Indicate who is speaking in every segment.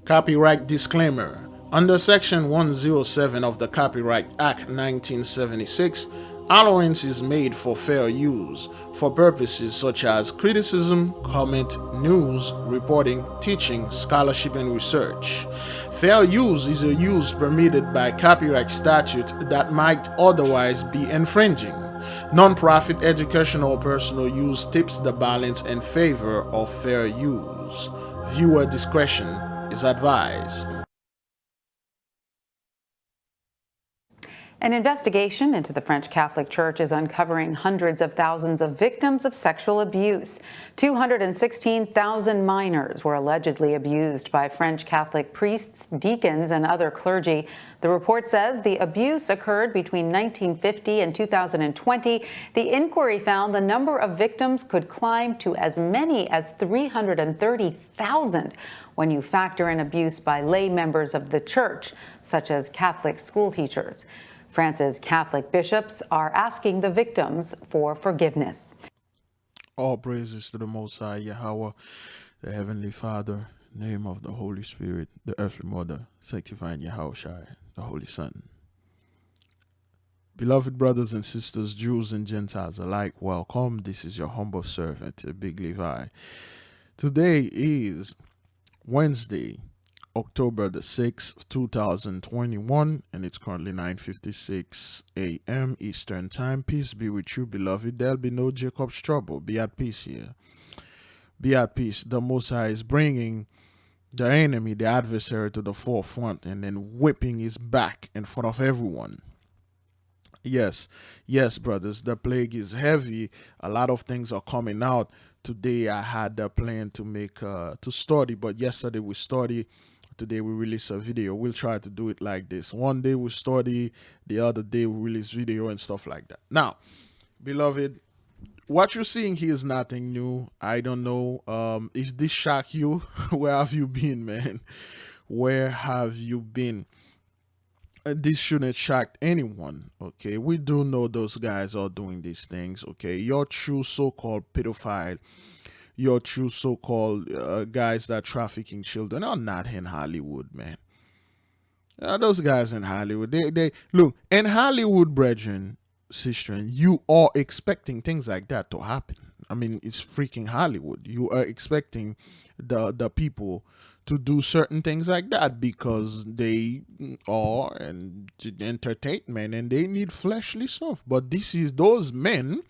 Speaker 1: Copyright disclaimer. Under Section 107 of the Copyright Act 1976, allowance is made for fair use for purposes such as criticism, comment, news, reporting, teaching, scholarship, and research. Fair use is a use permitted by copyright statute that might otherwise be infringing. Non-profit educational or personal use tips the balance in favor of fair use. Viewer discretion is advised.
Speaker 2: An investigation into the French Catholic Church is uncovering hundreds of thousands of victims of sexual abuse. 216,000 minors were allegedly abused by French Catholic priests, deacons, and other clergy. The report says the abuse occurred between 1950 and 2020. The inquiry found the number of victims could climb to as many as 330,000 when you factor in abuse by lay members of the church, such as Catholic school teachers. France's Catholic bishops are asking the victims for forgiveness.
Speaker 1: All praises to the Most High, YAHAWAH, the Heavenly Father, name of the Holy Spirit, the earthly Mother, sanctifying Yahawashi, the Holy Son. Beloved brothers and sisters, Jews and Gentiles alike, welcome. This is your humble servant, Biglevi. Today is Wednesday, October the 6th, 2021, and it's currently 9:56 a.m. Eastern Time. Peace be with you, beloved. There'll be no Jacob's trouble. Be at peace here. Be at peace. The Most High is bringing the enemy, the adversary, to the forefront and then whipping his back in front of everyone. Yes, brothers, the plague is heavy. A lot of things are coming out. Today I had a plan to make to study, but yesterday we studied. Today we release a video. We'll try to do it like this. One day we study, the other day we release video and stuff like that. Now, beloved, what you're seeing here is nothing new. I don't know if this shocked you. Where have you been, man? Where have you been? This shouldn't shock anyone, okay? We do know those guys are doing these things, okay? Your true so-called pedophile, your true so-called guys that trafficking children are not in Hollywood, man. Those guys in Hollywood, they look, in Hollywood, brethren, sister, you are expecting things like that to happen. I mean, it's freaking Hollywood. You are expecting the people to do certain things like that because they are and entertainment and they need fleshly stuff. But this is those men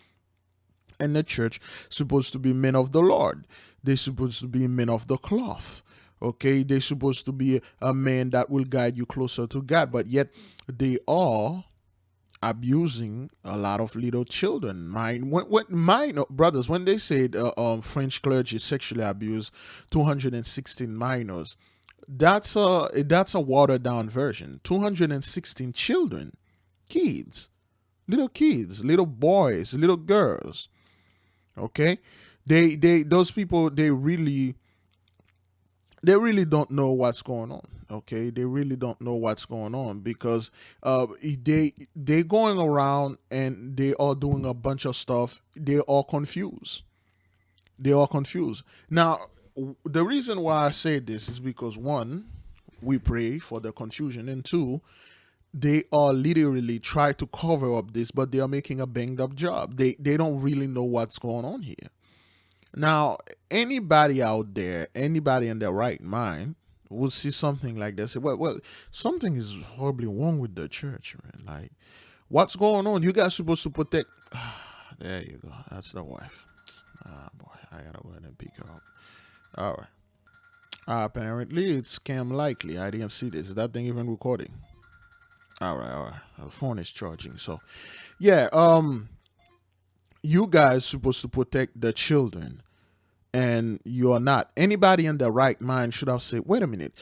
Speaker 1: in the church supposed to be men of the Lord. They're supposed to be men of the cloth. Okay, they're supposed to be a man that will guide you closer to God, but yet they are abusing a lot of little children. Brothers, when they said French clergy sexually abused 216 minors, that's a watered down version. 216 children, little boys, little girls. Okay, those people, they really don't know what's going on. Okay, they really don't know what's going on because they going around and they are doing a bunch of stuff. They are confused. Now, the reason why I say this is because one, we pray for the confusion, and two, they are literally try to cover up this, but they are making a banged up job. They don't really know what's going on here. Now, anybody out there, anybody in their right mind will see something like this. Well, something is horribly wrong with the church, man. Like, what's going on? You guys supposed to protect. There you go. That's the wife. Boy, I gotta go ahead and pick her up. All right. Apparently, it's scam likely. I didn't see this. Is that thing even recording? All right. The phone is charging. So, yeah. You guys supposed to protect the children, and you are not. Anybody in their right mind should have said, wait a minute,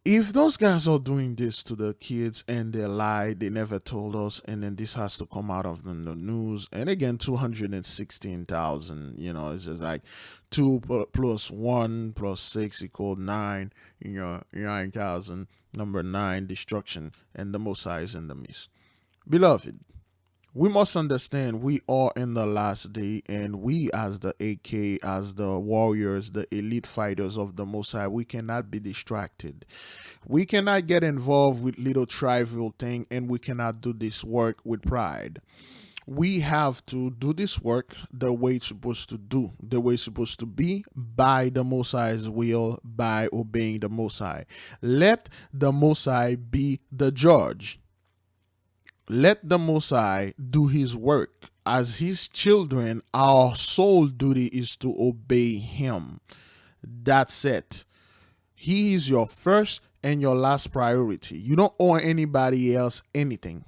Speaker 1: if those guys are doing this to the kids and they lied, they never told us, and then this has to come out of the news, and again, 216,000, it's just like 2 plus 1 plus 6 equal 9, 9,000, number 9, destruction, and the Most High is in the midst. Beloved, We must understand we are in the last day, and we as the AK, as the warriors, the elite fighters of the Most High, we cannot be distracted. We cannot get involved with little trivial thing, and we cannot do this work with pride. We have to do this work the way it's supposed to do, the way it's supposed to be, by the Most High's will, by obeying the Most High. Let the Most High be the judge. Let the Most High do his work. As his children, our sole duty is to obey him. That's it. He is your first and your last priority. You don't owe anybody else anything.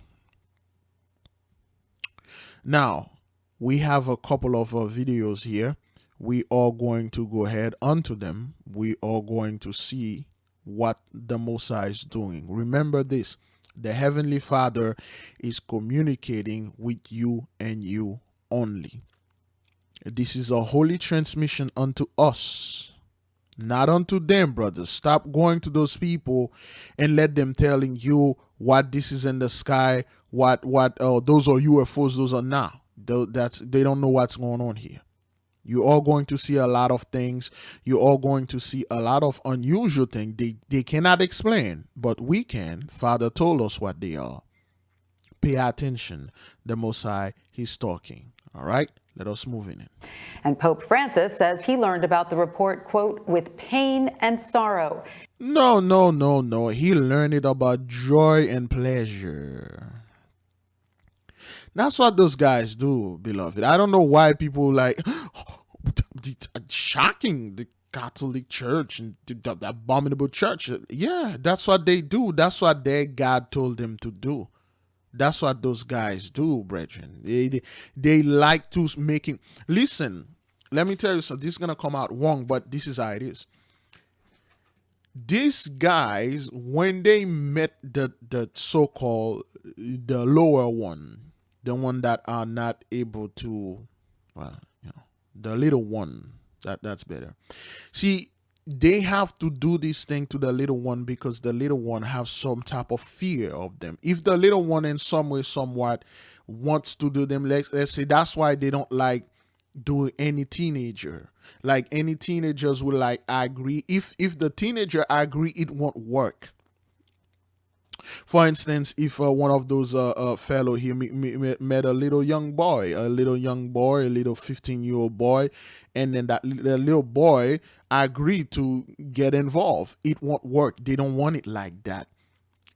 Speaker 1: Now, we have a couple of videos here. We are going to go ahead onto them. We are going to see what the Most High is doing. Remember this, the Heavenly Father is communicating with you and you only. This is a holy transmission unto us, not unto them, brothers. Stop going to those people and let them telling you what this is in the sky, what those are UFOs, those are not. They don't know what's going on here. You are going to see a lot of things. You are going to see a lot of unusual things they cannot explain, but we can. Father told us what they are. Pay attention. The Most High, he's talking. All right, let us move in.
Speaker 2: And Pope Francis says he learned about the report, quote, with pain and sorrow.
Speaker 1: No. He learned it about joy and pleasure. That's what those guys do, beloved. I don't know why people like shocking the Catholic Church and the abominable church. Yeah, that's what they do. That's what their God told them to do. That's what those guys do, brethren. They like to making. Listen, let me tell you something. This is gonna come out wrong, but this is how it is. These guys, when they met the so-called the lower one, the one that are not able to, well, the little one, that's better. See, they have to do this thing to the little one because the little one have some type of fear of them. If the little one in some way, somewhat wants to do them, let's say that's why they don't like do any teenager. Like any teenagers will like agree. If the teenager agree, it won't work. For instance, if one of those fellow here met a little young boy, a little 15-year-old boy, and then that the little boy agreed to get involved, it won't work. They don't want it like that.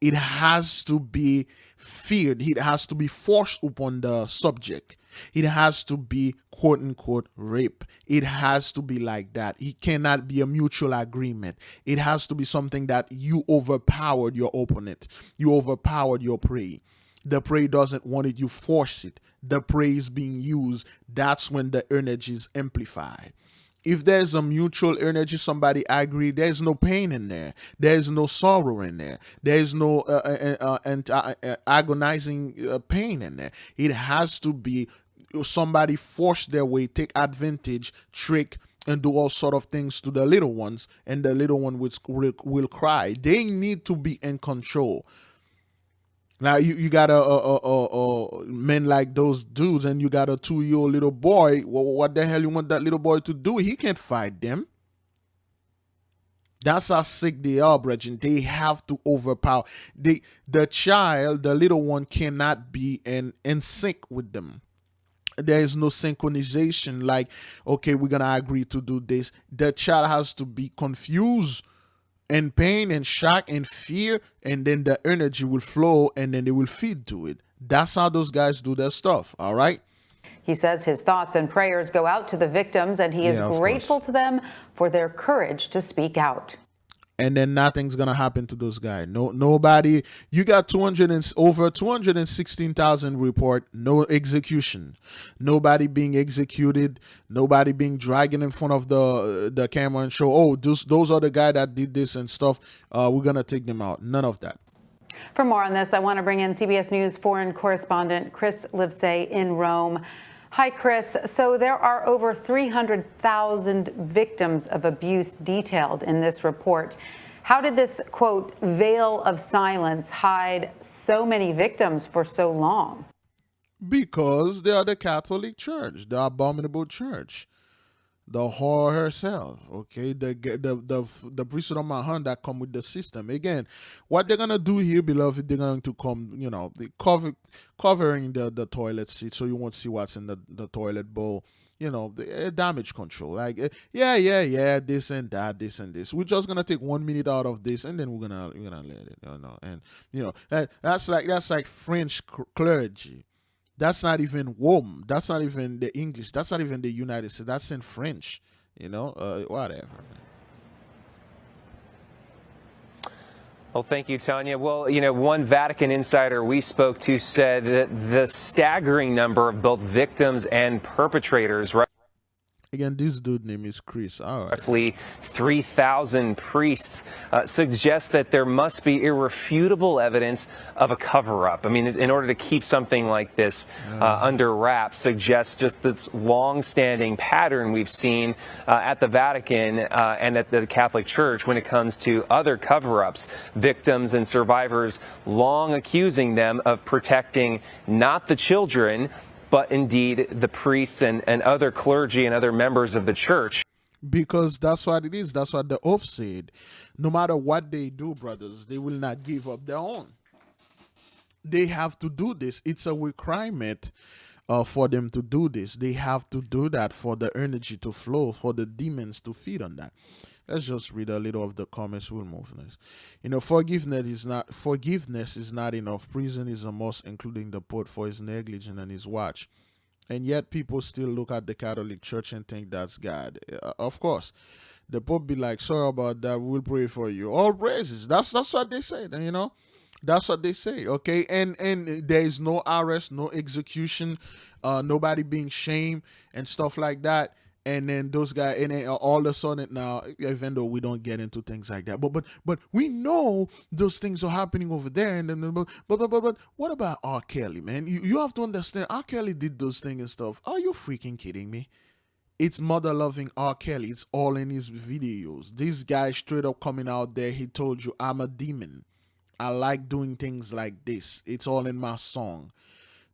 Speaker 1: It has to be feared. It has to be forced upon the subject. It has to be quote unquote rape. It has to be like that. It cannot be a mutual agreement. It has to be something that you overpowered your opponent. You overpowered your prey. The prey doesn't want it. You force it. The prey is being used. That's when the energy is amplified. If there's a mutual energy, somebody agree, there's no pain in there. There's no sorrow in there. There's no agonizing pain in there. It has to be somebody force their way, take advantage, trick, and do all sort of things to the little ones, and the little one will cry. They need to be in control. Now you got a men like those dudes, and you got a 2-year-old little boy. Well, what the hell you want that little boy to do? He can't fight them. That's how sick they are, brethren. They have to overpower. The child, the little one, cannot be in sync with them. There is no synchronization. Like, okay, we're gonna agree to do this. The child has to be confused and pain and shock and fear, and then the energy will flow and then they will feed to it. That's how those guys do their stuff. All right.
Speaker 2: He says his thoughts and prayers go out to the victims, and he is grateful to them for their courage to speak out.
Speaker 1: And then nothing's gonna happen to those guys. Nobody. You got over 216,000 report. No execution. Nobody being executed. Nobody being dragged in front of the camera and show, oh, those are the guy that did this and stuff. We're gonna take them out. None of that.
Speaker 2: For more on this, I want to bring in CBS News foreign correspondent Chris Livesay in Rome. Hi, Chris. So there are over 300,000 victims of abuse detailed in this report. How did this, quote, veil of silence hide so many victims for so long?
Speaker 1: Because they are the Catholic Church, the abominable church, the whore herself. Okay, the priesthood of Mahan that come with the system. Again, what they're gonna do here, beloved, they're going to come, they covering the toilet seat so you won't see what's in the toilet bowl. The damage control. Like, yeah, this and that, this and this. We're just gonna take 1 minute out of this, and then we're gonna let it, And that's like French clergy. That's not even Rome. That's not even the English. That's not even the United States. That's in French. Whatever.
Speaker 3: Well, thank you, Tanya. Well, one Vatican insider we spoke to said that the staggering number of both victims and perpetrators, right?
Speaker 1: Again, this dude name is Chris. All right.
Speaker 3: Roughly 3,000 priests suggests that there must be irrefutable evidence of a cover-up. I mean, in order to keep something like this under wraps, suggests just this long-standing pattern we've seen at the Vatican and at the Catholic Church when it comes to other cover-ups. Victims and survivors long accusing them of protecting not the children, but indeed the priests and other clergy and other members of the church.
Speaker 1: Because that's what it is. That's what the oath said. No matter what they do, brothers, they will not give up their own. They have to do this. It's a requirement for them to do this. They have to do that for the energy to flow, for the demons to feed on that. Let's just read a little of the comments. We'll move next. Forgiveness is not enough. Prison is a must, including the Pope for his negligence and his watch. And yet people still look at the Catholic Church and think that's God. Of course, the Pope be like, sorry about that. We'll pray for you. All praises. That's what they say. That's what they say. Okay, and there is no arrest, no execution, nobody being shamed and stuff like that. And then those guys, and then all of a sudden now, even though we don't get into things like that, but we know those things are happening over there. And then, but what about R. Kelly, man? You have to understand, R. Kelly did those things and stuff. Are you freaking kidding me? It's mother loving R. Kelly. It's all in his videos. This guy straight up coming out there, he told you, I'm a demon. I like doing things like this. It's all in my song.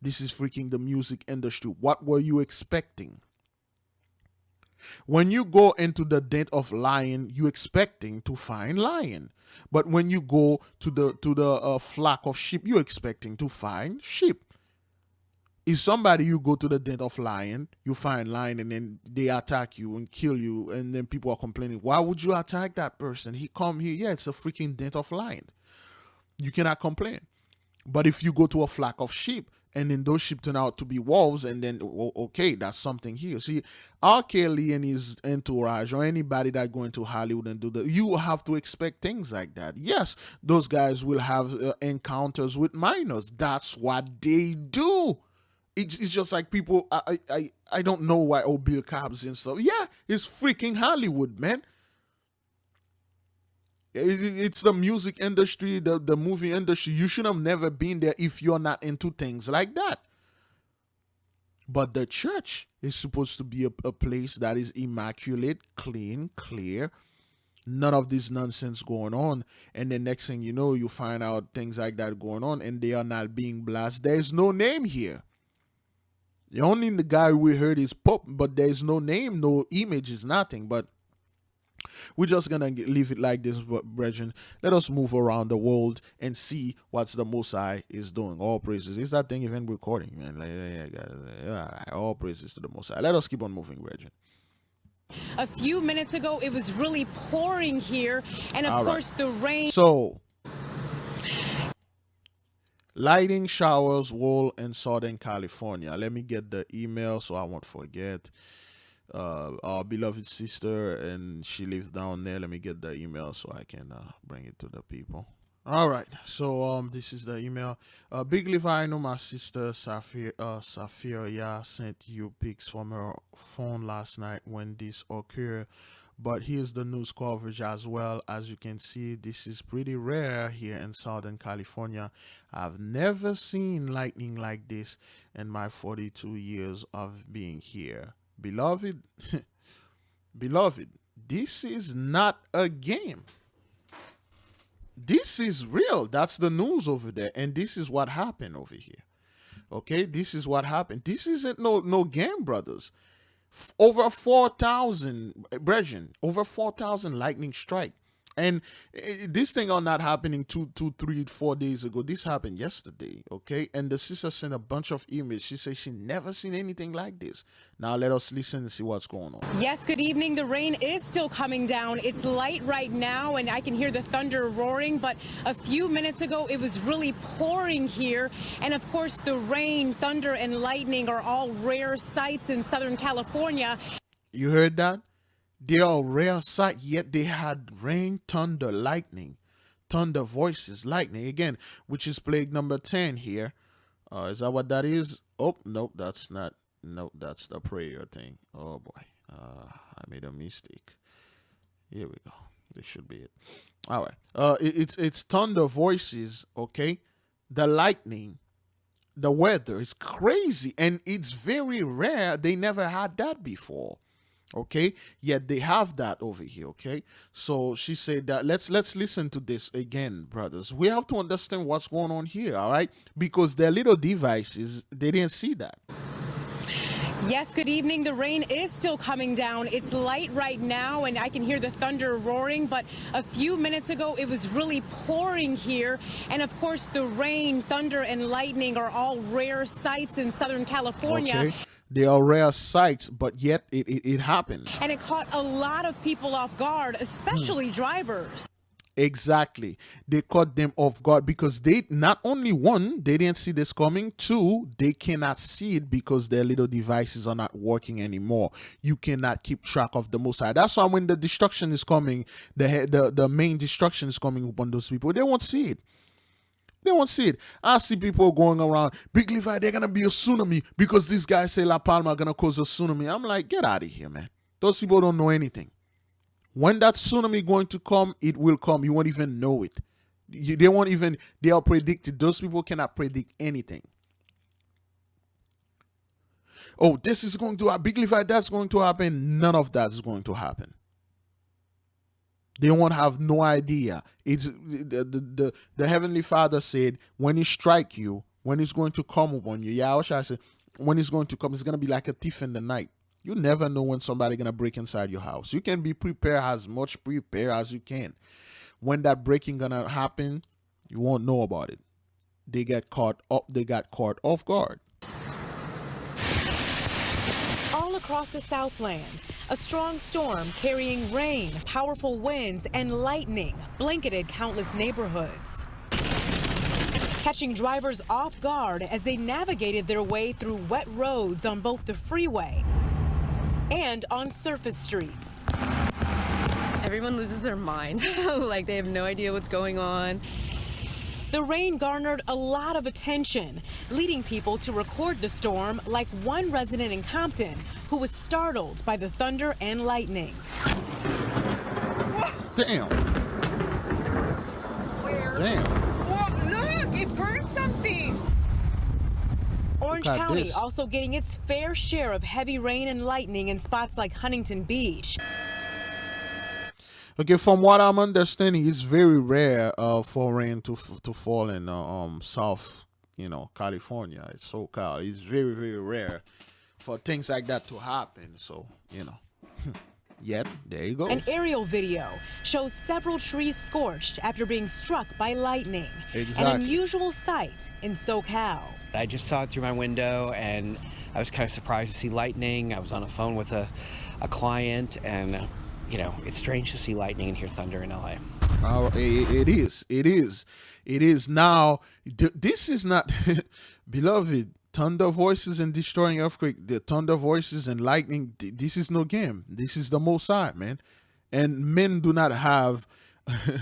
Speaker 1: This is freaking the music industry. What were you expecting? When you go into the den of lion, you expecting to find lion. But when you go to the flock of sheep, you expecting to find sheep. If somebody, you go to the den of lion, you find lion, and then they attack you and kill you, and then people are complaining, why would you attack that person? He come here, yeah, it's a freaking den of lion. You cannot complain. But if you go to a flock of sheep, and then those sheep turn out to be wolves, and then, okay, that's something here. See, R. Kelly and his entourage, or anybody that go into Hollywood and do that, you have to expect things like that. Yes, those guys will have encounters with minors. That's what they do. It's just like people, I don't know why, Bill Cosby and stuff. Yeah, it's freaking Hollywood, man. It's the music industry, the movie industry. You should have never been there if you're not into things like that. But the church is supposed to be a place that is immaculate, clean, clear. None of this nonsense going on. And the next thing you know, you find out things like that going on, and they are not being blasted. There's no name here. The only the guy we heard is Pope, but there's no name, no images, nothing. But we're just gonna leave it like this, brethren. Let us move around the world and see what the Most High is doing. All praises. Is that thing even recording, man? All praises to the Most High. Let us keep on moving, brethren.
Speaker 4: A few minutes ago, it was really pouring here, and of course the rain.
Speaker 1: So, lightning showers will in Southern California. Let me get the email so I won't forget. Our beloved sister, and she lives down there. Let me get the email so I can bring it to the people. All right, so this is the email. Big Levi, I know my sister Sapphira sent you pics from her phone last night when this occurred, but here's the news coverage as well. As you can see, this is pretty rare here in Southern California. I've never seen lightning like this in my 42 years of being here. Beloved, beloved, this is not a game. This is real. That's the news over there. And this is what happened over here. Okay, this is what happened. This isn't no game, brothers. Over 4,000, brethren, over 4,000 lightning strike. And this thing are not happening 2, 3, 4 days ago. This happened yesterday, okay? And the sister sent a bunch of emails. She says she never seen anything like this. Now let us listen and see what's going on.
Speaker 4: Yes, good evening. The rain is still coming down. It's light right now, and I can hear the thunder roaring. But a few minutes ago, it was really pouring here. And of course, the rain, thunder, and lightning are all rare sights in Southern California.
Speaker 1: You heard that? They are rare sight, yet they had rain, thunder, lightning, thunder, voices, lightning again, which is plague number 10 here. Is that what that is? Oh, nope, that's not. Nope, that's the prayer thing. Oh boy, I made a mistake. Here we go. This should be it. All right. It's thunder, voices. Okay, the lightning, the weather is crazy, and it's very rare. They never had that before. Okay, yet they have that over here. Okay, so she said that let's listen to this again, brothers. We have to understand what's going on here, all right, because their little devices, they didn't see that.
Speaker 4: Yes, good evening. The rain is still coming down. It's light right now, and I can hear the thunder roaring. But a few minutes ago, it was really pouring here. And of course, the rain, thunder, and lightning are all rare sights in Southern California.
Speaker 1: Okay. They are rare sights, but yet it happened.
Speaker 4: And it caught a lot of people off guard, especially drivers.
Speaker 1: Exactly. They caught them off guard because they, not only one, they didn't see this coming. Two, they cannot see it because their little devices are not working anymore. You cannot keep track of the Most High. That's why when the destruction is coming, the main destruction is coming upon those people, they won't see it. They won't see it. I see people going around, Big Levi, they're going to be a tsunami because these guys say La Palma are going to cause a tsunami. I'm like, get out of here, man. Those people don't know anything. When that tsunami going to come, it will come. You won't even know it. They won't even, they are predicted. Those people cannot predict anything. Oh, this is going to happen. Big Levi, that's going to happen. None of that is going to happen. They won't have no idea. It's the Heavenly Father said, when he strike you, when he's going to come upon you, YAHAWAH said, when he's going to come, it's going to be like a thief in the night. You never know when somebody's going to break inside your house. You can be prepared, as much prepared as you can. When that breaking going to happen, you won't know about it. They got caught off guard.
Speaker 4: All across the Southland, a strong storm carrying rain, powerful winds, and lightning blanketed countless neighborhoods, catching drivers off guard as they navigated their way through wet roads on both the freeway and on surface streets.
Speaker 5: Everyone loses their mind, like they have no idea what's going on.
Speaker 4: The rain garnered a lot of attention, leading people to record the storm, like one resident in Compton who was startled by the thunder and lightning.
Speaker 1: Damn.
Speaker 4: Where?
Speaker 1: Damn.
Speaker 4: Oh, look, it burned something. Orange County also getting its fair share of heavy rain and lightning in spots like Huntington Beach.
Speaker 1: Okay, from what I'm understanding, it's very rare for rain to fall in South, California. It's so cold. It's very, very rare for things like that to happen. So, yet, there you go.
Speaker 4: An aerial video shows several trees scorched after being struck by lightning.
Speaker 1: Exactly.
Speaker 4: An unusual sight in SoCal.
Speaker 6: I just saw it through my window, and I was kind of surprised to see lightning. I was on the phone with a client, and it's strange to see lightning and hear thunder in LA.
Speaker 1: It is. Now, this is not, beloved, thunder voices and destroying earthquake, the thunder voices and lightning, this is no game. This is the Most High, man. And men do not have the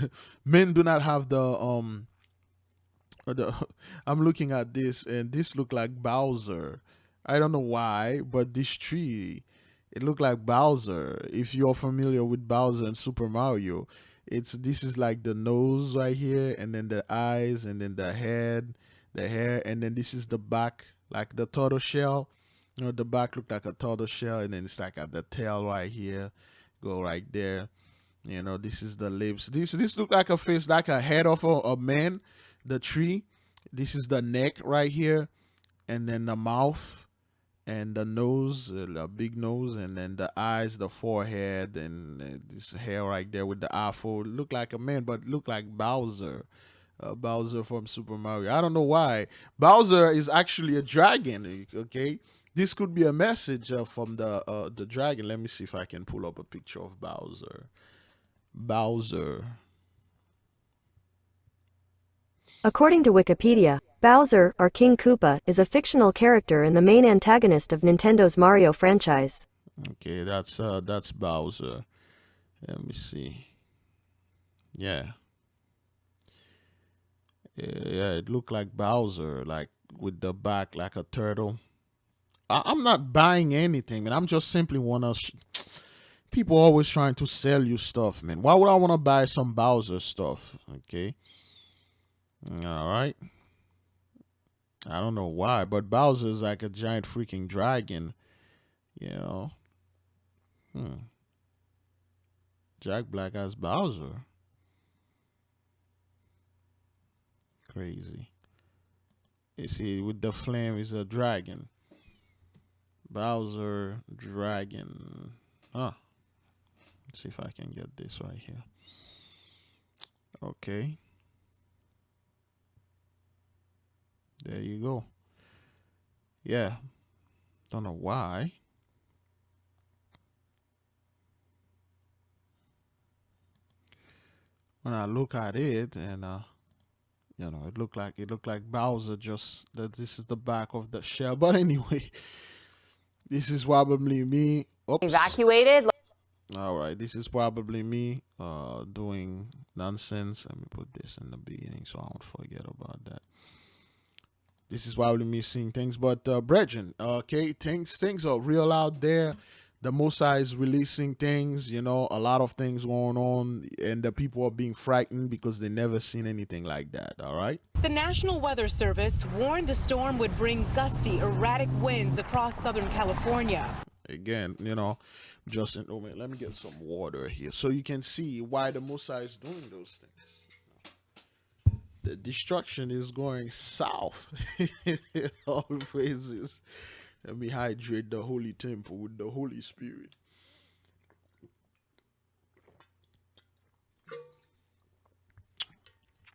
Speaker 1: I'm looking at this, and this look like Bowser. I don't know why, but this tree, it looked like Bowser. If you're familiar with Bowser and Super Mario, this is like the nose right here, and then the eyes, and then the head, the hair, and then this is the back, like the turtle shell. The back look like a turtle shell, and then it's like at the tail right here, go right there. This is the lips. This look like a face, like a head of a man. The tree. This is the neck right here. and then the mouth, and the nose, the big nose, and then the eyes, the forehead, and this hair right there with the afro. Look like a man, but look like Bowser. Bowser from Super Mario. I don't know why. Bowser is actually a dragon. Okay, this could be a message from the dragon. Let me see if I can pull up a picture of Bowser. Bowser.
Speaker 7: According to Wikipedia, Bowser, or King Koopa, is a fictional character and the main antagonist of Nintendo's Mario franchise.
Speaker 1: Okay, that's Bowser. Let me see. Yeah. Yeah, it looked like Bowser, like with the back like a turtle. I'm not buying anything, man. I'm just simply wanna. People always trying to sell you stuff, man. Why would I want to buy some Bowser stuff? Okay. All right. I don't know why, but Bowser is like a giant freaking dragon. You know. Jack Black as Bowser. Crazy. You see, with the flame is a dragon. Bowser dragon. Huh. Let's see if I can get this right here. Okay. There you go. Yeah. Don't know why. When I look at it, and you know, it looked like Bowser, just that this is the back of the shell. But anyway, this is probably me. Oops.
Speaker 8: Evacuated.
Speaker 1: All right, this is probably me doing nonsense. Let me put this in the beginning so I won't forget about that. This is probably me seeing things, but brethren, okay, things are real out there. The Mosai is releasing things, you know, a lot of things going on, and the people are being frightened because they never seen anything like that. All right.
Speaker 4: The National Weather Service warned the storm would bring gusty, erratic winds across Southern California.
Speaker 1: Again, you know, just in, oh man, let me get some water here so you can see why the Mosai is doing those things. The destruction is going south. All praises. Let me hydrate the holy temple with the Holy Spirit.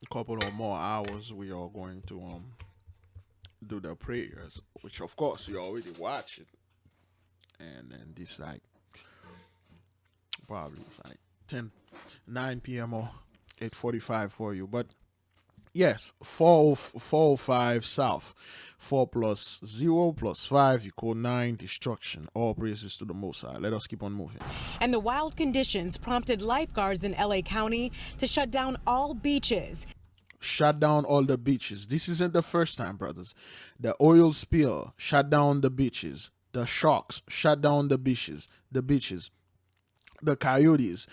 Speaker 1: A couple of more hours, we are going to do the prayers, which of course you already watch it. And then this like probably it's like 9 p.m. or 8:45 for you, but yes, 405 south. 4 plus 0 plus 5 equal 9. Destruction. All praises to the Most High. Let us keep on moving.
Speaker 4: And the wild conditions prompted lifeguards in LA County to shut down all beaches.
Speaker 1: Shut down all the beaches. This isn't the first time, brothers. The oil spill shut down the beaches. The sharks shut down the beaches. The coyotes.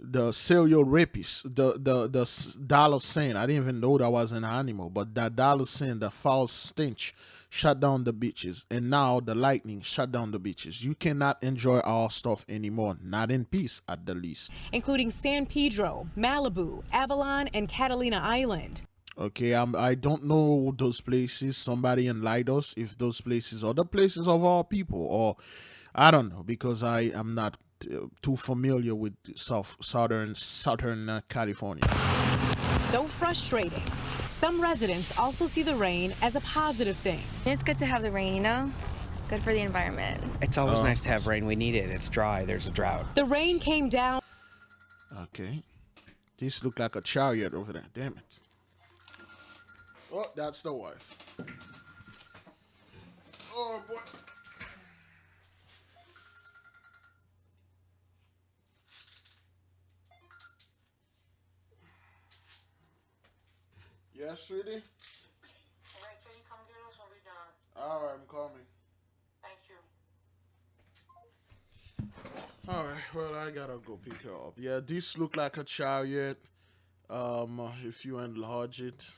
Speaker 1: The serial rapists, the dollar sin. I didn't even know that was an animal, but that dollar sin, the foul stench, shut down the beaches, and now the lightning shut down the beaches. You cannot enjoy our stuff anymore, not in peace at the least.
Speaker 4: Including San Pedro, Malibu, Avalon, and Catalina Island.
Speaker 1: Okay, I don't know those places. Somebody enlighten us if those places are the places of our people, or I don't know, because I am not too familiar with southern California.
Speaker 4: Though frustrating, some residents also see the rain as a positive thing.
Speaker 5: It's good to have the rain, you know? Good for the environment.
Speaker 6: It's always nice to have rain. We need it. It's dry. There's a drought.
Speaker 4: The rain came down.
Speaker 1: Okay. This look like a chariot over there. Damn it. Oh, that's the wife. Oh, boy. Yes, sweetie?
Speaker 9: Can you come get us when we're done?
Speaker 1: All right, I'm coming.
Speaker 9: Thank you.
Speaker 1: All right, well, I gotta go pick her up. Yeah, this look like a chariot. If you enlarge it,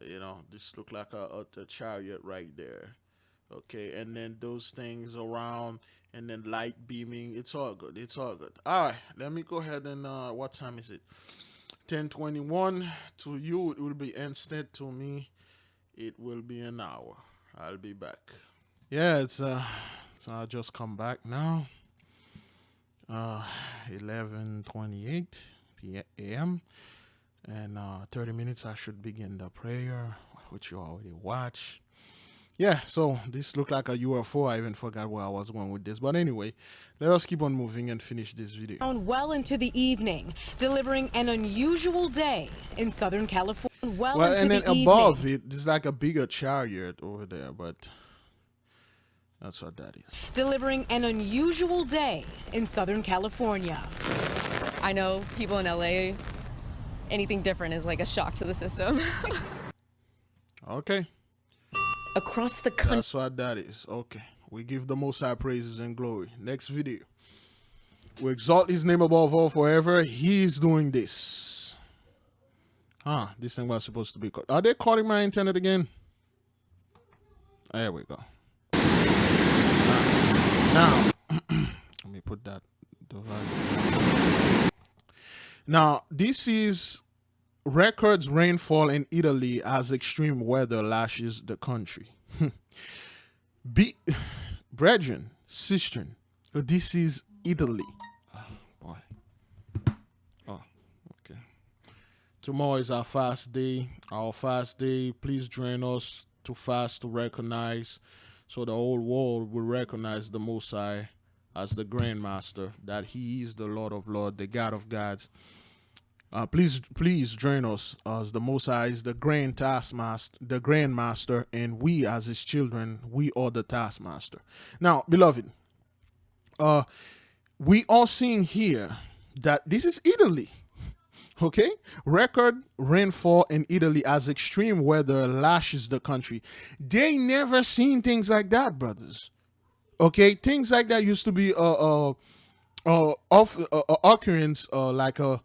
Speaker 1: you know, this look like a chariot right there. Okay, and then those things around, and then light beaming. It's all good. It's all good. All right, let me go ahead and what time is it? 10:21. To you, it will be instant. To me, It will be an hour. I'll be back. Yeah, so I just come back now. 11:28 p.m. and 30 minutes I should begin the prayer, which you already watched. Yeah, so this looked like a UFO. I even forgot where I was going with this. But anyway, let us keep on moving and finish this video.
Speaker 4: Well into the evening, delivering an unusual day in Southern California. Well into
Speaker 1: and then
Speaker 4: the
Speaker 1: above
Speaker 4: evening.
Speaker 1: it, there's like a bigger chariot over there, but that's what that is.
Speaker 4: Delivering an unusual day in Southern California.
Speaker 5: I know people in LA, anything different is like a shock to the system.
Speaker 1: Okay.
Speaker 4: Across the country.
Speaker 1: That's what that is. Okay. We give the Most High praises and glory. Next video. We exalt his name above all forever. He's doing this. This thing was supposed to be caught. Are they calling my internet again? There we go. Now, let me put that device. Now, this is records rainfall in Italy as extreme weather lashes the country. Brethren, sister, this is Italy. Oh, boy. Oh, okay. Tomorrow is our fast day. Our fast day. Please join us to fast to recognize, so the whole world will recognize the Most High as the Grand Master, that He is the Lord of Lords, the God of gods. Please join us as the Most High is the Grand Master, and we as His children, we are the taskmaster. Now, beloved, we are seeing here that this is Italy. Okay, record rainfall in Italy as extreme weather lashes the country. They never seen things like that, brothers. Okay, things like that used to be occurrence like a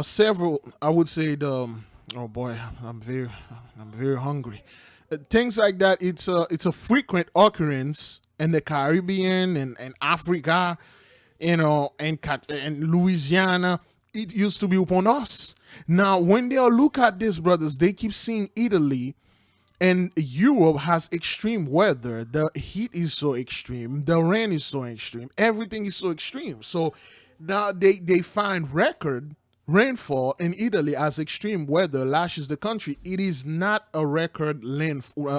Speaker 1: several. I would say the. Oh boy, I'm very hungry. Things like that. It's a frequent occurrence in the Caribbean and Africa, and Louisiana. It used to be upon us. Now, when they look at this, brothers, they keep seeing Italy and Europe has extreme weather. The heat is so extreme. The rain is so extreme. Everything is so extreme. So now they find record rainfall in Italy as extreme weather lashes the country. It is not a record rainfall.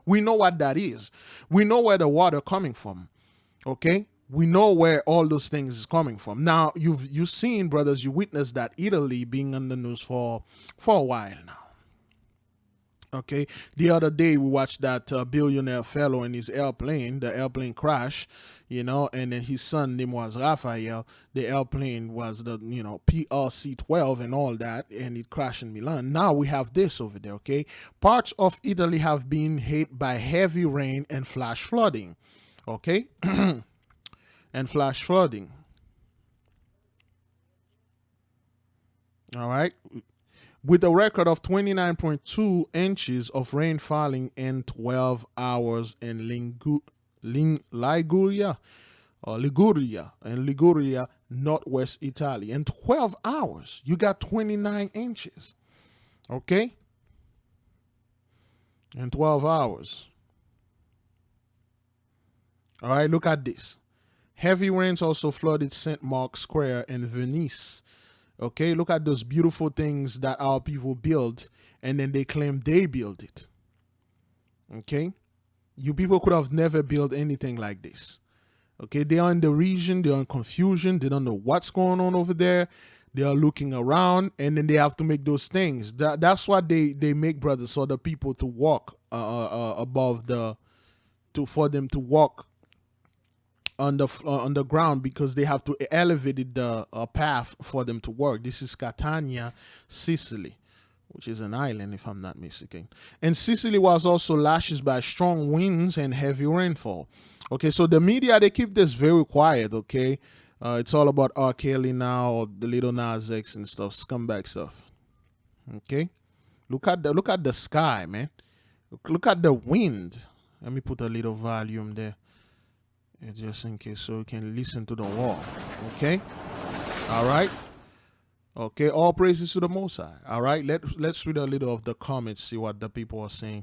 Speaker 1: We know what that is. We know where the water coming from. Okay? We know where all those things is coming from. Now, you've seen, brothers, you witnessed that Italy being on the news for a while now. Okay, the other day we watched that billionaire fellow in his airplane, the airplane crash, and then his son name was Raphael. The airplane was the, PRC-12 and all that, and it crashed in Milan. Now we have this over there, okay? Parts of Italy have been hit by heavy rain and flash flooding, okay? And flash flooding. All right. With a record of 29.2 inches of rain falling in 12 hours in Liguria, northwest Italy. In 12 hours, you got 29 inches. Okay? In 12 hours. All right, look at this. Heavy rains also flooded St. Mark's Square in Venice. Okay, look at those beautiful things that our people built, and then they claim they built it. Okay, you people could have never built anything like this. Okay, they are in the region, they are in confusion, they don't know what's going on over there. They are looking around, and then they have to make those things. That's what they make, brothers, so the people to walk above for them to walk on the ground, because they have to elevate the path for them to work. This is Catania, Sicily, which is an island, if I'm not mistaken. And Sicily was also lashed by strong winds and heavy rainfall. Okay, so the media, they keep this very quiet, okay? It's all about R. Kelly now, or the Little Nas X and stuff, scumbag stuff. Okay? Look at the sky, man. Look at the wind. Let me put a little volume there. Just in case, so you can listen to the wall. Okay? All right? Okay, all praises to the Most High. All right, let's read a little of the comments, see what the people are saying.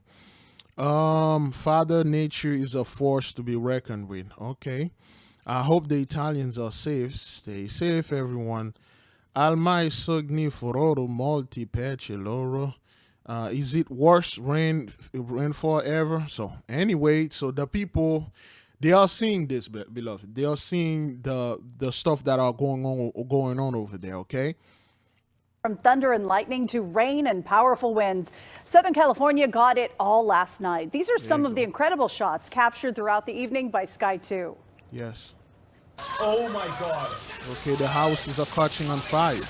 Speaker 1: Father Nature is a force to be reckoned with. Okay, I hope the Italians are safe. Stay safe, everyone. Almai sogni furoro molti pece loro. Is it worse rainfall ever? So anyway, so the people, they are seeing this, beloved. They are seeing the stuff that are going on over there. Okay.
Speaker 8: From thunder and lightning to rain and powerful winds, Southern California got it all last night. These are some of the incredible shots captured throughout the evening by Sky 2.
Speaker 1: Yes.
Speaker 10: Oh my God.
Speaker 1: Okay, the houses are catching on fire.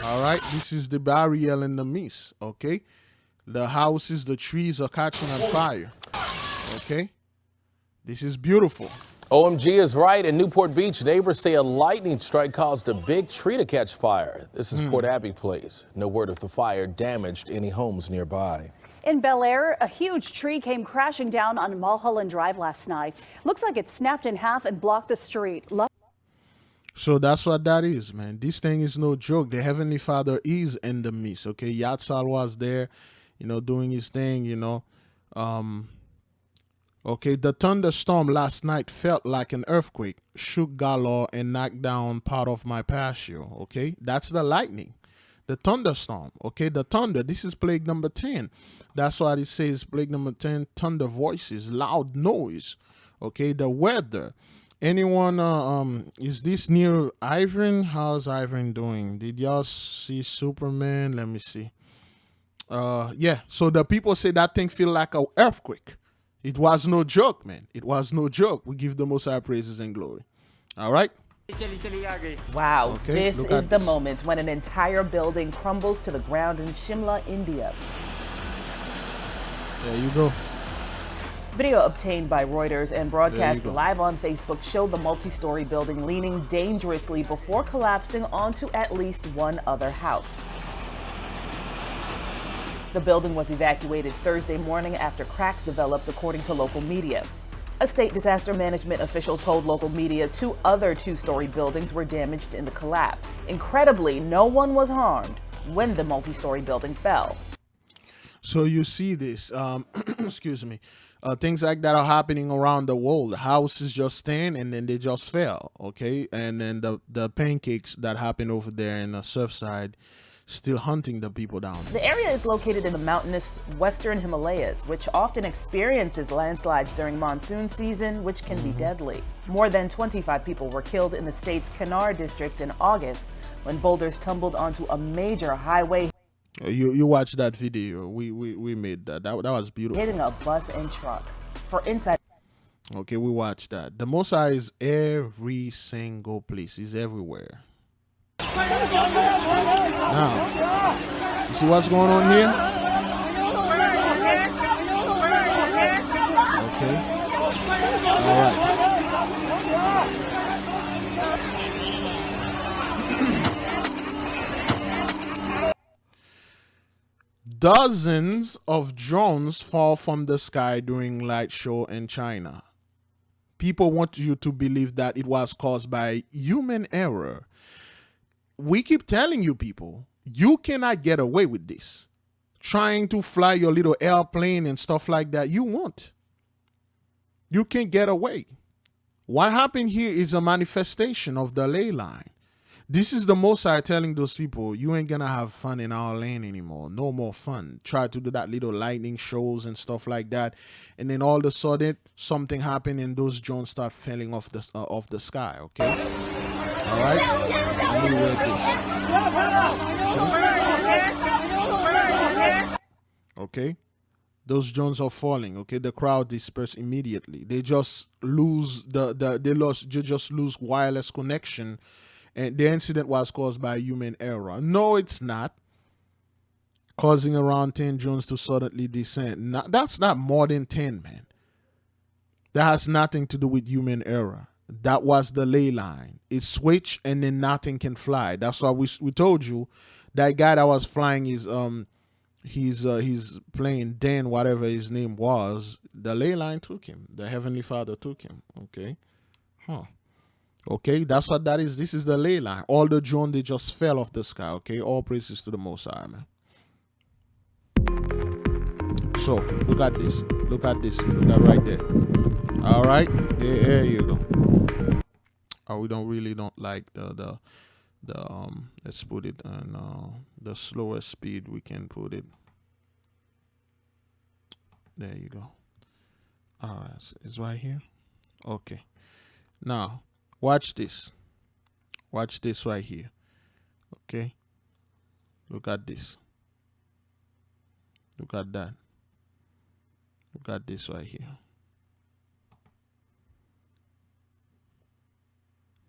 Speaker 1: All right, this is the barrier and the mist. Okay, the houses, the trees are catching on fire. Okay, this is beautiful.
Speaker 10: OMG is right. In Newport Beach, neighbors say a lightning strike caused a big tree to catch fire. This is Port Abbey Place. No word if the fire damaged any homes nearby.
Speaker 8: In Bel Air, a huge tree came crashing down on Mulholland Drive last night. Looks like it snapped in half and blocked the street.
Speaker 1: So that's what that is, man. This thing is no joke. The Heavenly Father is in the midst. Okay, Yatsal was there, doing his thing. Okay, the thunderstorm last night felt like an earthquake, shook Galore and knocked down part of my patio. Okay, that's the lightning. The thunderstorm, okay, the thunder. This is plague number 10. That's what it says, plague number 10, thunder voices, loud noise, okay, the weather. Anyone, is this near Ivan? How's Ivan doing? Did y'all see Superman? Let me see. Yeah, so the people say that thing feel like an earthquake. It was no joke, man. It was no joke. We give the Most High praises and glory. All right?
Speaker 11: Wow,
Speaker 1: okay,
Speaker 11: this is the moment when an entire building crumbles to the ground in Shimla, India.
Speaker 1: There you go.
Speaker 11: Video obtained by Reuters and broadcast live on Facebook showed the multi-story building leaning dangerously before collapsing onto at least one other house. The building was evacuated Thursday morning after cracks developed, according to local media. A state disaster management official told local media 2 other 2-story buildings were damaged in the collapse. Incredibly, no one was harmed when the multi-story building fell.
Speaker 1: So you see this, excuse me, things like that are happening around the world. Houses just stand and then they just fell, okay? And then the pancakes that happen over there in the Surfside still hunting the people down.
Speaker 11: The area is located in the mountainous western Himalayas, which often experiences landslides during monsoon season, which can be deadly. More than 25 people were killed in the state's Kannar district in August when boulders tumbled onto a major highway.
Speaker 1: You watched that video. We made that. That was beautiful.
Speaker 11: Hitting a bus and truck. For inside.
Speaker 1: Okay, we watched that. The Most High is every single place. He's everywhere. Now, you see what's going on here? Okay. All right. Dozens of drones fall from the sky during light show in China. People want you to believe that it was caused by human error. We keep telling you people, you cannot get away with this. Trying to fly your little airplane and stuff like that, you won't. You can't get away. What happened here is a manifestation of the ley line. This is the Most High telling those people, you ain't gonna have fun in our land anymore. No more fun. Try to do that little lightning shows and stuff like that. And then all of a sudden, something happened and those drones start falling off the sky, okay? All right? Let me read this. Okay? Those drones are falling, okay? The crowd dispersed immediately. They just lose they just lose wireless connection. And the incident was caused by human error. No, it's not. Causing around 10 drones to suddenly descend. That's not more than 10, man. That has nothing to do with human error. That was the ley line. It switched and then nothing can fly. That's why we told you that guy that was flying his plane, Dan, whatever his name was, the ley line took him. The Heavenly Father took him. Okay. Huh. Okay, that's what that is. This is the ley line. All the drone, they just fell off the sky. Okay, all praises to the Most High, man. So look at this. Look at this. Look at right there. All right, there you go. We don't like the let's put it on the slowest speed we can put it. There you go. All right, it's right here. Okay, now watch this. Watch this right here. Okay, look at this. Look at that. Look at this right here.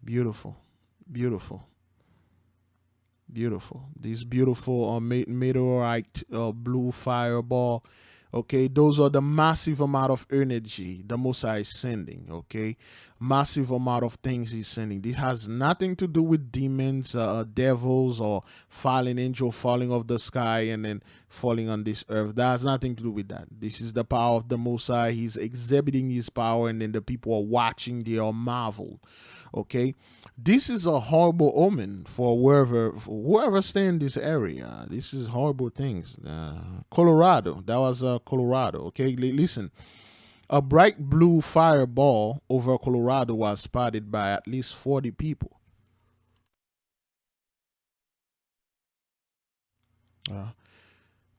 Speaker 1: Beautiful, beautiful, beautiful. This beautiful meteorite blue fireball. Okay, those are the massive amount of energy the Mosiah is sending. Okay, massive amount of things he's sending. This has nothing to do with demons, devils, or fallen angel falling off the sky and then falling on this earth. That has nothing to do with that. This is the power of the Mosiah. He's exhibiting his power, and then the people are watching. They are marveled. Okay, this is a horrible omen for whoever stay in this area. This is horrible things. Colorado, that was Colorado. Okay, listen, a bright blue fireball over Colorado was spotted by at least 40 people.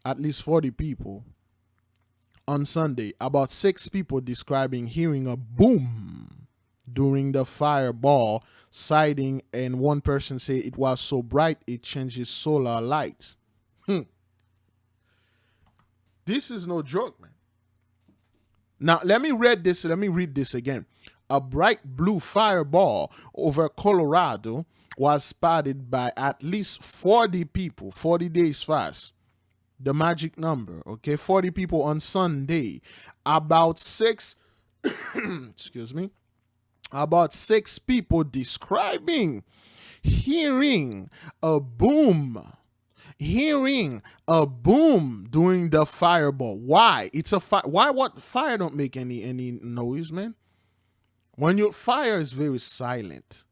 Speaker 1: At least 40 people on Sunday. About 6 people describing hearing a boom during the fireball sighting, and one person said it was so bright it changes solar lights. This is no joke, man. Now let me read this again. A bright blue fireball over Colorado was spotted by at least 40 people. 40 days fast, the magic number. Okay, 40 people on Sunday. About 6 excuse me, about 6 people describing hearing a boom during the fireball. Why? It's a fire. Why? What? Fire don't make any noise, man. When your fire is very silent.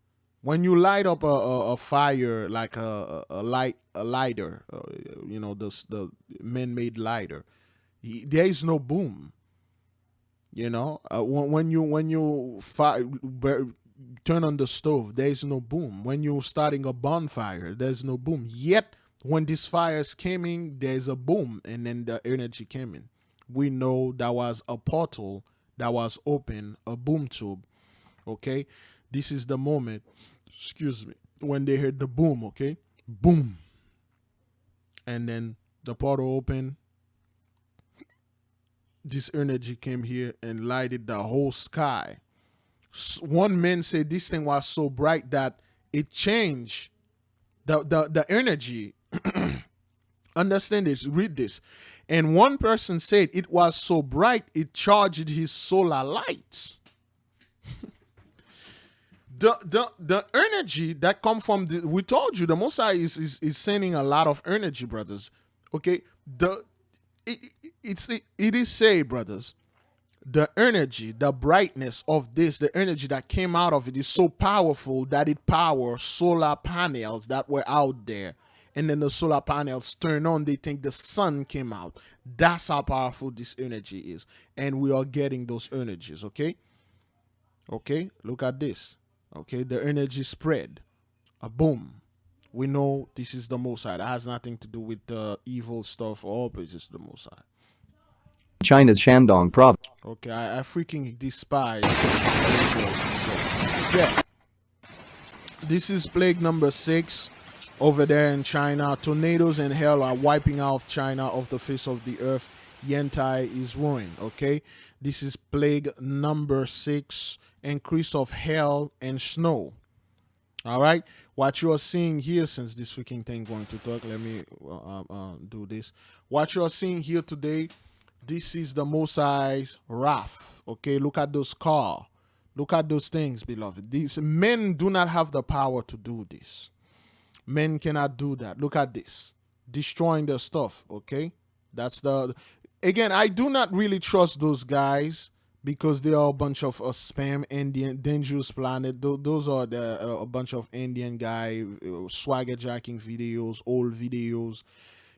Speaker 1: When you light up a fire like a lighter, the man-made lighter, there is no boom. You know, when you turn on the stove, there is no boom. When you're starting a bonfire, there's no boom. Yet when this fire is coming, there's a boom, and then the energy came in. We know that was a portal that was open, a boom tube. Okay, this is the moment. Excuse me. When they heard the boom, okay, boom, and then the portal opened. This energy came here and lighted the whole sky. One man said this thing was so bright that it changed the energy. Understand this, read this. And one person said it was so bright it charged his solar lights. The energy that come from we told you the Mosiah is sending a lot of energy, brothers. Okay, it is say, brothers, the energy, the brightness of this, the energy that came out of it is so powerful that it powers solar panels that were out there. And then the solar panels turn on, they think the sun came out. That's how powerful this energy is. And we are getting those energies, okay? Okay, look at this. Okay, the energy spread. A boom. We know this is the Mosiah. That has nothing to do with the evil stuff. All praises to the Mosiah.
Speaker 12: China's Shandong province.
Speaker 1: Okay, I freaking despise. So, yeah. This is plague number 6 over there in China. Tornadoes and hell are wiping out China off the face of the earth. Yantai is ruined. Okay, this is plague number 6. Increase of hell and snow. All right, what you are seeing here, since this freaking thing going to talk, let me do this. What you are seeing here today, this is the Mosiah's wrath. Okay, look at those cars. Look at those things, beloved. These men do not have the power to do this. Men cannot do that. Look at this. Destroying the stuff, okay? That's the... Again, I do not really trust those guys because they are a bunch of spam Indian dangerous planet. Those are a bunch of Indian guy swagger jacking videos, old videos.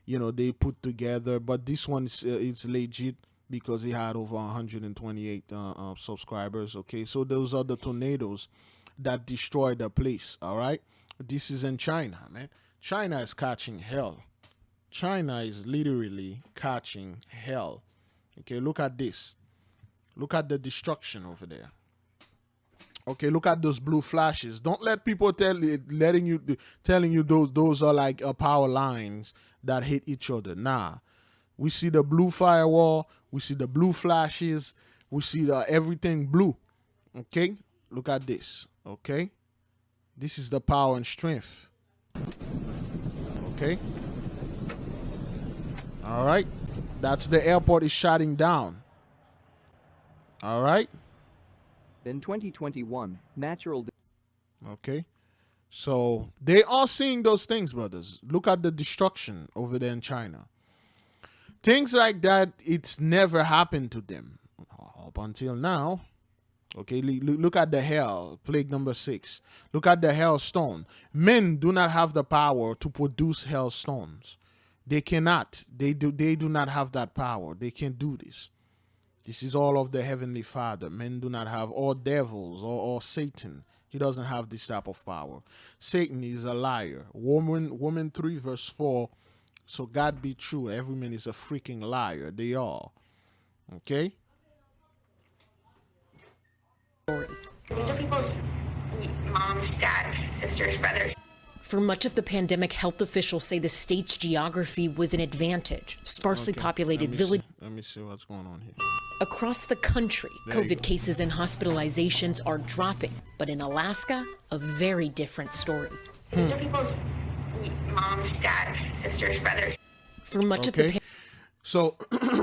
Speaker 1: They put together, but this one is it's legit because he had over 128 subscribers. Okay, so those are the tornadoes that destroyed the place. All right, this is in China, man. China is catching hell. China is literally catching hell. Okay, look at this. Look at the destruction over there. Okay, look at those blue flashes. Don't let people telling you those are like power lines that hit each other. Nah, we see the blue firewall. We see the blue flashes. We see everything blue. Okay, look at this. Okay, this is the power and strength. Okay, all right. That's the airport is shutting down. All right.
Speaker 12: In 2021, natural.
Speaker 1: Okay. So they are seeing those things, brothers. Look at the destruction over there in China. Things like that, it's never happened to them up until now. Okay, look at the hell, plague number 6. Look at the hailstone. Men do not have the power to produce hailstones. They cannot. They do not have that power. They can't do this. This is all of the Heavenly Father. Men do not have, or devils, or Satan. He doesn't have this type of power. Satan is a liar. Woman 3 verse 4. So God be true. Every man is a freaking liar. They are. Okay?
Speaker 9: These are people's moms, dads, sisters, brothers.
Speaker 13: For much of the pandemic, health officials say the state's geography was an advantage. Sparsely populated village.
Speaker 1: Let me see what's going on here.
Speaker 13: Across the country,
Speaker 1: There you
Speaker 13: COVID
Speaker 1: go.
Speaker 13: cases and hospitalizations are dropping. But in Alaska, a very different story.
Speaker 9: These are people's moms, dads, sisters, brothers.
Speaker 13: For much of the
Speaker 1: Okay. So,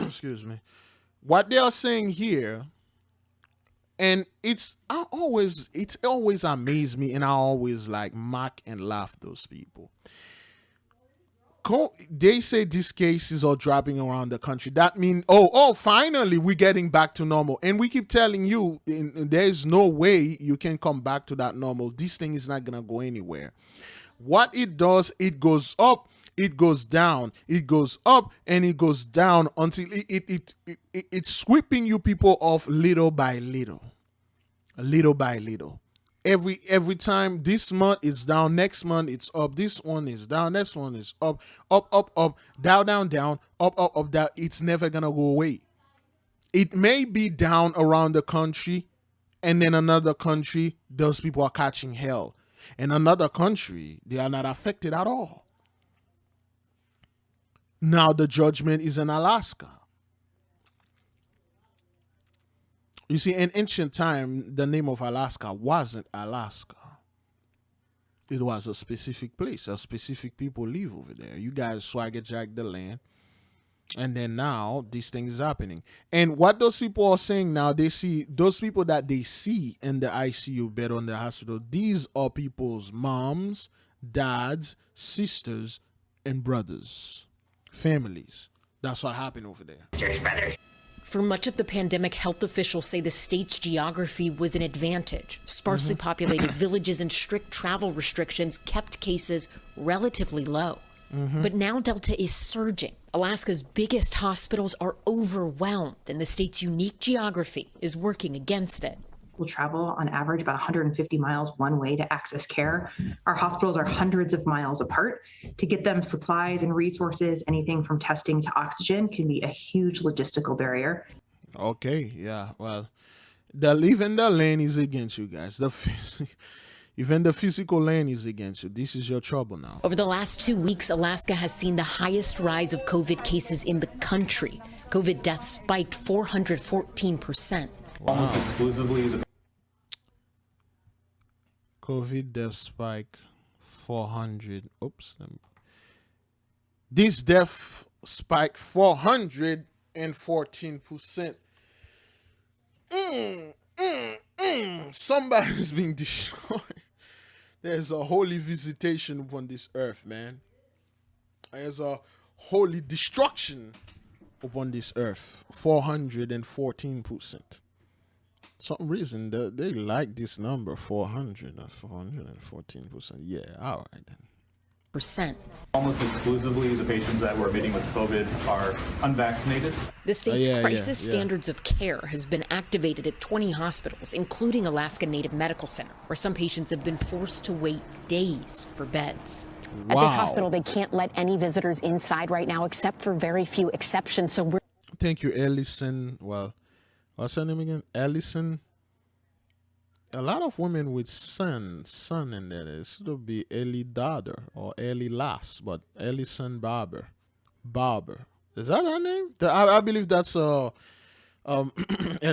Speaker 1: excuse me. What they are saying here, and it's always amazed me, and I always like mock and laugh those people. They say these cases are dropping around the country. That means, finally we're getting back to normal. And we keep telling you, there's no way you can come back to that normal. This thing is not gonna go anywhere. What it does, it goes up, it goes down, it goes up, and it goes down until it's sweeping you people off little by little, little by little. Every time this month it's down, next month it's up. This one is down, next one is up, up, down, up, down. It's never gonna go away. It may be down around the country, and then another country, those people are catching hell. In another country, they are not affected at all. Now the judgment is in Alaska. You see, in ancient time, the name of Alaska wasn't Alaska. It was a specific place. A specific people live over there. You guys swagger jack the land. And then now, this thing is happening. And what those people are saying now, they see, those people that they see in the ICU bed on the hospital, these are people's moms, dads, sisters, and brothers. Families. That's what happened over there.
Speaker 9: Sisters, brothers.
Speaker 13: For much of the pandemic, health officials say the state's geography was an advantage. Sparsely populated villages and strict travel restrictions kept cases relatively low. But now Delta is surging. Alaska's biggest hospitals are overwhelmed, and the state's unique geography is working against it.
Speaker 14: Will travel on average about 150 miles one way to access care. Our hospitals are hundreds of miles apart. To get them supplies and resources, anything from testing to oxygen, can be a huge logistical barrier.
Speaker 1: Okay, yeah, well, even the land is against you guys. Even the physical land is against you. This is your trouble now.
Speaker 13: Over the last 2 weeks, Alaska has seen the highest rise of COVID cases in the country. COVID deaths spiked 414%.
Speaker 1: Almost exclusively the COVID death spike 400. Oops. This death spike 414%. Somebody's being destroyed. There's a holy visitation upon this earth, man. There's a holy destruction upon this earth. 414%. Some reason they like this number 400 or 414%. Yeah, all right then.
Speaker 15: Almost exclusively the patients that we're admitting with COVID are unvaccinated.
Speaker 13: The state's
Speaker 1: yeah,
Speaker 13: crisis
Speaker 1: yeah.
Speaker 13: standards of care has been activated at 20 hospitals, including Alaska Native Medical Center, where some patients have been forced to wait days for beds.
Speaker 16: At this hospital, they can't let any visitors inside right now, except for very few exceptions. So we're.
Speaker 1: Thank you, Ellison. Well, what's her name again? Ellison. A lot of women with son in there. It should be Ellie daughter or Ellie Lass, but Ellison Barber. Is that her name? I believe that's a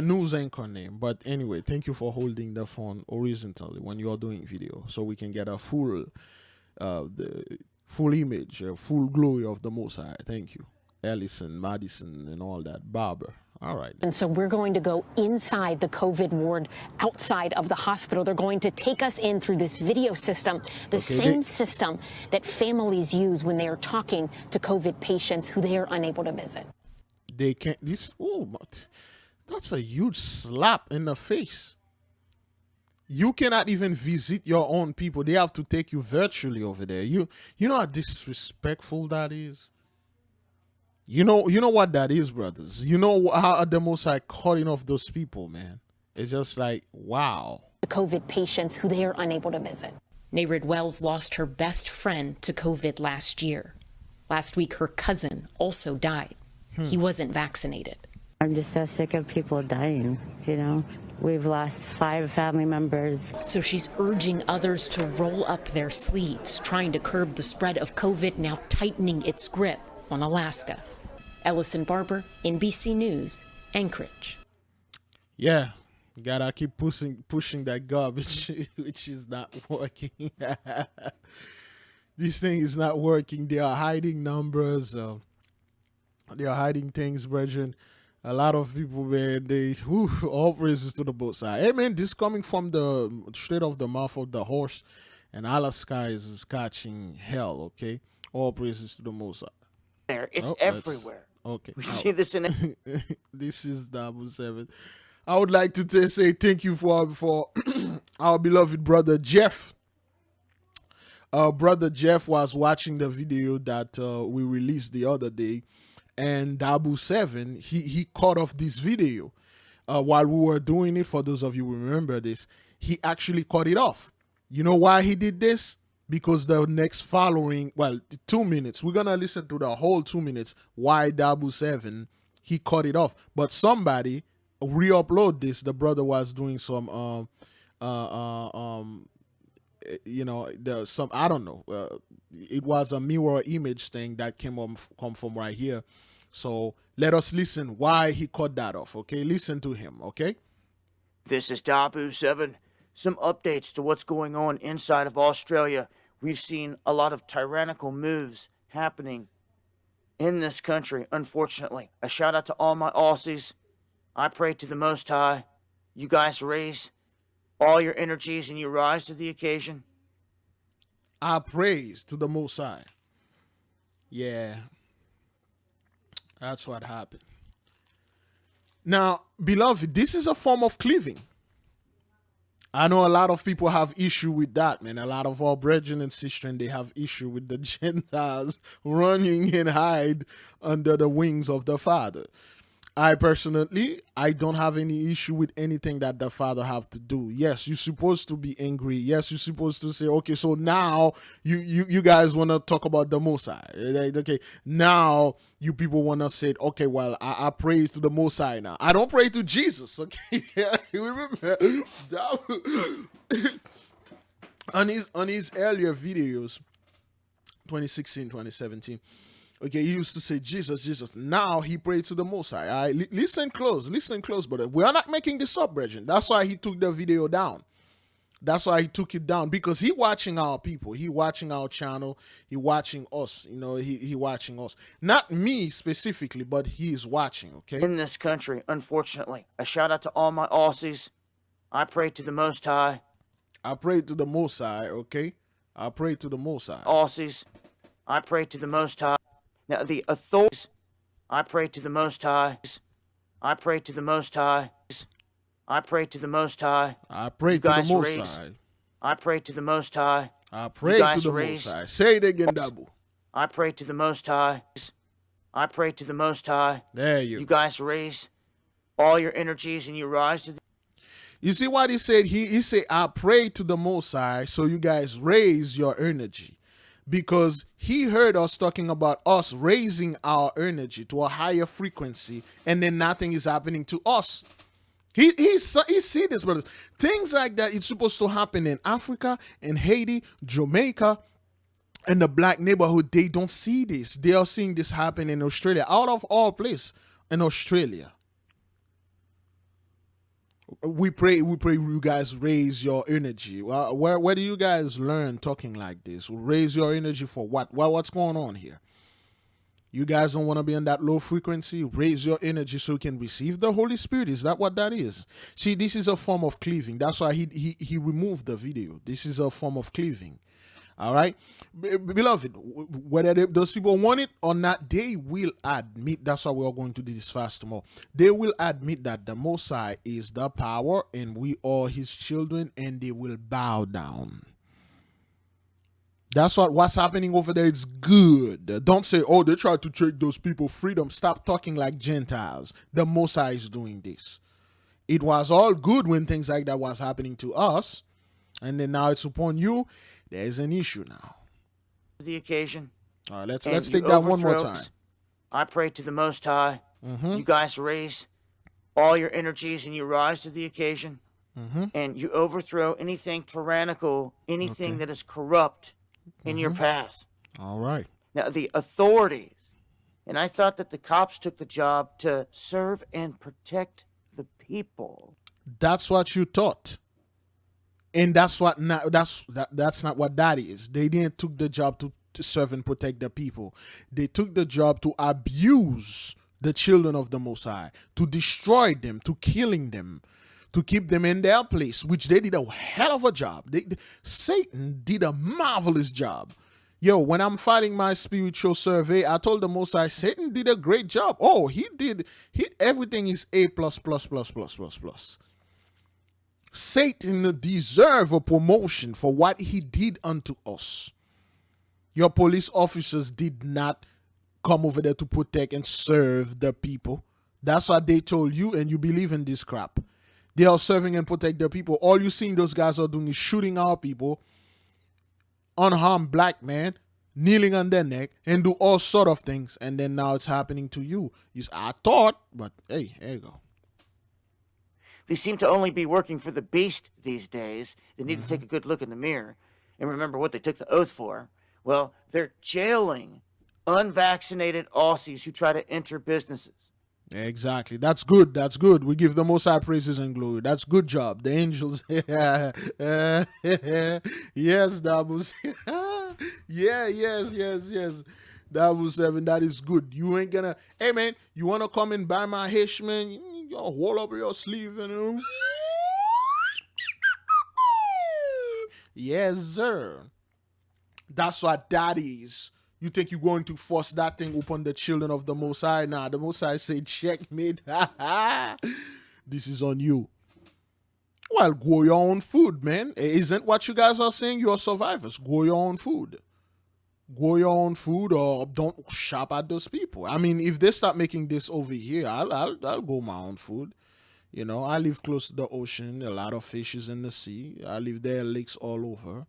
Speaker 1: news anchor name. But anyway, thank you for holding the phone horizontally when you are doing video, so we can get a full, the full image, full glory of the Most High. Thank you, Ellison, Madison, and all that. Barber. All right.
Speaker 16: And so we're going to go inside the COVID ward outside of the hospital. They're going to take us in through this video system, the same system that families use when they are talking to COVID patients who they are unable to visit.
Speaker 1: They can't. That's a huge slap in the face. You cannot even visit your own people. They have to take you virtually over there. You know how disrespectful that is? You know what that is, brothers. You know how the Most High cutting off those people, man. It's just like, wow.
Speaker 16: The COVID patients who they are unable to visit.
Speaker 13: Nayrid Wells lost her best friend to COVID last year. Last week, her cousin also died. He wasn't vaccinated.
Speaker 17: I'm just so sick of people dying, you know. We've lost 5 family members.
Speaker 13: So she's urging others to roll up their sleeves, trying to curb the spread of COVID, now tightening its grip on Alaska. Ellison Barber, NBC News, Anchorage.
Speaker 1: Yeah, gotta keep pushing that garbage, which is not working. This thing is not working. They are hiding numbers. They are hiding things, brethren. A lot of people, man, all praises to the both side. Hey, man, this coming from the straight off the mouth of the horse, and Alaska is catching hell, okay? All praises to the Most High.
Speaker 18: It's everywhere.
Speaker 1: Okay.
Speaker 18: We see this in
Speaker 1: This is 7. I would like to say thank you for our beloved brother Jeff. Brother Jeff was watching the video that we released the other day, and 7, he cut off this video while we were doing it. For those of you who remember this, he actually cut it off. You know why he did this? Because the next following, 2 minutes, we're going to listen to the whole 2 minutes why 7, he cut it off. But somebody re-upload this. The brother was doing some, I don't know. It was a mirror image thing that come from right here. So let us listen why he cut that off, okay? Listen to him, okay?
Speaker 18: This is Dabu7. Some updates to what's going on inside of Australia. We've seen a lot of tyrannical moves happening in this country, unfortunately. A shout out to all my Aussies. I pray to the Most High. You guys raise all your energies and you rise to the occasion.
Speaker 1: I praise to the Most High. Yeah. That's what happened. Now, beloved, this is a form of cleaving. I know a lot of people have issue with that, man. A lot of our brethren and sisters, they have issue with the Gentiles running and hide under the wings of the Father. I personally, I don't have any issue with anything that the Father have to do. Yes, you're supposed to be angry. Yes, you're supposed to say, okay, so now you guys want to talk about the Most High. Okay, now you people want to say, okay, well, I pray to the Most High now. I don't pray to Jesus, okay? Remember, on his earlier videos, 2016, 2017, okay, he used to say, Jesus, Jesus. Now he prayed to the Most High. Listen close, brother. We are not making this up, brethren. That's why he took the video down. That's why he took it down, because he watching our people. He watching our channel. He watching us. You know, he watching us. Not me specifically, but he is watching, okay?
Speaker 18: In this country, unfortunately. A shout out to all my Aussies. I pray to the Most High.
Speaker 1: I pray to the Most High, okay? I pray to the Most High.
Speaker 18: Aussies. I pray to the Most High. Now, the authorities, I pray to the Most High. I pray to the Most High. I pray to the Most High.
Speaker 1: I pray
Speaker 18: You
Speaker 1: to the
Speaker 18: guys
Speaker 1: Most
Speaker 18: raise.
Speaker 1: High.
Speaker 18: I pray to the Most High.
Speaker 1: I
Speaker 18: You
Speaker 1: pray to
Speaker 18: guys
Speaker 1: the
Speaker 18: raise.
Speaker 1: Most High. Say it again, Dabu.
Speaker 18: I pray to the Most High. I pray to the Most High.
Speaker 1: There you
Speaker 18: You guys raise all your energies and you rise to the.
Speaker 1: You see what he said? He said, I pray to the Most High, so you guys raise your energy. Because he heard us talking about us raising our energy to a higher frequency, and then nothing is happening to us. He see this, brothers. Things like that, it's supposed to happen in Africa, in Haiti, Jamaica, and the black neighborhood. They don't see this. They are seeing this happen in Australia, out of all places in Australia. We pray you guys raise your energy. Where do you guys learn talking like this? Raise your energy for what? What's going on here? You guys don't want to be in that low frequency? Raise your energy so you can receive the Holy Spirit. Is that what that is? See, this is a form of cleaving. That's why he removed the video. This is a form of cleaving. All right, beloved, whether those people want it or not, they will admit. That's why we are going to do this fast tomorrow. They will admit that the Most High is the power and we are his children, and they will bow down. That's what's happening over there. It's good. Don't say, oh, they tried to take those people freedom. Stop talking like Gentiles. The Most High is doing this. It was all good when things like that was happening to us, and then now it's upon you. There's an issue now.
Speaker 18: The occasion.
Speaker 1: All right, let's take that one more time.
Speaker 18: I pray to the Most High. You guys raise all your energies and you rise to the occasion. And you overthrow anything tyrannical, anything that is corrupt in your path.
Speaker 1: All right.
Speaker 18: Now, the authorities, and I thought that the cops took the job to serve and protect the people.
Speaker 1: That's what you thought. And that's not what that is. They didn't took the job to serve and protect the people. They took the job to abuse the children of the Most High, to destroy them, to killing them, to keep them in their place, which they did a hell of a job. Satan did a marvelous job. Yo, when I'm fighting my spiritual survey, I told the Most High, Satan did a great job. Oh, everything is A++++++. Satan deserves a promotion for what he did unto us. Your police officers did not come over there to protect and serve the people. That's what they told you, and you believe in this crap. They are serving and protect the people. All you seeing those guys are doing is shooting our people, unharmed black men, kneeling on their neck, and do all sort of things. And then now it's happening to you. I thought, but hey, there you go.
Speaker 18: They seem to only be working for the beast these days. They need to take a good look in the mirror and remember what they took the oath for. Well, they're jailing unvaccinated Aussies who try to enter businesses.
Speaker 1: Exactly. That's good. That's good. We give the Most High praises and glory. That's good job. The angels. Yes, Dabus. Yes. Dabus 7. That is good. You ain't gonna. Hey, man, you want to come and buy my hish, man? You roll up your sleeve and yes, sir. That's what that is. You think you're going to force that thing upon the children of the Most High? Nah, the Most High say, checkmate. This is on you. Well, grow your own food, man. Isn't what you guys are saying? You're survivors. Grow your own food. Grow your own food, or don't shop at those people. I mean, if they start making this over here, I'll grow my own food. You know, I live close to the ocean. A lot of fishes in the sea. I live there, lakes all over.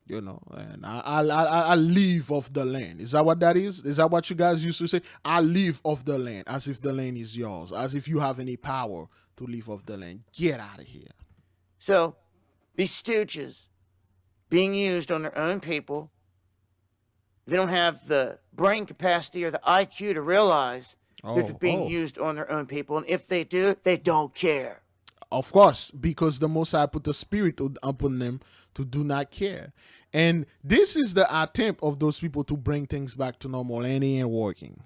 Speaker 1: You know, and I live off the land. Is that what that is? Is that what you guys used to say? I live off the land, as if the land is yours, as if you have any power to live off the land. Get out of here.
Speaker 18: So, these stooges being used on their own people, they don't have the brain capacity or the IQ to realize that they're being used on their own people. And if they do, they don't care.
Speaker 1: Of course, because the Most High put the spirit upon them to do not care. And this is the attempt of those people to bring things back to normal, and it ain't working.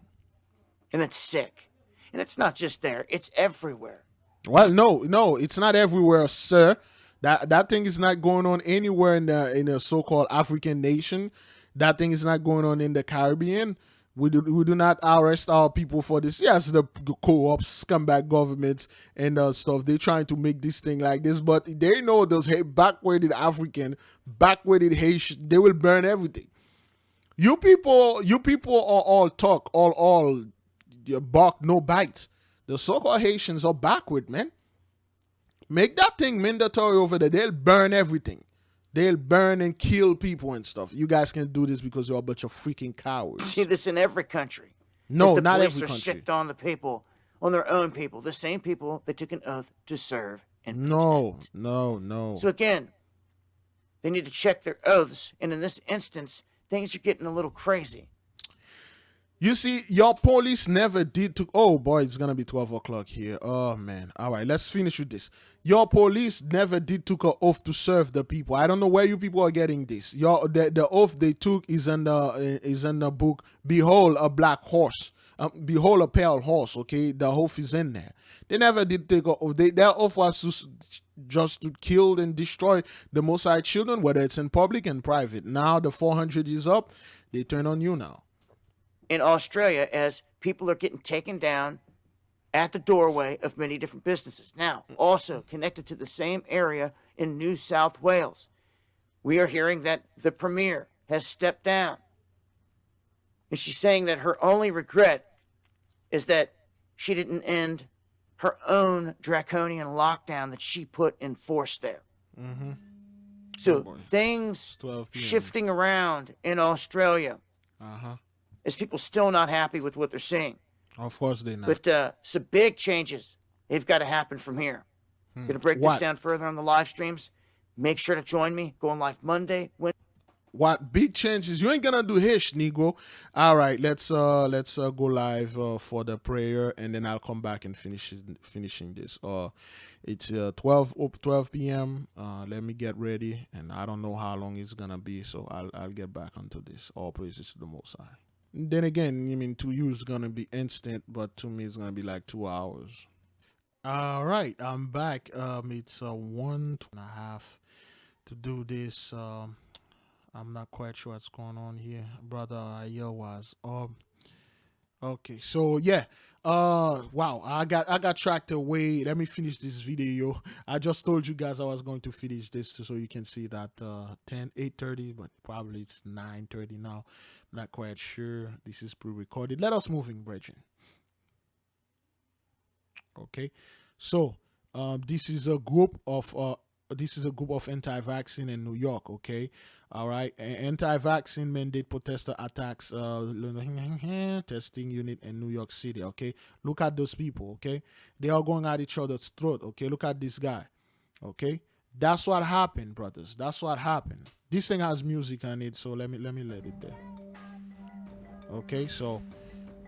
Speaker 18: And it's sick. And it's not just there, it's everywhere.
Speaker 1: Well, no, it's not everywhere, sir. That thing is not going on anywhere in a so-called African nation. That thing is not going on in the Caribbean. We do not arrest our people for this. Yes, the co-ops, scumbag governments, and stuff. They're trying to make this thing like this, but they know those backwarded African, backwarded Haitian, they will burn everything. You people are all talk, all bark, no bite. The so-called Haitians are backward, man. Make that thing mandatory over there. They'll burn everything. They'll burn and kill people and stuff. You guys can do this because you're a bunch of freaking cowards.
Speaker 18: See this in every country.
Speaker 1: No,
Speaker 18: the
Speaker 1: not
Speaker 18: police
Speaker 1: every
Speaker 18: are
Speaker 1: country.
Speaker 18: sicked on the people, on their own people, the same people that took an oath to serve and
Speaker 1: No.
Speaker 18: So again, they need to check their oaths, and in this instance, things are getting a little crazy.
Speaker 1: You see, your police never did to. Oh boy, it's gonna be 12 o'clock here. Oh man. All right, let's finish with this. Your police never did took an oath to serve the people. I don't know where you people are getting this. The oath they took is in the book. Behold a black horse. Behold a pale horse. Okay, the oath is in there. They never did take an oath. Their oath was just to kill and destroy the Most High children, whether it's in public and private. Now the 400 is up. They turn on you now.
Speaker 18: In Australia, as people are getting taken down at the doorway of many different businesses. Now, also connected to the same area in New South Wales, we are hearing that the Premier has stepped down. And she's saying that her only regret is that she didn't end her own draconian lockdown that she put in force there.
Speaker 1: Mm-hmm.
Speaker 18: So things shifting around in Australia. As people still not happy with what they're seeing.
Speaker 1: Of course they're not.
Speaker 18: But some big changes, they've got to happen from here. Going to break this down further on the live streams. Make sure to join me. Going live Monday.
Speaker 1: What big changes? You ain't gonna do hish, Negro. All right, let's go live for the prayer, and then I'll come back and finishing this. It's 12 p.m. Let me get ready, and I don't know how long it's gonna be, so I'll get back onto this. All praises to the Most High. Then again, I mean, to you it's gonna be instant, but to me it's gonna be like 2 hours. All right, I'm back. It's 1.5 to do this. I'm not quite sure what's going on here, brother. YAHAWAH. Okay, so yeah. Wow, I got tracked away. Let me finish this video. I just told you guys I was going to finish this so you can see that 8:30, but probably it's 9:30 now. Not quite sure. This is pre-recorded. Let us move in, brethren. Okay, so this is a group of anti-vaccine in New York. Okay, all right. Anti-vaccine mandate protester attacks testing unit in New York City. Okay, look at those people. Okay, they are going at each other's throat. Okay, look at this guy. Okay, that's what happened, brothers. That's what happened. This thing has music on it, so let me let it there. Okay, so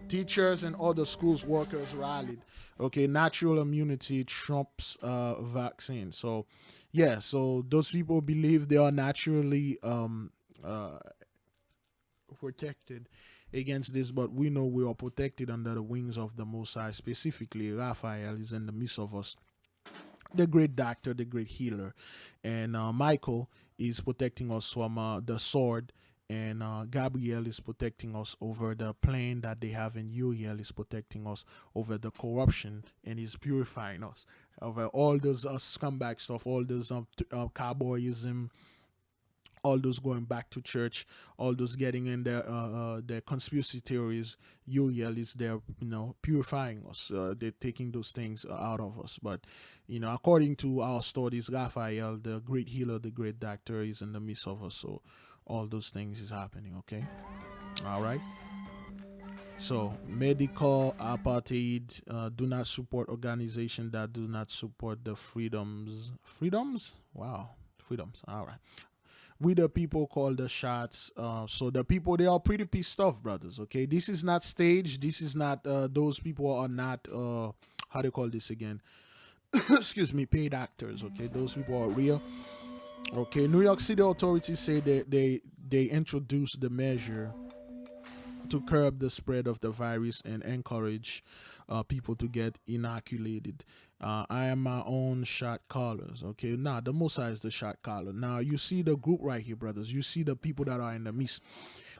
Speaker 1: teachers and other schools workers rallied. Okay, natural immunity trumps vaccine. So yeah, so those people believe they are naturally protected against this, but we know we are protected under the wings of the Most High. Specifically, Raphael is in the midst of us, the great doctor, the great healer, and Michael is protecting us from the sword, and Gabriel is protecting us over the plane that they have, and Uriel is protecting us over the corruption, and he's purifying us over all those scumbag stuff, all those cowboyism, all those going back to church, all those getting in their conspiracy theories. Uriel is there, purifying us. They're taking those things out of us. But, according to our stories, Raphael, the great healer, the great doctor, is in the midst of us. So all those things is happening. Okay. All right. So medical apartheid, do not support organizations that do not support the freedoms. Wow. Freedoms. All right. We the people call the shots. So the people, they are pretty pissed off, brothers. Okay, this is not staged. This is not. Those people are not. How do you call this again? Excuse me, paid actors. Okay, those people are real. Okay, New York City authorities say they introduced the measure to curb the spread of the virus and encourage people to get inoculated. I am my own shot callers. Okay, now the Mosai is the shot caller. Now you see the group right here, brothers. You see the people that are in the midst.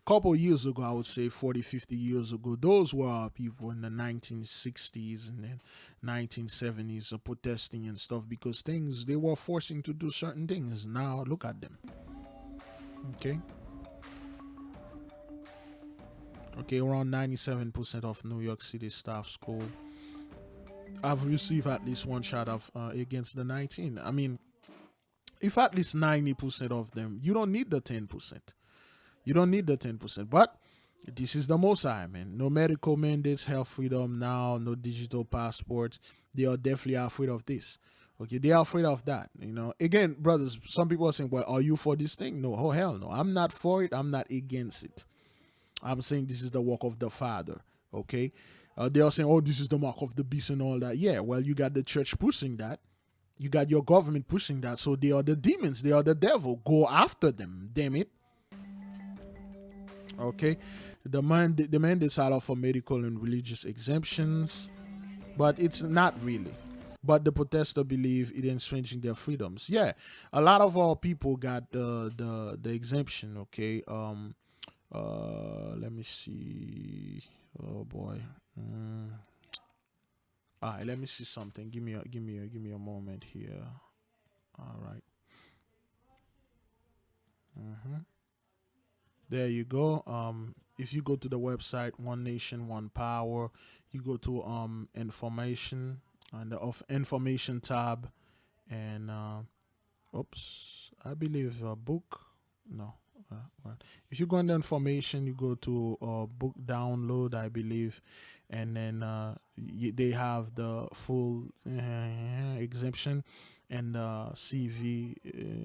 Speaker 1: couple years ago, I would say 40, 50 years ago, those were people in the 1960s and then 1970s protesting and stuff because things, they were forcing to do certain things. Now look at them. Okay. Okay, around 97% of New York City staff school have received at least one shot of against the 19. I mean, if at least 90% of them, you don't need the 10%. You don't need the 10%. But this is the Most High, man. No medical mandates, health freedom now, no digital passports. They are definitely afraid of this. Okay, they are afraid of that. You know, again, brothers, some people are saying, well, are you for this thing? No, oh, hell no. I'm not for it. I'm not against it. I'm saying this is the work of the Father. Okay, they are saying, oh, this is the mark of the beast and all that. Yeah, well, you got the church pushing that. You got your government pushing that. So they are the demons. They are the devil. Go after them. Damn it. Okay, the mandates are for medical and religious exemptions, but it's not really. But the protesters believe it infringing their freedoms. Yeah, a lot of our people got the exemption. Okay, let me see. Oh boy. All right, let me see something. Give me a moment here. All right. There you go. If you go to the website One Nation One Power, you go to information on the information tab, and oops, I believe book. No, well, if you go into information, you go to book download, I believe, and then they have the full exemption and CV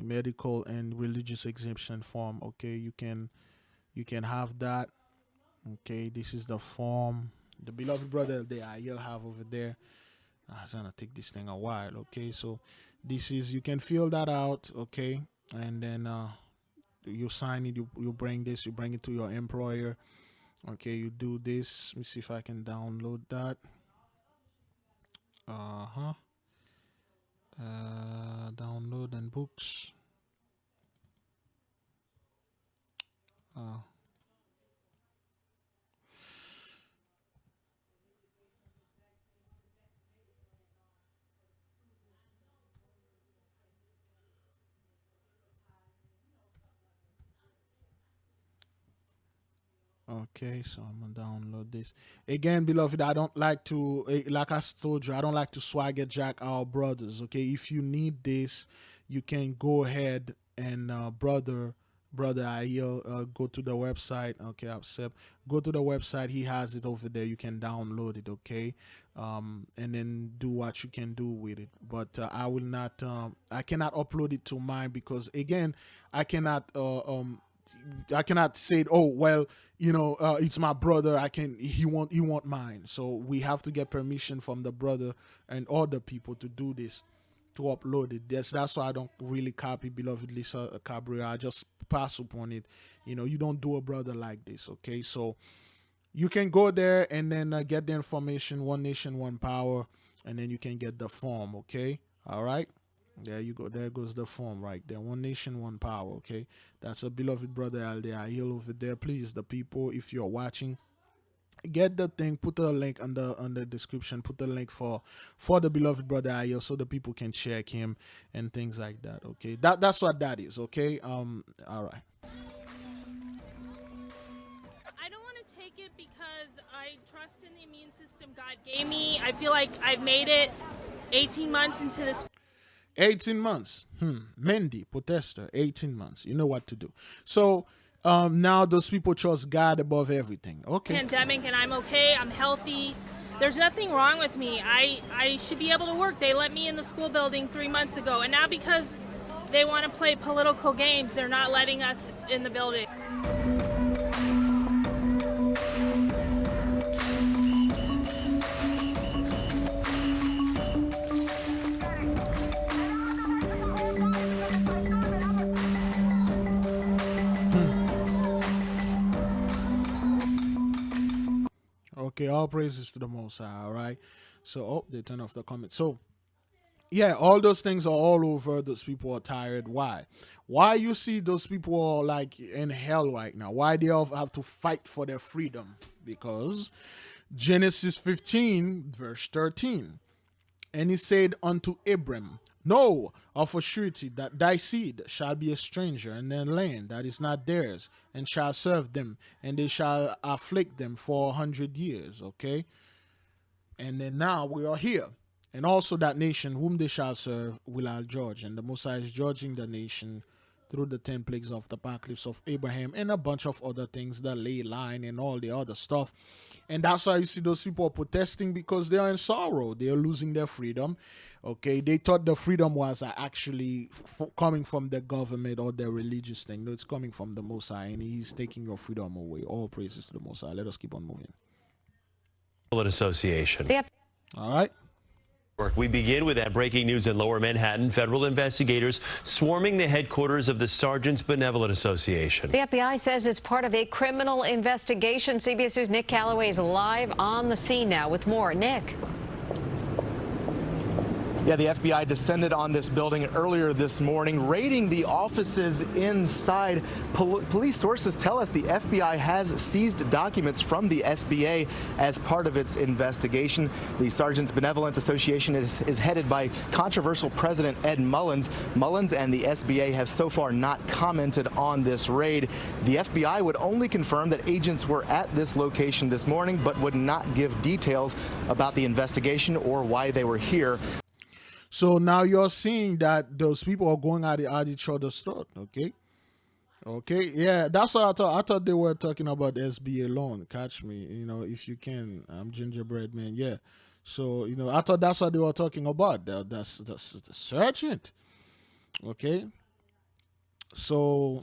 Speaker 1: medical and religious exemption form. Okay, you can have that. Okay, this is the form the beloved brother there you'll have over there. It's gonna take this thing a while. Okay, so this is, you can fill that out. Okay, and then you sign it, you bring this, you bring it to your employer. Okay, you do this. Let me see if I can download that. Download and books. Okay, so I'm gonna download this again, beloved. I don't like to, like I told you, I don't like to swagger jack our brothers. Okay, if you need this, you can go ahead and brother I'll go to the website. Okay, accept. Go to the website. He has it over there. You can download it. Okay, and then do what you can do with it. But I will not. I cannot upload it to mine because again, I cannot say, oh well, you know, it's my brother. He want mine. So we have to get permission from the brother and other people to do this, to upload it. That's why I don't really copy beloved Lisa Cabrera. I just pass upon it. You know, you don't do a brother like this. Okay, so you can go there and then get the information. One Nation, One Power, and then you can get the form. Okay, all right. There you go. There goes the form right there. One Nation, One Power. Okay, that's a beloved brother out there. He'll over there. Please, the people, if you're watching, get the thing. Put the link on the description. Put the link for the beloved brother Ayel, so the people can check him and things like that. Okay, that's what that is. Okay. All right.
Speaker 19: I don't want to take it because I trust in the immune system God gave me. I feel like I've made it 18 months into this.
Speaker 1: 18 months. Mendy, protester, 18 months. You know what to do. So now those people trust God above everything. Okay.
Speaker 19: Pandemic, and I'm okay. I'm healthy. There's nothing wrong with me. I should be able to work. They let me in the school building 3 months ago, and now because they want to play political games, they're not letting us in the building.
Speaker 1: Okay, all praises to the Most High. All right. So, they turn off the comment. So, Yeah, all those things are all over. Those people are tired. Why? Why you see those people are like in hell right now? Why they all have to fight for their freedom? Because Genesis 15, verse 13. And he said unto Abram, know of a surety that thy seed shall be a stranger in their land that is not theirs, and shall serve them, and they shall afflict them for 100 years. Okay? And then now we are here. And also that nation whom they shall serve will I judge. And the Messiah is judging the nation through the 10 plagues of the apocalypse of Abraham and a bunch of other things, the ley line and all the other stuff. And that's why you see those people protesting, because they are in sorrow. They are losing their freedom. Okay, they thought the freedom was actually coming from the government or the religious thing. No, it's coming from the Messiah, and he's taking your freedom away. All praises to the Messiah. Let us keep on moving.
Speaker 20: Association.
Speaker 1: All right.
Speaker 20: We begin with that breaking news in Lower Manhattan. Federal investigators swarming the headquarters of the Sergeants Benevolent Association.
Speaker 21: The FBI says it's part of a criminal investigation. CBS News' Nick Calloway is live on the scene now with more. Nick.
Speaker 22: Yeah, the FBI descended on this building earlier this morning, raiding the offices inside. Police sources tell us the FBI has seized documents from the SBA as part of its investigation. The Sergeants Benevolent Association is headed by controversial President Ed Mullins. Mullins and the SBA have so far not commented on this raid. The FBI would only confirm that agents were at this location this morning, but would not give details about the investigation or why they were here.
Speaker 1: So now you're seeing that those people are going at each other's throat, okay? Okay, yeah, that's what I thought. I thought they were talking about SBA loan. Catch me, you know, if you can. I'm Gingerbread Man, yeah. So, you know, I thought that's what they were talking about. That's the sergeant, okay? So,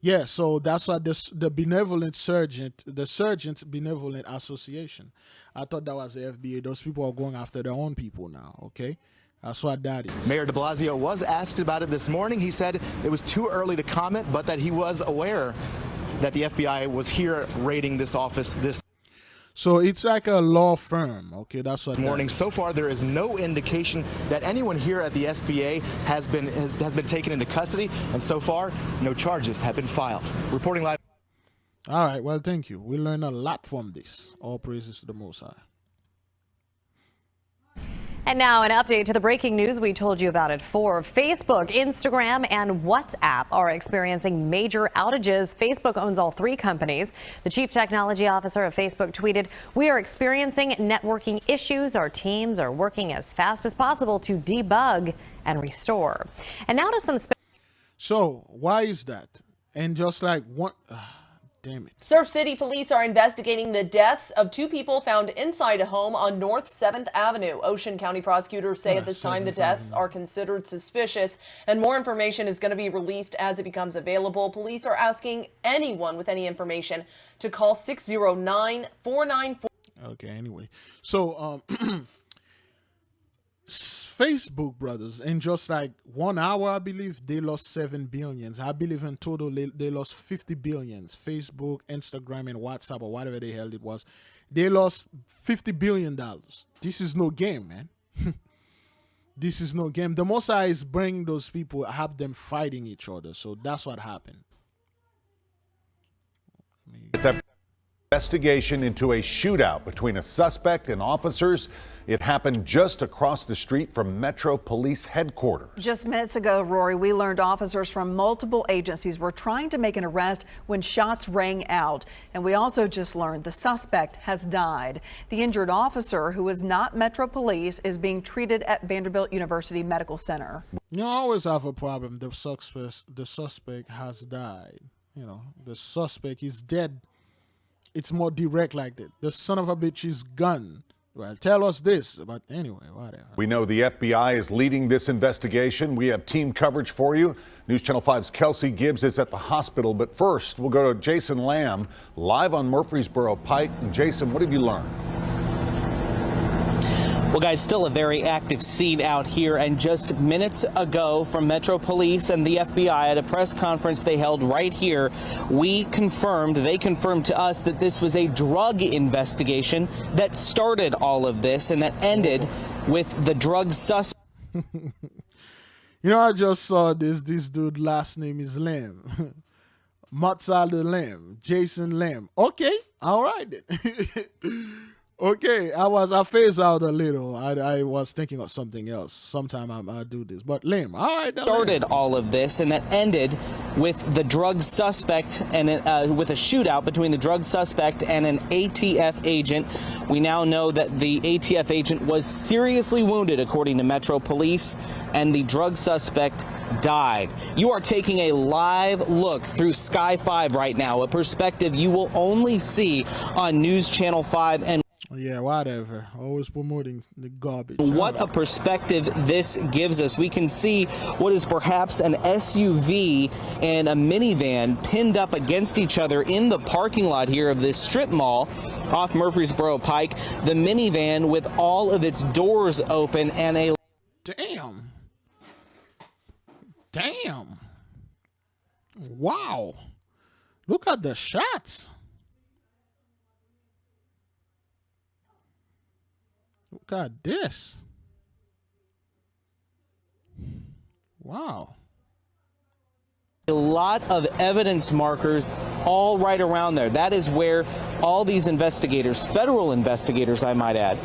Speaker 1: yeah, so that's what the benevolent sergeant, the Sergeants Benevolent Association. I thought that was the FBA. Those people are going after their own people now, okay? That's what that is.
Speaker 22: Mayor de Blasio was asked about it this morning. He said it was too early to comment, but that he was aware that the FBI was here raiding this office this
Speaker 1: So it's like a law firm, okay? That's what
Speaker 22: morning. So far, there is no indication that anyone here at the SBA has been taken into custody, and so far, no charges have been filed. Reporting live.
Speaker 1: All right, well, thank you. We learned a lot from this. All praises to the Most High.
Speaker 21: And now an update to the breaking news we told you about at 4. Facebook, Instagram, and WhatsApp are experiencing major outages. Facebook owns all 3 companies. The chief technology officer of Facebook tweeted, "We are experiencing networking issues. Our teams are working as fast as possible to debug and restore." And now to some...
Speaker 1: So why is that? And just like one... damn it.
Speaker 23: Surf City police are investigating the deaths of 2 people found inside a home on North 7th Avenue. Ocean County prosecutors say at this time the deaths are considered suspicious, and more information is going to be released as it becomes available. Police are asking anyone with any information to call 609-494.
Speaker 1: Okay, anyway. So, Facebook, brothers, in just like 1 hour, I believe, they lost 7 billions. I believe in total, they lost 50 billions. Facebook, Instagram, and WhatsApp, or whatever the hell it was, they lost $50 billion. This is no game, man. This is no game. The Mosiah is bringing those people, have them fighting each other. So that's what happened.
Speaker 24: The investigation into a shootout between a suspect and officers. It happened just across the street from Metro Police headquarters.
Speaker 25: Just minutes ago, Rory, we learned officers from multiple agencies were trying to make an arrest when shots rang out. And we also just learned the suspect has died. The injured officer, who is not Metro Police, is being treated at Vanderbilt University Medical Center.
Speaker 1: You always have a problem. The suspect has died. You know, the suspect is dead. It's more direct like that. The son of a bitch is gone. Well, tell us this, but anyway, whatever.
Speaker 24: We know the FBI is leading this investigation. We have team coverage for you. News Channel 5's Kelsey Gibbs is at the hospital, but first we'll go to Jason Lamb live on Murfreesboro Pike. And Jason, what have you learned?
Speaker 26: Well, guys, still a very active scene out here, and just minutes ago from Metro Police and the FBI at a press conference they held right here, they confirmed to us that this was a drug investigation that started all of this and that ended with the drug suspect.
Speaker 1: You know, I just saw this dude last name is Lamb. Matsal Lamb, Jason Lamb. Okay, all right then. Okay, I phased out a little. I was thinking of something else. Sometime I'll do this, but Lamb. All right,
Speaker 26: Started all of this, and that ended with the drug suspect and with a shootout between the drug suspect and an ATF agent. We now know that the ATF agent was seriously wounded, according to Metro Police, and the drug suspect died. You are taking a live look through Sky 5 right now, a perspective you will only see on News Channel 5 and
Speaker 1: yeah, whatever. Always promoting the garbage.
Speaker 26: What a perspective this gives us. We can see what is perhaps an SUV and a minivan pinned up against each other in the parking lot here of this strip mall off Murfreesboro Pike. The minivan with all of its doors open and a...
Speaker 1: Damn. Damn. Wow. Look at the shots. Look at this. Wow.
Speaker 26: A lot of evidence markers all right around there. That is where all these investigators, federal investigators, I might add,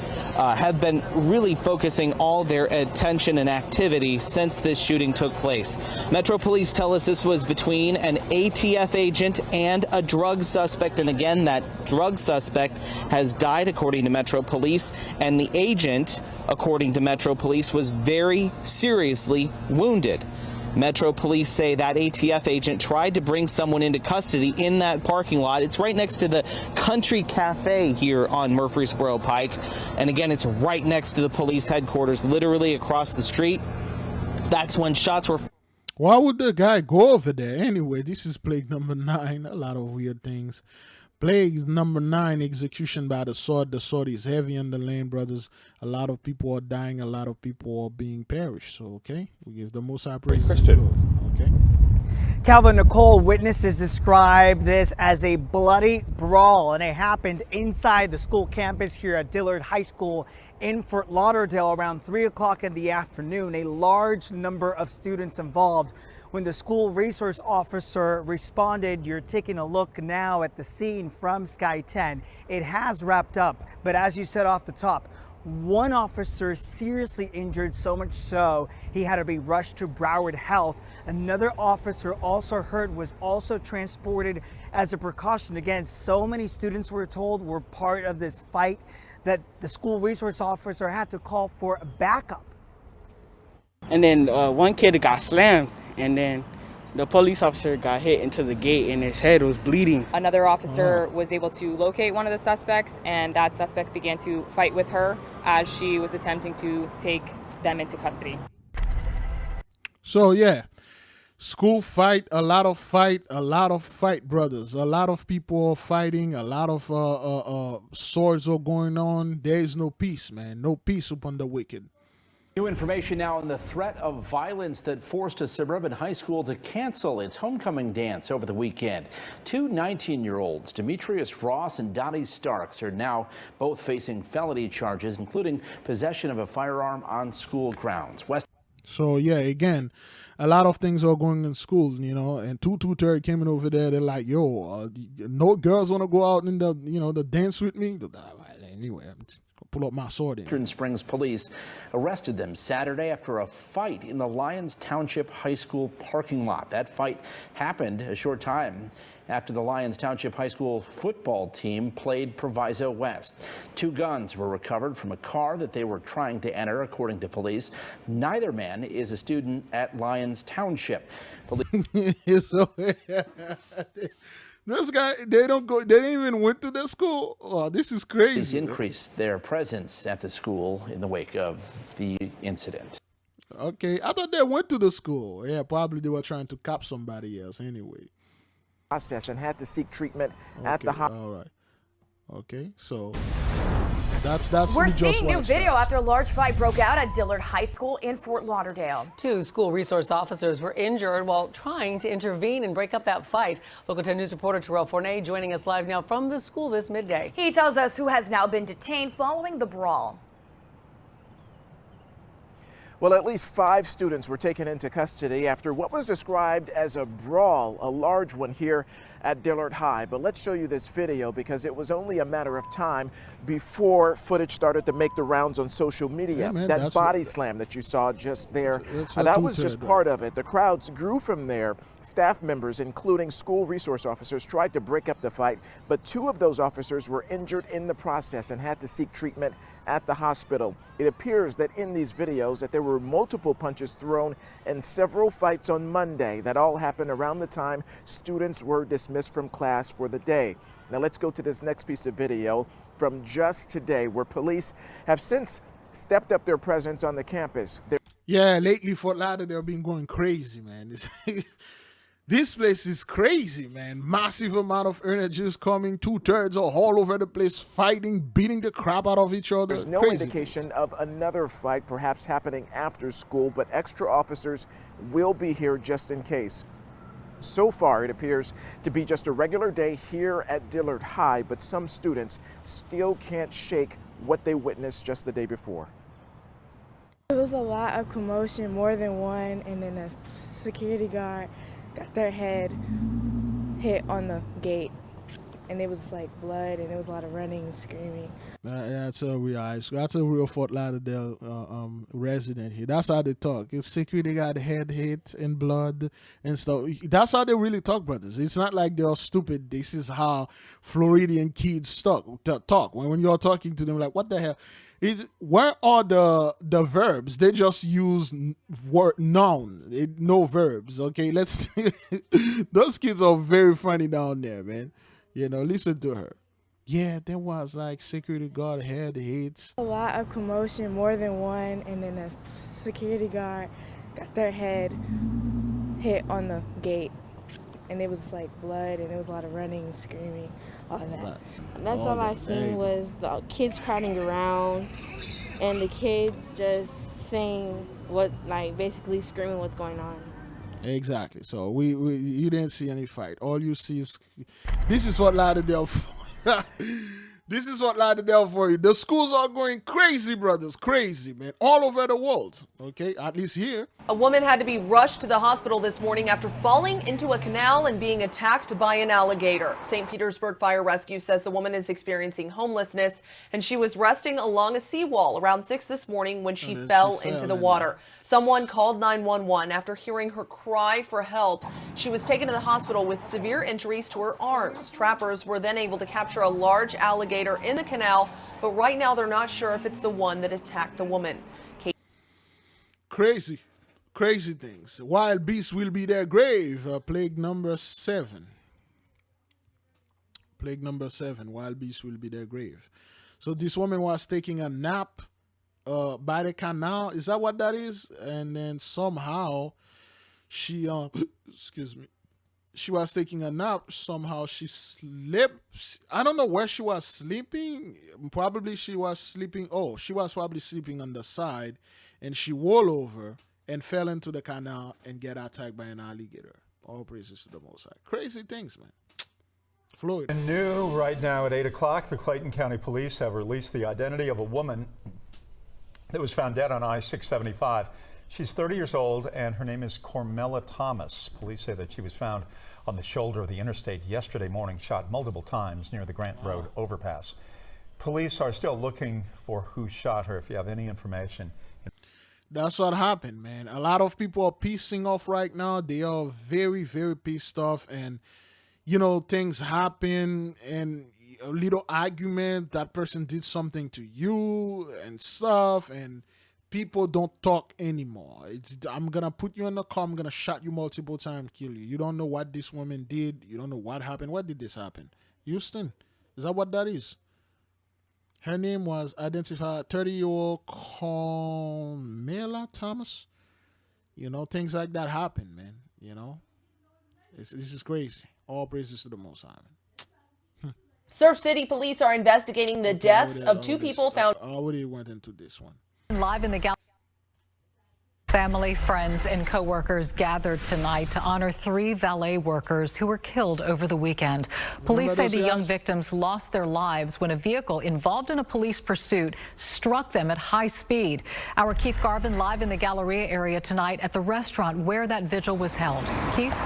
Speaker 26: have been really focusing all their attention and activity since this shooting took place. Metro Police tell us this was between an ATF agent and a drug suspect. And again, that drug suspect has died, according to Metro Police. And the agent, according to Metro Police, was very seriously wounded. Metro Police say that ATF agent tried to bring someone into custody in that parking lot. It's right next to the Country Cafe here on Murfreesboro Pike. And again, it's right next to the police headquarters, literally across the street. That's when shots were...
Speaker 1: Why would the guy go over there? Anyway, this is plague number 9. A lot of weird things. Plague number 9, execution by the sword. The sword is heavy on the land, brothers. A lot of people are dying. A lot of people are being perished. So, okay, we give the Most High praise. Okay.
Speaker 2: Calvin, Nicole, witnesses describe this as a bloody brawl, and it happened inside the school campus here at Dillard High School in Fort Lauderdale around 3 o'clock in the afternoon. A large number of students involved. When the school resource officer responded, you're taking a look now at the scene from Sky 10. It has wrapped up, but as you said off the top, one officer seriously injured, so much so he had to be rushed to Broward Health. Another officer also hurt, was also transported as a precaution. Again, so many students, we're told, were part of this fight that the school resource officer had to call for a backup.
Speaker 3: And then one kid got slammed, and then the police officer got hit into the gate and his head was bleeding.
Speaker 4: Another officer was able to locate one of the suspects, and that suspect began to fight with her as she was attempting to take them into custody.
Speaker 1: So yeah, school fight, a lot of fight, brothers. A lot of people are fighting, a lot of swords are going on. There is no peace, man. No peace upon the wicked.
Speaker 5: New information now on the threat of violence that forced a suburban high school to cancel its homecoming dance over the weekend. Two 19-year-olds, Demetrius Ross and Dottie Starks, are now both facing felony charges, including possession of a firearm on school grounds.
Speaker 1: So yeah, again, a lot of things are going in schools, you know, and 223 came in over there. They're like, yo, no girls want to go out in the, you know, the dance with me. Anyway, I'm just pull up my sword in.
Speaker 5: Eastern Springs police arrested them Saturday after a fight in the Lyons Township High School parking lot. That fight happened a short time after the Lyons Township High School football team played Proviso West. Two guns were recovered from a car that they were trying to enter, according to police. Neither man is a student at Lyons Township.
Speaker 1: This guy, they didn't even went to the school. Oh, this is crazy.
Speaker 5: Has increased their presence at the school in the wake of the incident.
Speaker 1: Okay, I thought they went to the school. Yeah, probably they were trying to cop somebody else anyway.
Speaker 6: Process and had to seek treatment at the hospital.
Speaker 1: All right. Okay, so that's
Speaker 7: We're seeing new video after a large fight broke out at Dillard High School in Fort Lauderdale.
Speaker 27: 2 school resource officers were injured while trying to intervene and break up that fight. Local 10 News reporter Terrell Fournay joining us live now from the school this midday.
Speaker 7: He tells us who has now been detained following the brawl.
Speaker 27: 2 school resource officers were injured while trying to intervene and break up that fight. Local 10 News reporter Terrell Fournay joining us live now from the school this midday.
Speaker 7: He tells us who has now been detained following the brawl.
Speaker 6: Well, at least 5 students were taken into custody after what was described as a brawl, a large one here at Dillard High. But let's show you this video because it was only a matter of time before footage started to make the rounds on social media.
Speaker 1: Yeah, man,
Speaker 6: that body slam that you saw just there,
Speaker 1: that's
Speaker 6: that was just part of it. The crowds grew from there. Staff members, including school resource officers, tried to break up the fight, but 2 of those officers were injured in the process and had to seek treatment at the hospital. It appears that in these videos that there were multiple punches thrown and several fights on Monday that all happened around the time students were dismissed from class for the day. Now let's go to this next piece of video from just today, where police have since stepped up their presence on the campus.
Speaker 1: Yeah, lately Fort Lauderdale been going crazy, man. This place is crazy, man. Massive amount of energy is coming. 2/3 are all over the place, fighting, beating the crap out of each other.
Speaker 6: There's no
Speaker 1: crazy
Speaker 6: indication of another fight perhaps happening after school, but extra officers will be here just in case. So far, it appears to be just a regular day here at Dillard High, but some students still can't shake what they witnessed just the day before.
Speaker 8: It was a lot of commotion, more than one, and then a security guard got their head hit on the gate, and it was like blood, and there was a lot of running and screaming.
Speaker 1: That's a real Fort Lauderdale resident here. That's how they talk. It's security got head hit and blood and stuff. That's how they really talk, brothers. It's not like they're stupid. This is how Floridian kids talk. When you're talking to them, like, what the hell? Where are the verbs? They just use noun, no verbs. Okay, let's. Those kids are very funny down there, man. You know, listen to her. Yeah, there was like security guard head hits.
Speaker 8: A lot of commotion, more than one, and then a security guard got their head hit on the gate, and it was like blood, and there was a lot of running and screaming, all that.
Speaker 9: That's all I seen was the kids crowding around, and the kids just saying basically screaming what's going on.
Speaker 1: Exactly. So you didn't see any fight. All you see is this is what Lauderdale. This is what Lauderdale for you. The schools are going crazy, brothers. Crazy, man. All over the world. Okay, at least here.
Speaker 23: A woman had to be rushed to the hospital this morning after falling into a canal and being attacked by an alligator. St. Petersburg Fire Rescue says the woman is experiencing homelessness, and she was resting along a seawall around 6 this morning when she fell into the water. Someone called 911 after hearing her cry for help. She was taken to the hospital with severe injuries to her arms. Trappers were then able to capture a large alligator in the canal, but right now they're not sure if it's the one that attacked the woman.
Speaker 1: Crazy things. Wild beasts will be their grave. Plague number 7. Plague number 7. Wild beasts will be their grave. So this woman was taking a nap by the canal. Is that what that is? And then somehow she excuse me. She was taking a nap. Somehow she slept. I don't know where she was sleeping. Probably she was sleeping. Oh, she was probably sleeping on the side, and she rolled over and fell into the canal and get attacked by an alligator. All praises to the Most High. Crazy things, man. Floyd.
Speaker 10: And new right now at 8 o'clock, the Clayton County Police have released the identity of a woman that was found dead on I-675. She's 30 years old, and her name is Cormella Thomas. Police say that she was found on the shoulder of the interstate yesterday morning, shot multiple times near the Grant Road overpass. Police are still looking for who shot her. If you have any information.
Speaker 1: That's what happened, man. A lot of people are pissing off right now. They are very, very pissed off, and you know, things happen, and a little argument, that person did something to you and stuff, and people don't talk anymore. I'm gonna put you in the car, I'm gonna shot you multiple times, kill you. You don't know what this woman did. You don't know what happened. What did this happen? Houston, is that what that is? Her name was identified 30-year-old Cormella Thomas. You know, things like that happen, man. You know, this is crazy. All praises to the Most High.
Speaker 23: Surf City police are investigating the deaths of 2 people found.
Speaker 1: I already went into this one.
Speaker 25: Live in the gallery.
Speaker 11: Family, friends, and co-workers gathered tonight to honor 3 valet workers who were killed over the weekend. Police say the young victims lost their lives when a vehicle involved in a police pursuit struck them at high speed. Our Keith Garvin live in the Galleria area tonight at the restaurant where that vigil was held. Keith?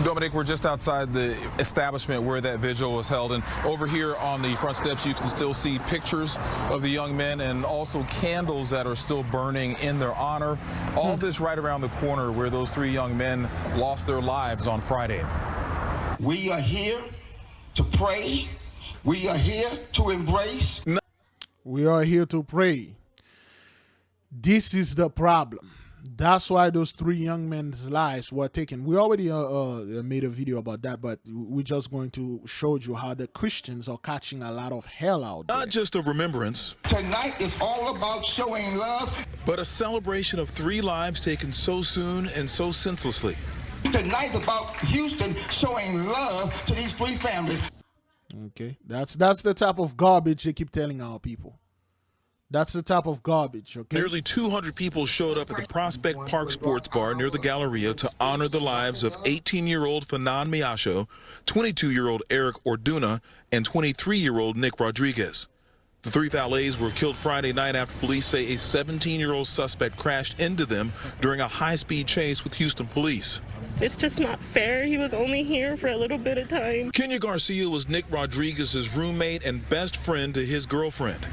Speaker 12: Dominic, we're just outside the establishment where that vigil was held, and over here on the front steps you can still see pictures of the young men and also candles that are still burning in their honor. All this right around the corner where those 3 young men lost their lives on Friday.
Speaker 13: We are here to pray. We are here to embrace.
Speaker 1: We are here to pray. This is the problem. That's why those 3 young men's lives were taken. We already made a video about that, but we're just going to show you how the Christians are catching a lot of hell out there.
Speaker 12: Not just a remembrance.
Speaker 13: Tonight is all about showing love.
Speaker 12: But a celebration of 3 lives taken so soon and so senselessly.
Speaker 13: Tonight is about Houston showing love to these 3 families.
Speaker 1: Okay, that's the type of garbage they keep telling our people. That's the type of garbage, okay?
Speaker 12: Nearly 200 people showed up at the Prospect Park Sports Bar near the Galleria to honor the lives of 18-year-old Famine, 22-year-old Eric Orduna, and 23-year-old Nick Rodriguez. The 3 valets were killed Friday night after police say a 17-year-old suspect crashed into them during a high-speed chase with Houston police.
Speaker 14: It's just not fair. He was only here for a little bit of time.
Speaker 12: Kenya Garcia was Nick Rodriguez's roommate and best friend to his girlfriend.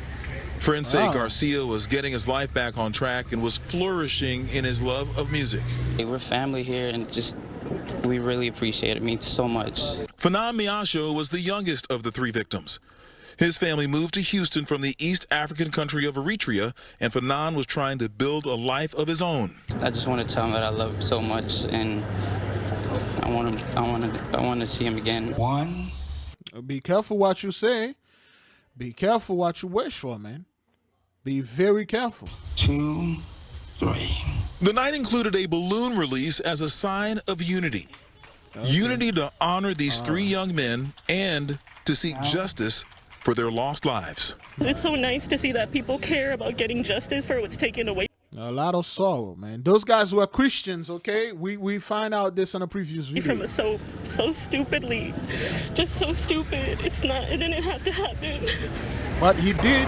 Speaker 12: Friends say Garcia was getting his life back on track and was flourishing in his love of music.
Speaker 3: We're family here, and we really appreciate it. It means so much.
Speaker 12: Fanan Miasho was the youngest of the 3 victims. His family moved to Houston from the East African country of Eritrea, and Fanan was trying to build a life of his own.
Speaker 3: I just want to tell him that I love him so much, and I want to see him again.
Speaker 1: Be careful what you say. Be careful what you wish for, man. Be very careful.
Speaker 13: 2, 3.
Speaker 12: The night included a balloon release as a sign of unity. Okay. Unity to honor these 3 young men and to seek justice for their lost lives.
Speaker 14: It's so nice to see that people care about getting justice for what's taken away.
Speaker 1: A lot of sorrow, man. Those guys were Christians, okay? We find out this on a previous video.
Speaker 14: From so stupidly, just so stupid. It didn't have to happen.
Speaker 1: But he did.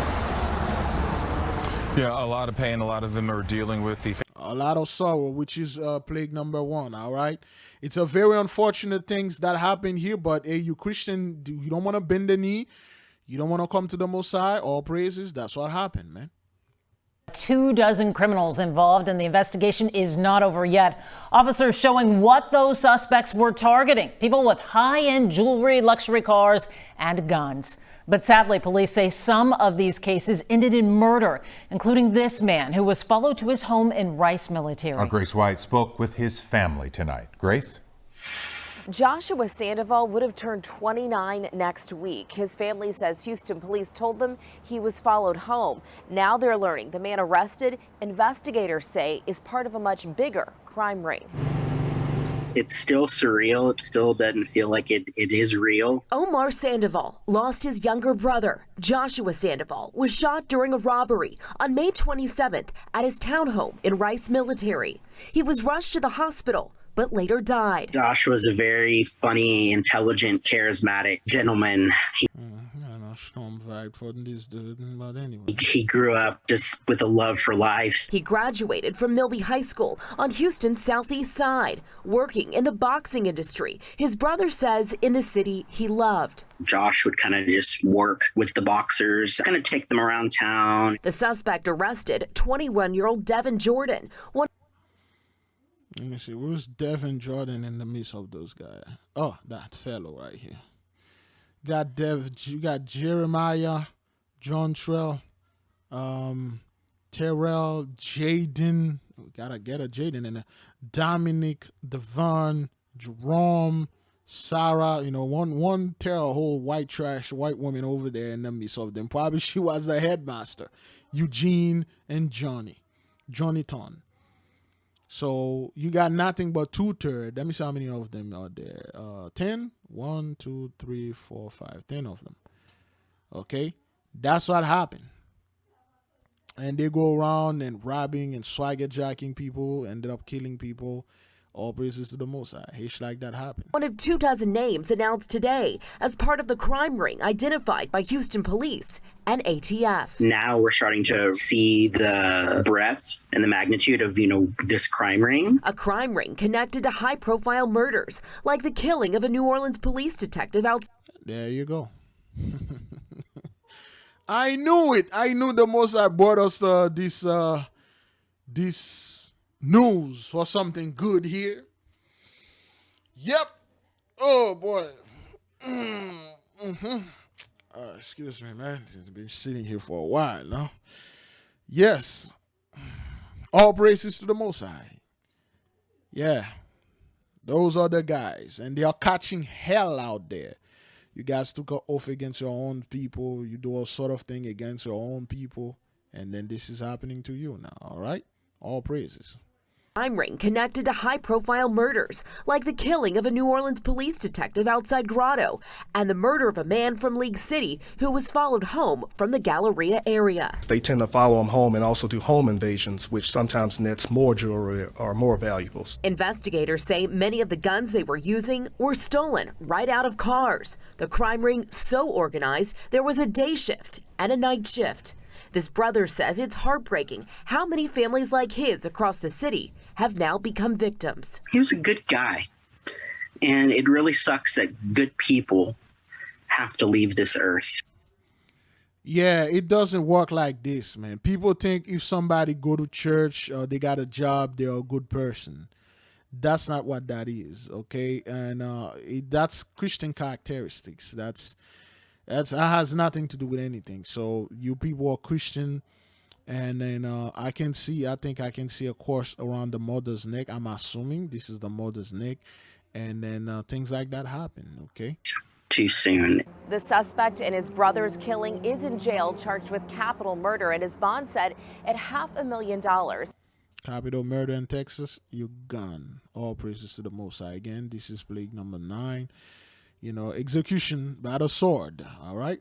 Speaker 12: Yeah, a lot of pain. A lot of them are dealing with
Speaker 1: a lot of sorrow, which is plague number 1. All right, it's a very unfortunate things that happen here. But hey, you Christian, you don't want to bend the knee. You don't want to come to the Most High. All praises. That's what happened, man.
Speaker 15: 24 criminals involved, and the investigation is not over yet. Officers showing what those suspects were targeting: people with high-end jewelry, luxury cars, and guns. But sadly, police say some of these cases ended in murder, including this man who was followed to his home in Rice Military.
Speaker 16: Our Grace White spoke with his family tonight. Grace?
Speaker 7: Joshua Sandoval would have turned 29 next week. His family says Houston police told them he was followed home. Now they're learning the man arrested, investigators say, is part of a much bigger crime ring.
Speaker 17: It's still surreal. It still doesn't feel like it is real.
Speaker 7: Omar Sandoval lost his younger brother. Joshua Sandoval was shot during a robbery on May 27th at his townhome in Rice Military. He was rushed to the hospital, but later died.
Speaker 17: Josh was a very funny, intelligent, charismatic gentleman. He grew up just with a love for life.
Speaker 7: He graduated from Milby High School on Houston's southeast side, working in the boxing industry. His brother says in the city he loved.
Speaker 17: Josh would kind of just work with the boxers, kind of take them around town.
Speaker 7: The suspect arrested, 21-year-old Devin Jordan.
Speaker 1: Let me see, where's Devin Jordan in the midst of those guys? Oh, that fellow right here. You got Jeremiah, John Trell, Terrell, Jaden. We gotta get a Jaden in there. Dominic, Devon, Jerome, Sarah. You know, one Terrell, whole white woman over there in the midst of them. Probably she was the headmaster. Eugene and Johnny Ton. So you got nothing but 2/3. Let me see how many of them are there. 10. 1, 2, 3, 4, 5. 10 of them. Okay, that's what happened. and they go around and robbing and swagger jacking people, ended up killing people. All praises to the Most High. It's like that happened.
Speaker 18: One of 24 names announced today as part of the crime ring identified by Houston police and ATF.
Speaker 17: Now we're starting to see the breadth and the magnitude of, this crime ring.
Speaker 18: A crime ring connected to high-profile murders, like the killing of a New Orleans police detective outside.
Speaker 1: There you go. I knew it. I knew the Most High brought us this news for something good here. Yep. Oh boy. Excuse me, man. I've been sitting here for a while now. Yes. All praises to the Most High. Yeah. Those are the guys. And they are catching hell out there. You guys took an oath against your own people. You do all sort of thing against your own people. And then this is happening to you now. All right? All praises.
Speaker 18: Crime ring connected to high-profile murders, like the killing of a New Orleans police detective outside Grotto and the murder of a man from League City who was followed home from the Galleria area.
Speaker 19: They tend to follow them home and also do home invasions, which sometimes nets more jewelry or more valuables.
Speaker 18: Investigators say many of the guns they were using were stolen right out of cars. The crime ring so organized there was a day shift and a night shift. This brother says it's heartbreaking how many families like his across the city have now become victims.
Speaker 17: He was a good guy, and it really sucks that good people have to leave this earth.
Speaker 1: Yeah, it doesn't work like this, man. People think if somebody go to church or they got a job, they're a good person. That's not what that is, okay? And that's Christian characteristics. That has nothing to do with anything. So you people are Christian, and then I think I can see a cross around the mother's neck. I'm assuming this is the mother's neck, and then things like that happen, okay?
Speaker 17: Too soon.
Speaker 7: The suspect in his brother's killing is in jail, charged with capital murder, and his bond set at $500,000.
Speaker 1: Capital murder in Texas, you gone. All praises to the Most High. Again, this is plague number 9. Execution by the sword. All right.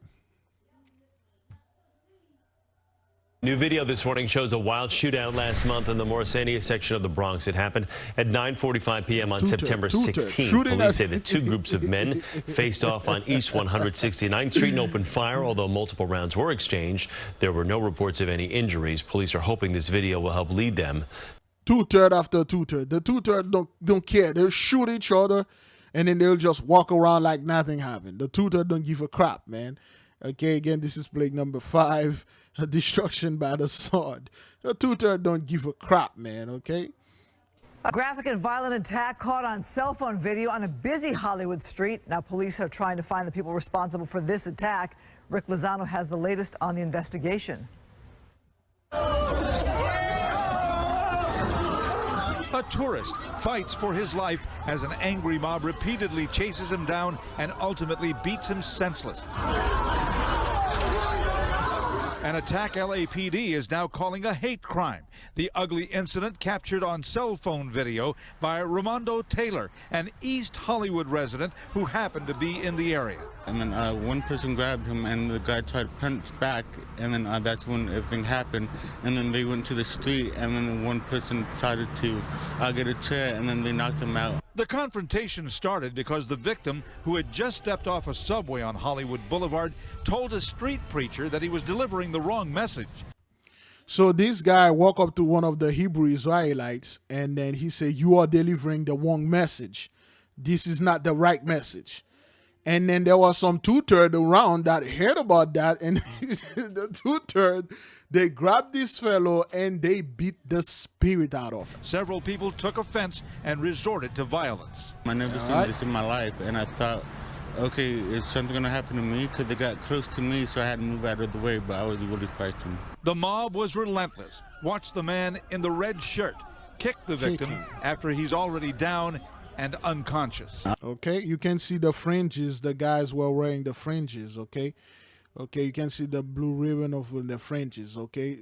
Speaker 20: New video this morning shows a wild shootout last month in the Morrisania section of the Bronx. It happened at 9:45 p.m. on September 16th. Police say the two groups of men faced off on East 169th Street and opened fire. Although multiple rounds were exchanged, there were no reports of any injuries. Police are hoping this video will help lead them.
Speaker 1: 2-3 after 2-3. The 2-3 don't care. They'll shoot each other, and then they'll just walk around like nothing happened. The 2-3 don't give a crap, man. Okay, again, this is plague number 5. Destruction by the sword. The 2-3 don't give a crap, man, okay?
Speaker 21: A graphic and violent attack caught on cell phone video on a busy Hollywood street. Now police are trying to find the people responsible for this attack. Rick Lozano has the latest on the investigation.
Speaker 22: A tourist fights for his life as an angry mob repeatedly chases him down and ultimately beats him senseless. An attack LAPD is now calling a hate crime. The ugly incident captured on cell phone video by Ramondo Taylor, an East Hollywood resident who happened to be in the area.
Speaker 24: And then one person grabbed him and the guy tried to punch back, and then that's when everything happened. And then they went to the street, and then one person decided to get a chair, and then they knocked him out.
Speaker 22: The confrontation started because the victim, who had just stepped off a subway on Hollywood Boulevard, told a street preacher that he was delivering the wrong message.
Speaker 1: So this guy walked up to one of the Hebrew Israelites, and then he said, "You are delivering the wrong message. This is not the right message." And then there was some 2-3 around that heard about that, and the 2-3, they grabbed this fellow and they beat the spirit out of him.
Speaker 22: Several people took offense and resorted to violence.
Speaker 24: I never seen this in my life, and I thought, okay, is something going to happen to me? Because they got close to me, so I had to move out of the way, but I was really frightened.
Speaker 22: The mob was relentless. Watch the man in the red shirt kick the victim after he's already down and unconscious.
Speaker 1: Okay, you can see the fringes. The guys were wearing the fringes, okay? Okay, you can see the blue ribbon of the fringes, okay?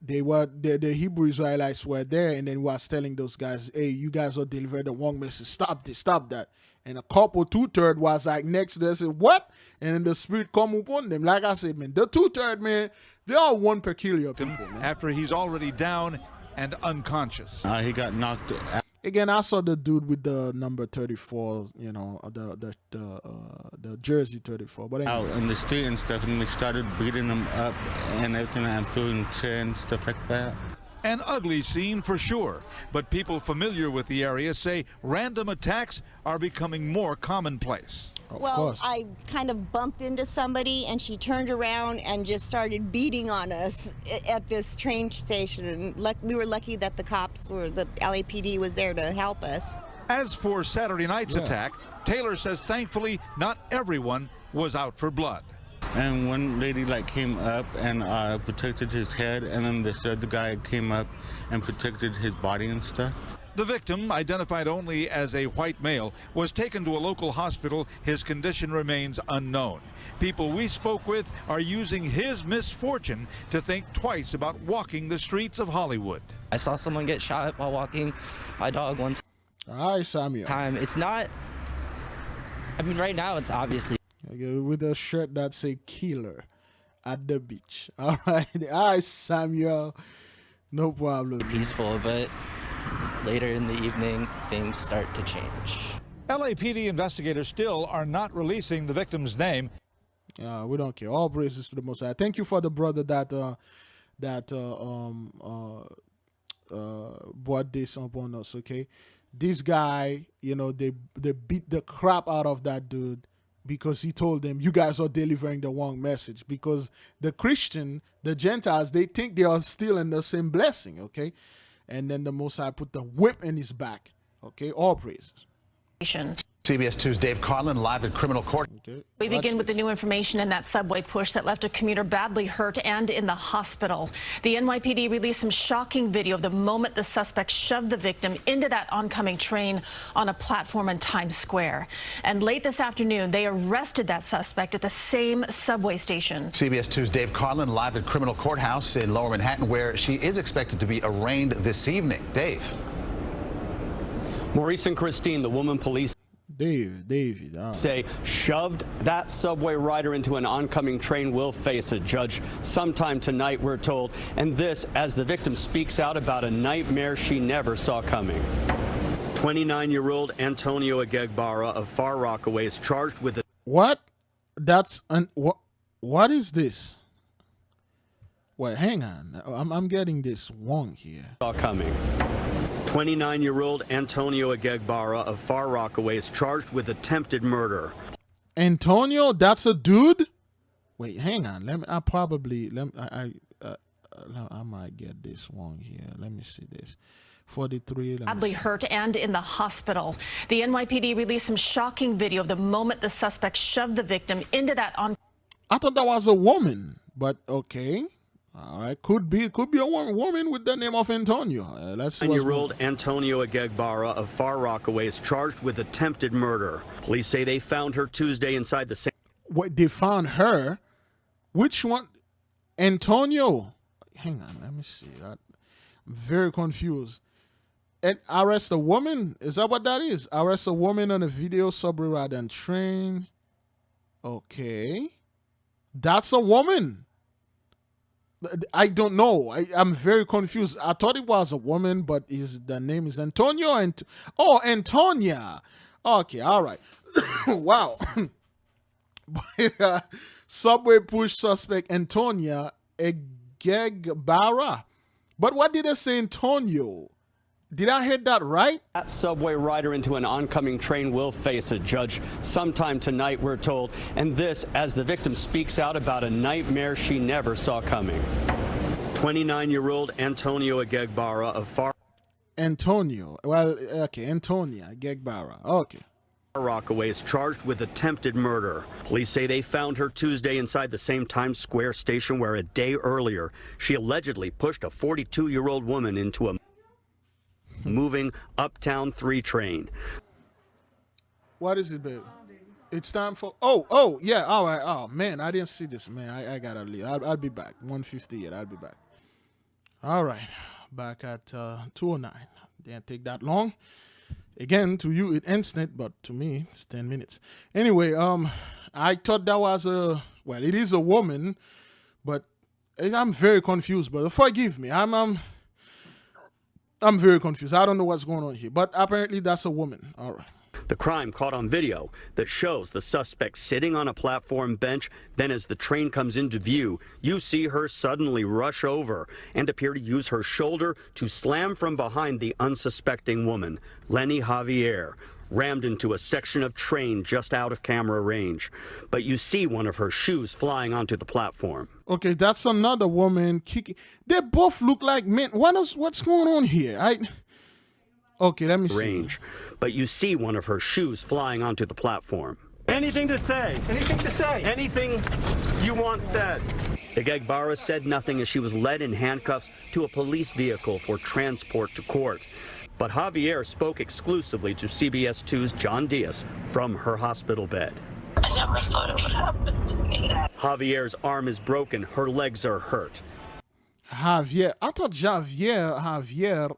Speaker 1: the Hebrew Israelites were there, and then was telling those guys, hey, you guys are delivering the wrong message. Stop this, stop that. And a couple 2/3 was like next to them, said, what? And then the spirit come upon them. Like I said, man, the 2/3, man, they are one peculiar people, man.
Speaker 22: After he's already down and unconscious.
Speaker 24: He got knocked out.
Speaker 1: Again, I saw the dude with the number 34, you know, the jersey 34. But anyway.
Speaker 24: Out in the street and stuff, and they started beating him up and everything, and throwing chairs and stuff like that.
Speaker 22: An ugly scene for sure, but people familiar with the area say random attacks are becoming more commonplace.
Speaker 2: Well, I kind of bumped into somebody and she turned around and just started beating on us at this train station. And we were lucky that the cops or the LAPD was there to help us.
Speaker 22: As for Saturday night's attack, Taylor says thankfully not everyone was out for blood.
Speaker 24: And one lady came up and protected his head, and then this other guy came up and protected his body and stuff.
Speaker 22: The victim, identified only as a white male, was taken to a local hospital. His condition remains unknown. People we spoke with are using his misfortune to think twice about walking the streets of Hollywood.
Speaker 4: I saw someone get shot while walking my dog one
Speaker 1: time.
Speaker 4: It's not, I mean, right now it's obviously
Speaker 1: with a shirt that say killer at the beach. All right. All right, Samuel. No problem.
Speaker 4: peaceful, but later in the evening, things start to change.
Speaker 22: LAPD investigators still are not releasing the victim's name.
Speaker 1: We don't care. All praises to the Most High. Thank you for the brother that brought this upon us, okay? This guy, you know, they beat the crap out of that dude because he told them, you guys are delivering the wrong message. Because the Christian, the Gentiles, they think they are still in the same blessing, okay? And then the Most High put the whip in his back, okay? All praises.
Speaker 5: CBS 2's Dave Carlin live at criminal court.
Speaker 1: Okay.
Speaker 6: We begin with the new information in that subway push that left a commuter badly hurt and in the hospital. The NYPD released some shocking video of the moment the suspect shoved the victim into that oncoming train on a platform in Times Square. And late this afternoon, they arrested that suspect at the same subway station.
Speaker 5: CBS 2's Dave Carlin live at criminal courthouse in Lower Manhattan, where she is expected to be arraigned this evening. Dave.
Speaker 8: Maurice and Christine, the woman police
Speaker 1: David,
Speaker 8: say shoved that subway rider into an oncoming train will face a judge sometime tonight, we're told. And this as the victim speaks out about a nightmare she never saw coming. 29-year-old Antonio Agegbara of Far Rockaway is charged with
Speaker 1: what? That's what is this? Wait, hang on. I'm getting this wrong here.
Speaker 8: Saw coming. 29-year-old Antonio Agegbara of Far Rockaway is charged with attempted murder.
Speaker 1: Antonio, that's a dude? Wait, hang on. I might get this wrong here. Let me see this. 43.
Speaker 6: Badly hurt and in the hospital. The NYPD released some shocking video of the moment the suspect shoved the victim into that
Speaker 1: I thought that was a woman, but okay. All right, could be a woman with the name of Antonio. Let's see.
Speaker 8: 9-year-old Antonio Agegbara of Far Rockaway is charged with attempted murder. Police say they found her Tuesday inside the same.
Speaker 1: What, they found her? Which one? Antonio? Hang on, let me see. I'm very confused. And arrest a woman? Is that what that is? Arrest a woman on a video subway ride and train. Okay, that's a woman. I don't know. I'm very confused. I thought it was a woman, but the name is Antonio and Antonia. Okay, all right. Wow. Subway push suspect Antonia Agegbara. But what did I say, Antonio? Did I hear that right?
Speaker 8: That subway rider into an oncoming train will face a judge sometime tonight, we're told. And this as the victim speaks out about a nightmare she never saw coming. 29-year-old Antonio Agegbara of Far
Speaker 1: Antonio. Well, okay, Antonia Agegbara. Okay.
Speaker 8: Rockaway is charged with attempted murder. Police say they found her Tuesday inside the same Times Square station where a day earlier she allegedly pushed a 42-year-old woman into a moving Uptown 3 train.
Speaker 1: What is it, baby? It's time for. Oh, yeah. All right. Oh man, I didn't see this, man. I gotta leave. I'll be back. 1:58. I'll be back. All right, back at 2:09. Didn't take that long. Again, to you it's instant, but to me it's 10 minutes. Anyway, I thought that was it is a woman, but I'm very confused, brother. Forgive me. I'm very confused. I don't know what's going on here, but apparently that's a woman. All right.
Speaker 8: The crime caught on video that shows the suspect sitting on a platform bench. Then as the train comes into view, you see her suddenly rush over and appear to use her shoulder to slam from behind the unsuspecting woman. Lenny Javier rammed into a section of train just out of camera range. But you see one of her shoes flying onto the platform.
Speaker 1: Okay, that's another woman kicking. They both look like men. What's going on here? Okay, let me see.
Speaker 8: Range. But you see one of her shoes flying onto the platform.
Speaker 9: Anything to say? Anything to say?
Speaker 8: Anything you want said. Egegbara said nothing as she was led in handcuffs to a police vehicle for transport to court. But Javier spoke exclusively to CBS 2's John Diaz from her hospital bed.
Speaker 10: I never thought it would happen to me.
Speaker 8: Javier's arm is broken. Her legs are hurt.
Speaker 1: Javier. I thought Javier.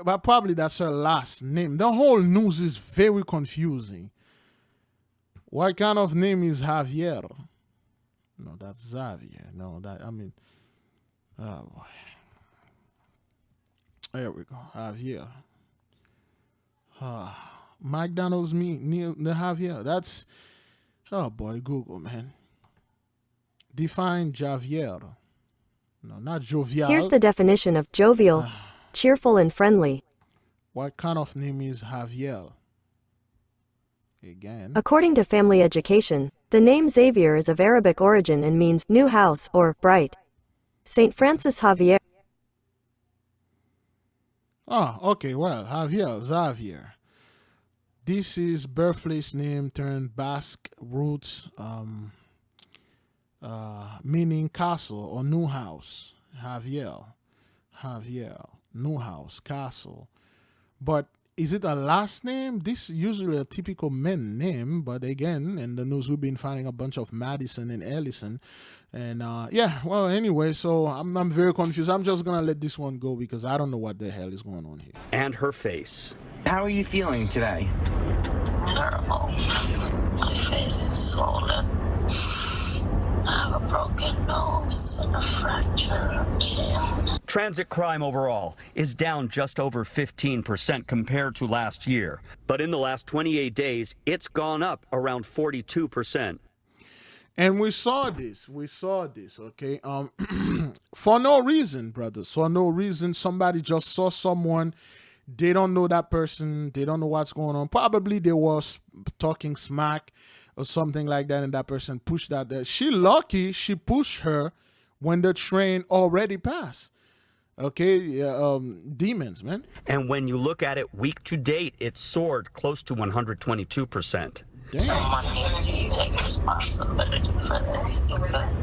Speaker 1: But probably that's her last name. The whole news is very confusing. What kind of name is Javier? No, that's Xavier. No, oh boy. There we go. Javier. McDonald's Neil the Javier. That's, oh boy, Google, man. Define Javier. No, not jovial.
Speaker 11: Here's the definition of jovial. Cheerful and friendly.
Speaker 1: What kind of name is Javier? Again.
Speaker 11: According to Family Education, the name Xavier is of Arabic origin and means new house or bright. St. Francis Xavier.
Speaker 1: Oh, okay, well, Xavier. This is birthplace name turned Basque roots, meaning castle or new house. Javier, new house, castle. But is it a last name? This is usually a typical men name, but again, in the news we've been finding a bunch of Madison and Ellison. And yeah, well, anyway, so I'm very confused. I'm just going to let this one go because I don't know what the hell is going on here.
Speaker 8: And her face.
Speaker 10: How are you feeling today? Terrible. My face is swollen. I have a broken nose and a fractured chin.
Speaker 8: Transit crime overall is down just over 15% compared to last year. But in the last 28 days, it's gone up around 42%.
Speaker 1: And we saw this, okay? For no reason, brothers, for no reason. Somebody just saw someone. They don't know that person. They don't know what's going on. Probably they was talking smack or something like that, and that person pushed that there. She lucky she pushed her when the train already passed. Okay, demons, man.
Speaker 8: And when you look at it week to date, it soared close to 122%.
Speaker 1: Damn.
Speaker 10: Someone needs to take responsibility for this because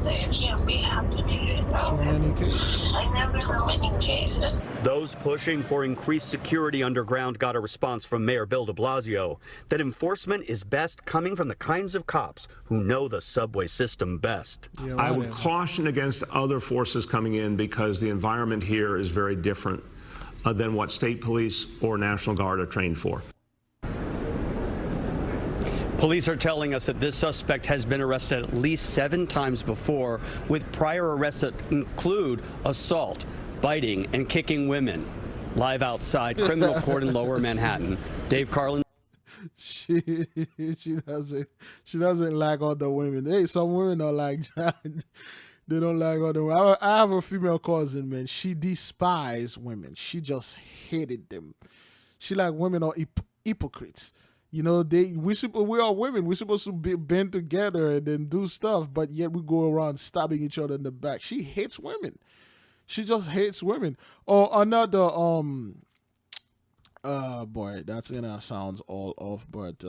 Speaker 10: this can't be happening.
Speaker 1: Too many cases.
Speaker 10: Too many cases.
Speaker 8: Those pushing for increased security underground got a response from Mayor Bill de Blasio that enforcement is best coming from the kinds of cops who know the subway system best.
Speaker 1: Yeah,
Speaker 23: I would caution against other forces coming in because the environment here is very different than what state police or National Guard are trained for.
Speaker 8: Police are telling us that this suspect has been arrested at least 7 times before, with prior arrests that include assault, biting, and kicking women. Live outside criminal court in Lower Manhattan, Dave Carlin.
Speaker 1: She doesn't like other women. Hey, some women are like that. They don't like other women. I have a female cousin, man. She despises women. She just hated them. She like women are hypocrites. You know, we are women. We're supposed to band together and then do stuff, but yet we go around stabbing each other in the back. She hates women. She just hates women. Or another, boy, that's sounds all off, but,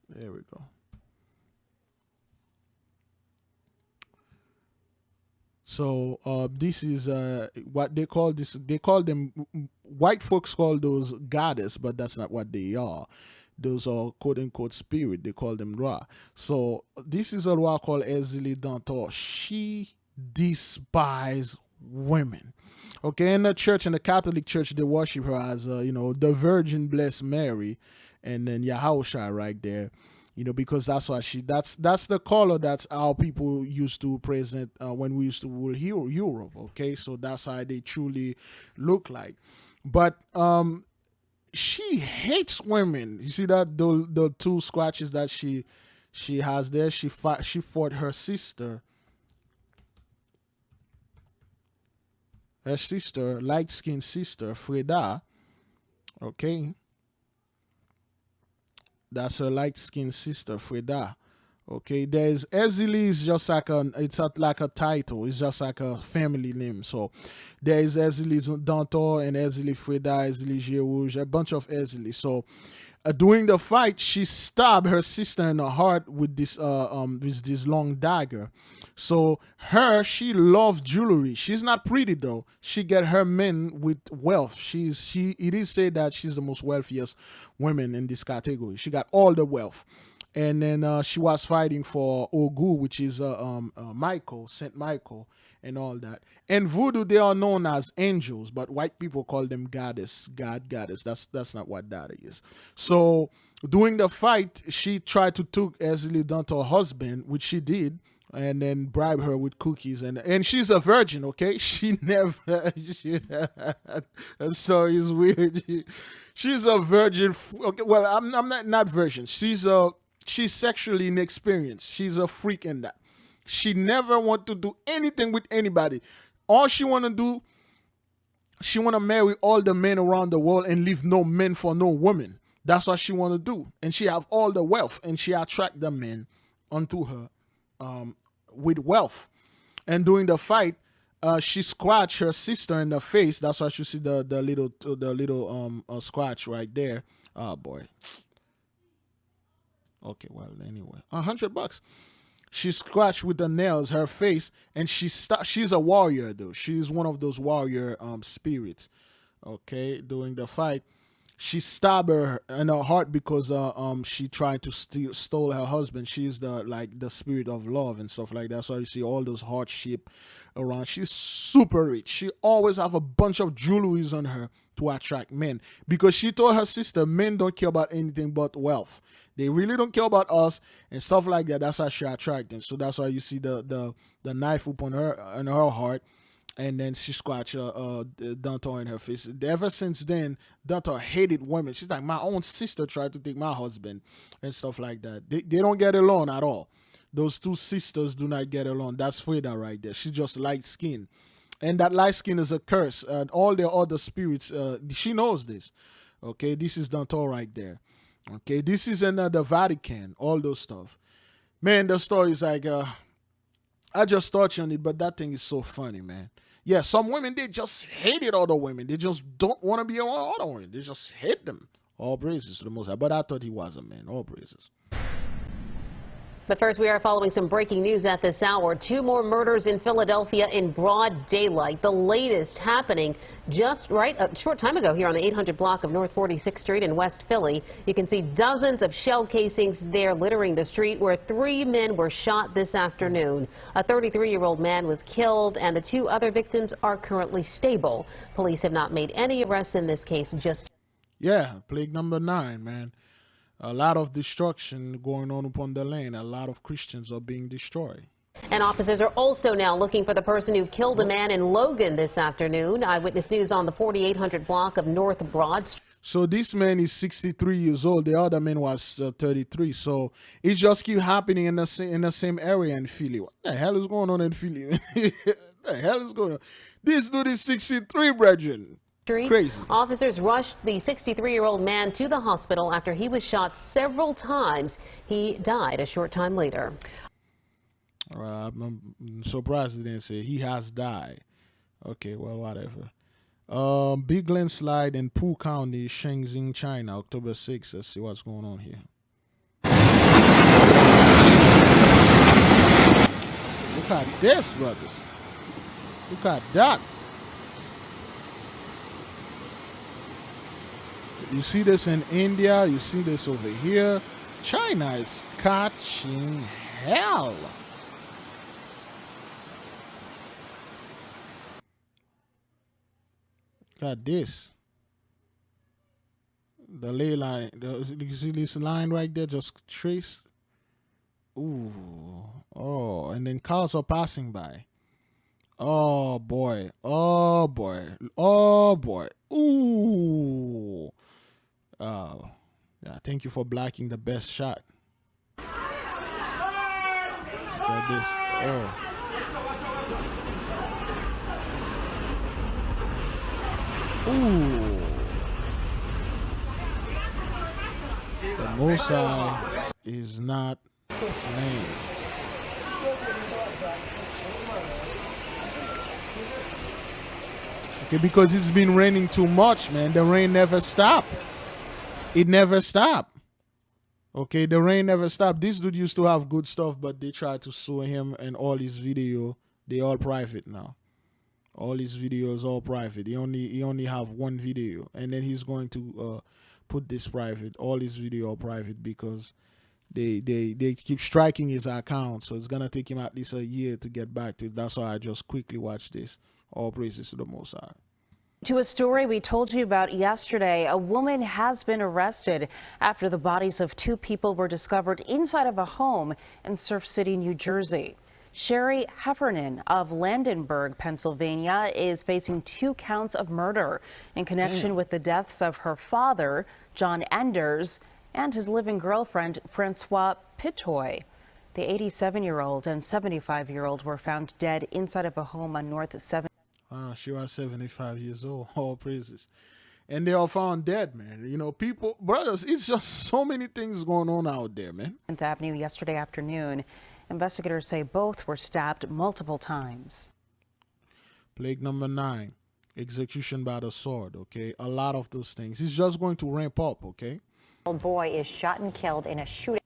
Speaker 1: there we go. So this is what they call this. They call them, white folks call those goddess, but that's not what they are. Those are quote-unquote spirit. They call them Ra. So this is a Ra called Ezeli Dantor. She despises women. Okay, in the church, in the Catholic Church, they worship her as, the Virgin Blessed Mary, and then YAHAWAH right there. Because that's why that's the color that's how people used to present when we used to rule Europe. Okay, so that's how they truly look like. But she hates women. You see that the two scratches that she has there. She fought her sister. Her sister, light-skinned sister, Freda. Okay. That's her light-skinned sister, Freda. Okay, there's Ezeli is just like like a title. It's just like a family name. So there is Ezeli Dantor and Ezeli Freda, Ezeli Girouge, a bunch of Ezeli. So during the fight, she stabbed her sister in the heart with this long dagger. So she loves jewelry. She's not pretty though. She get her men with wealth. It is said that she's the most wealthiest woman in this category. She got all the wealth. And then she was fighting for Ogu, which is Michael, Saint Michael, and all that. And voodoo, they are known as angels, but white people call them goddess, goddess. That's not what that is. So during the fight, she tried to take Ezeli Dantor's husband, which she did, and then bribe her with cookies. And she's a virgin, okay? She never... that story is weird. She's a virgin. Okay, well, I'm not virgin. She's sexually inexperienced. She's a freak in that. She never want to do anything with anybody. All she want to do, she want to marry all the men around the world and leave no men for no woman. That's what she want to do. And she have all the wealth, and she attract the men onto her with wealth. And during the fight, she scratched her sister in the face. That's why you see the little scratch right there. Oh boy. Okay, well, anyway, $100. She scratched with the nails her face, and she's a warrior though. She's one of those warrior spirits. Okay, during the fight, she stabbed her in her heart because she tried to stole her husband. She's the spirit of love and stuff like that. So you see all those heart shape around. She's super rich. She always have a bunch of jewelries on her to attract men, because she told her sister men don't care about anything but wealth. They really don't care about us and stuff like that. That's how she attract them. So that's why you see the knife up on her heart, and then she scratched Dantor in her face. Ever since then, Dantor hated women. She's like, my own sister tried to take my husband and stuff like that. They don't get along at all. Those two sisters do not get along. That's Freda right there. She's just light skin. And that light skin is a curse. And all the other spirits, she knows this. Okay, this is Dantor right there. Okay, this is in the Vatican, all those stuff. Man, the story is like, I just touched on it, but that thing is so funny, man. Yeah, some women, they just hated other women. They just don't want to be around other women. They just hate them. All praises to the Most High. But I thought he was a man. All praises.
Speaker 3: But first, we are following some breaking news at this hour. 2 more murders in Philadelphia in broad daylight. The latest happening just a short time ago here on the 800 block of North 46th Street in West Philly. You can see dozens of shell casings there littering the street, where 3 men were shot this afternoon. A 33-year-old man was killed, and the 2 other victims are currently stable. Police have not made any arrests in this case just yet.
Speaker 1: Yeah, plague number 9, man. A lot of destruction going on upon the land. A lot of Christians are being destroyed.
Speaker 3: And officers are also now looking for the person who killed a man in Logan this afternoon. Eyewitness News on the 4800 block of North Broad Street.
Speaker 1: So this man is 63 years old. The other man was 33. So it just keeps happening in the same area in Philly. What the hell is going on in Philly? The hell is going on? This dude is 63, brethren. Crazy.
Speaker 3: Officers rushed the 63-year-old man to the hospital after he was shot several times. He died a short time later.
Speaker 1: I'm surprised they didn't say he has died. Okay, well, whatever. Big landslide in Poo County, Shenzhen, China, October 6th. Let's see what's going on here. Look at this, brothers. Look at that. You see this in India. You see this over here. China is catching hell. Got this. The ley line. You see this line right there? Just trace. Ooh. Oh, and then cars are passing by. Oh boy. Oh boy. Oh boy. Ooh. Oh. Yeah, thank you for blocking the best shot. Got this. Oh. Ooh. The Mosai is not lame. Okay, because it's been raining too much, man. The rain never stopped. It never stopped. Okay, the rain never stopped. This dude used to have good stuff, but they tried to sue him, and all his video, they all private now. All his videos all private. He only have one video, and then he's going to put this private. All his video are private because they keep striking his account, so it's gonna take him at least a year to get back to it. That's why I just quickly watched this. All praises to the Most High.
Speaker 12: To a story we told you about yesterday, a woman has been arrested after the bodies of 2 people were discovered inside of a home in Surf City, New Jersey. Sherry Heffernan of Landenberg, Pennsylvania, is facing 2 counts of murder in connection with the deaths of her father, John Enders, and his living girlfriend, Francois Pitoy. The 87-year-old and 75-year-old were found dead inside of a home on North 7th.
Speaker 1: She was 75 years old. All praises. And they all found dead, man. You know, people, brothers, it's just so many things going on out there, man.
Speaker 12: 7th Avenue yesterday afternoon. Investigators say both were stabbed multiple times.
Speaker 1: Plague number 9, execution by the sword, okay? A lot of those things. It's just going to ramp up, okay?
Speaker 13: Old boy is shot and killed in a shooting.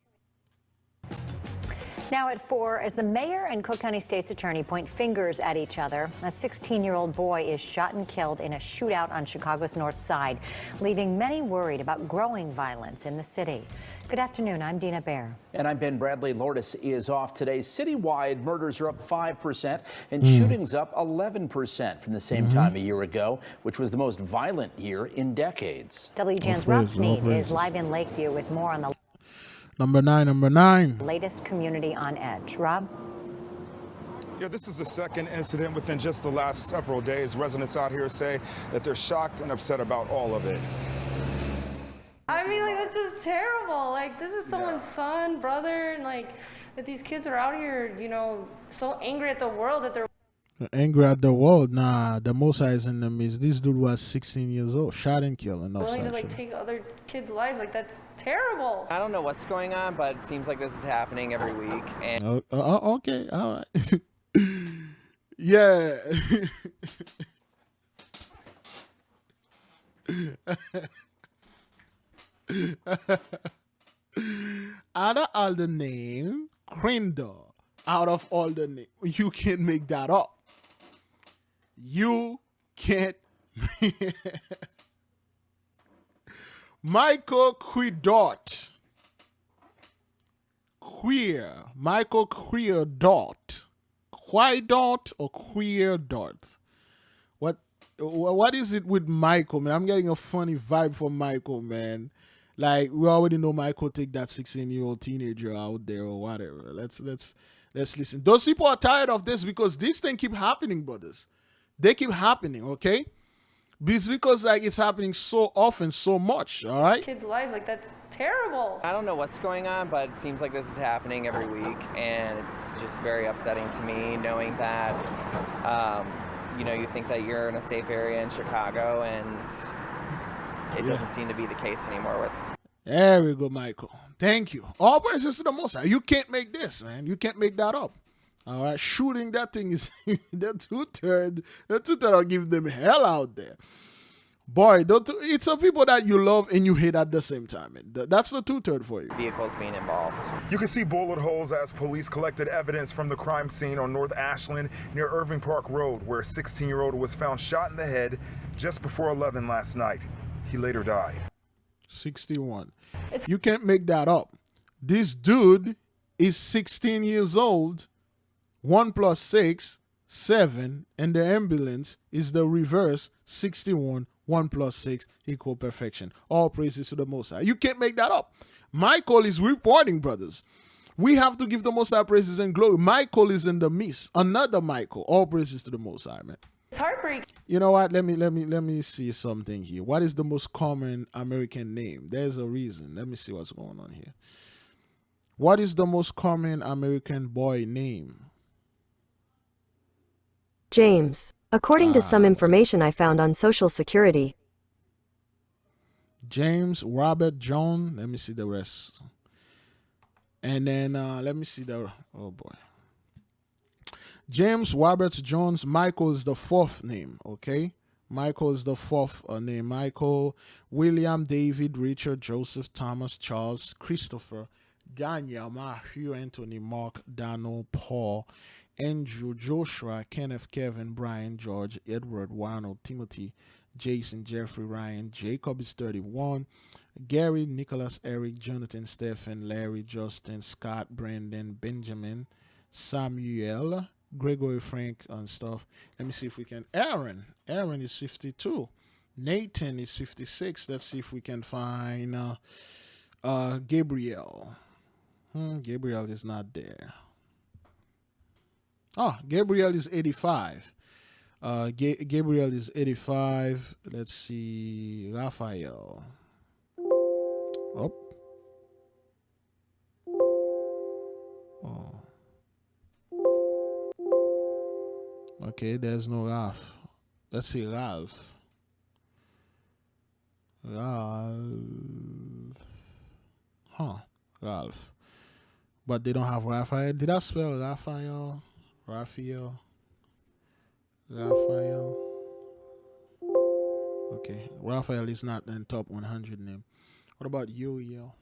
Speaker 13: Now at 4, as the mayor and Cook County State's attorney point fingers at each other, a 16-year-old boy is shot and killed in a shootout on Chicago's North Side, leaving many worried about growing violence in the city. Good afternoon, I'm Dina Baer.
Speaker 14: And I'm Ben Bradley. Lourdes is off today. Citywide, murders are up 5% and shootings up 11% from the same time a year ago, which was the most violent year in decades.
Speaker 13: WGN's Rob Sneed is live in Lakeview with more on the
Speaker 1: Number 9.
Speaker 13: latest community on edge. Rob?
Speaker 15: Yeah, this is the second incident within just the last several days. Residents out here say that they're shocked and upset about all of it.
Speaker 25: I mean, like, that's just terrible. Like, this is someone's son, brother, and like, that these kids are out here, you know, so angry at the world that they're
Speaker 1: angry at the world. Nah, the Mosai is in the midst. This dude was 16 years old, shot and killed.
Speaker 25: willing to like take other kids' lives. Like, that's terrible.
Speaker 26: I don't know what's going on, but it seems like this is happening every week. And
Speaker 1: okay, all right. Yeah. Out of all the name, Crindo. Out of all the name, you can't make that up. You can't. Michael Quidot. Queer. Michael Queer Dot. Quidot or Queer Dot? What is it with Michael, man? I'm getting a funny vibe from Michael, man. Like, we already know Michael take that 16-year-old teenager out there or whatever. Let's listen. Those people are tired of this because this thing keep happening, brothers. They keep happening, okay? It's because like it's happening so often, so much, all right?
Speaker 25: kids' lives. Like, that's terrible.
Speaker 26: I don't know what's going on, but it seems like this is happening every week, and it's just very upsetting to me knowing that, you know, you think that you're in a safe area in Chicago, and it doesn't seem to be the case anymore with.
Speaker 1: There we go, Michael. Thank you. All praises to the Most High. You can't make this, man. You can't make that up. All right, shooting that thing is the two-third are giving them hell out there. Boy, it's some people that you love and you hate at the same time. Man. That's the two-third for you.
Speaker 26: Vehicles being involved.
Speaker 15: You can see bullet holes as police collected evidence from the crime scene on North Ashland near Irving Park Road, where a 16-year-old was found shot in the head just before 11 last night. He later died.
Speaker 1: 61. You can't make that up. This dude is 16 years old. 1 plus 6, 7, and the ambulance is the reverse, 61. 1 plus 6 equal perfection. All praises to the Most High. You can't make that up. Michael is reporting, brothers. We have to give the Most High praises and glory. Michael is in the midst. Another Michael. All praises to the Most High, man.
Speaker 25: It's heartbreaking.
Speaker 1: You know what? Let me see something here. What is the most common American name? There's a reason. Let me see what's going on here. What is the most common American boy name?
Speaker 11: James. According to some information I found on Social Security.
Speaker 1: James, Robert, John. Let me see the rest. And then let me see the, oh boy. James, Robert, Jones, Michael is the fourth name, okay? Michael is the fourth name. Michael, William, David, Richard, Joseph, Thomas, Charles, Christopher, Daniel, Matthew, Anthony, Mark, Daniel, Paul, Andrew, Joshua, Kenneth, Kevin, Brian, George, Edward, Ronald, Timothy, Jason, Jeffrey, Ryan, Jacob is 31, Gary, Nicholas, Eric, Jonathan, Stephen, Larry, Justin, Scott, Brandon, Benjamin, Samuel, Gregory, Frank, and stuff. Let me see if we can. Aaron is 52. Nathan is 56. Let's see if we can find Gabriel. Gabriel is not there. Oh, Gabriel is 85. Gabriel is 85. Let's see. Raphael. Oh. Oh. Okay, there's no Ralph. Let's see, Ralph. Ralph. But they don't have Raphael. Did I spell Raphael? Raphael. Okay, Raphael is not in top 100 name. What about Uriel?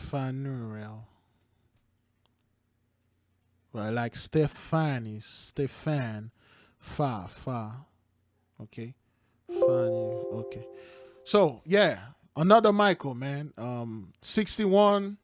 Speaker 1: Fanuriel. Right, like Stefan. Fa. Okay. Fanny. Okay. So yeah, another Michael, man. 61,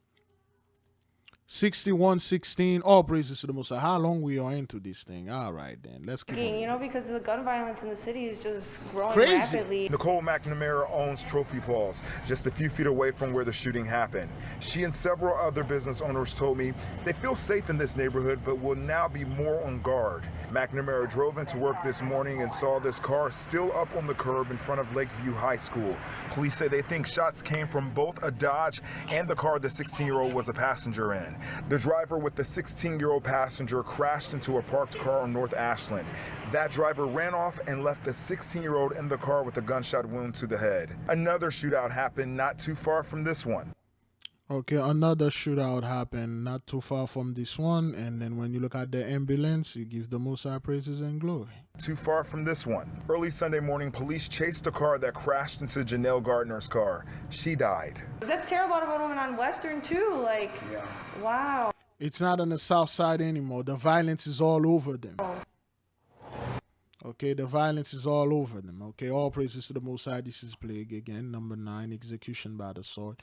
Speaker 1: 16. All praises to the Most High. How long we are into this thing? All right, then let's keep on.
Speaker 25: You know, because the gun violence in the city is just growing
Speaker 1: Crazy.
Speaker 25: rapidly.
Speaker 15: Nicole McNamara owns Trophy Paws, just a few feet away from where the shooting happened. She and several other business owners told me they feel safe in this neighborhood, but will now be more on guard. McNamara drove into work this morning and saw this car still up on the curb in front of Lakeview High School. Police say they think shots came from both a Dodge and the car the 16-year-old was a passenger in. The driver with the 16-year-old passenger crashed into a parked car on North Ashland. That driver ran off and left the 16-year-old in the car with a gunshot wound to the head. Another shootout happened not too far from this one.
Speaker 1: Okay, another shootout happened not too far from this one, and then when you look at the ambulance, you give the Most High praises and glory.
Speaker 15: Too far from this one. Early Sunday morning, police chased a car that crashed into Janelle Gardner's car. She died.
Speaker 25: That's terrible about a woman on Western too. Like, wow.
Speaker 1: It's not on the south side anymore. The violence is all over them. Okay, the violence is all over them. Okay, all praises to the Most High. This is Plague again, number 9, execution by the sword.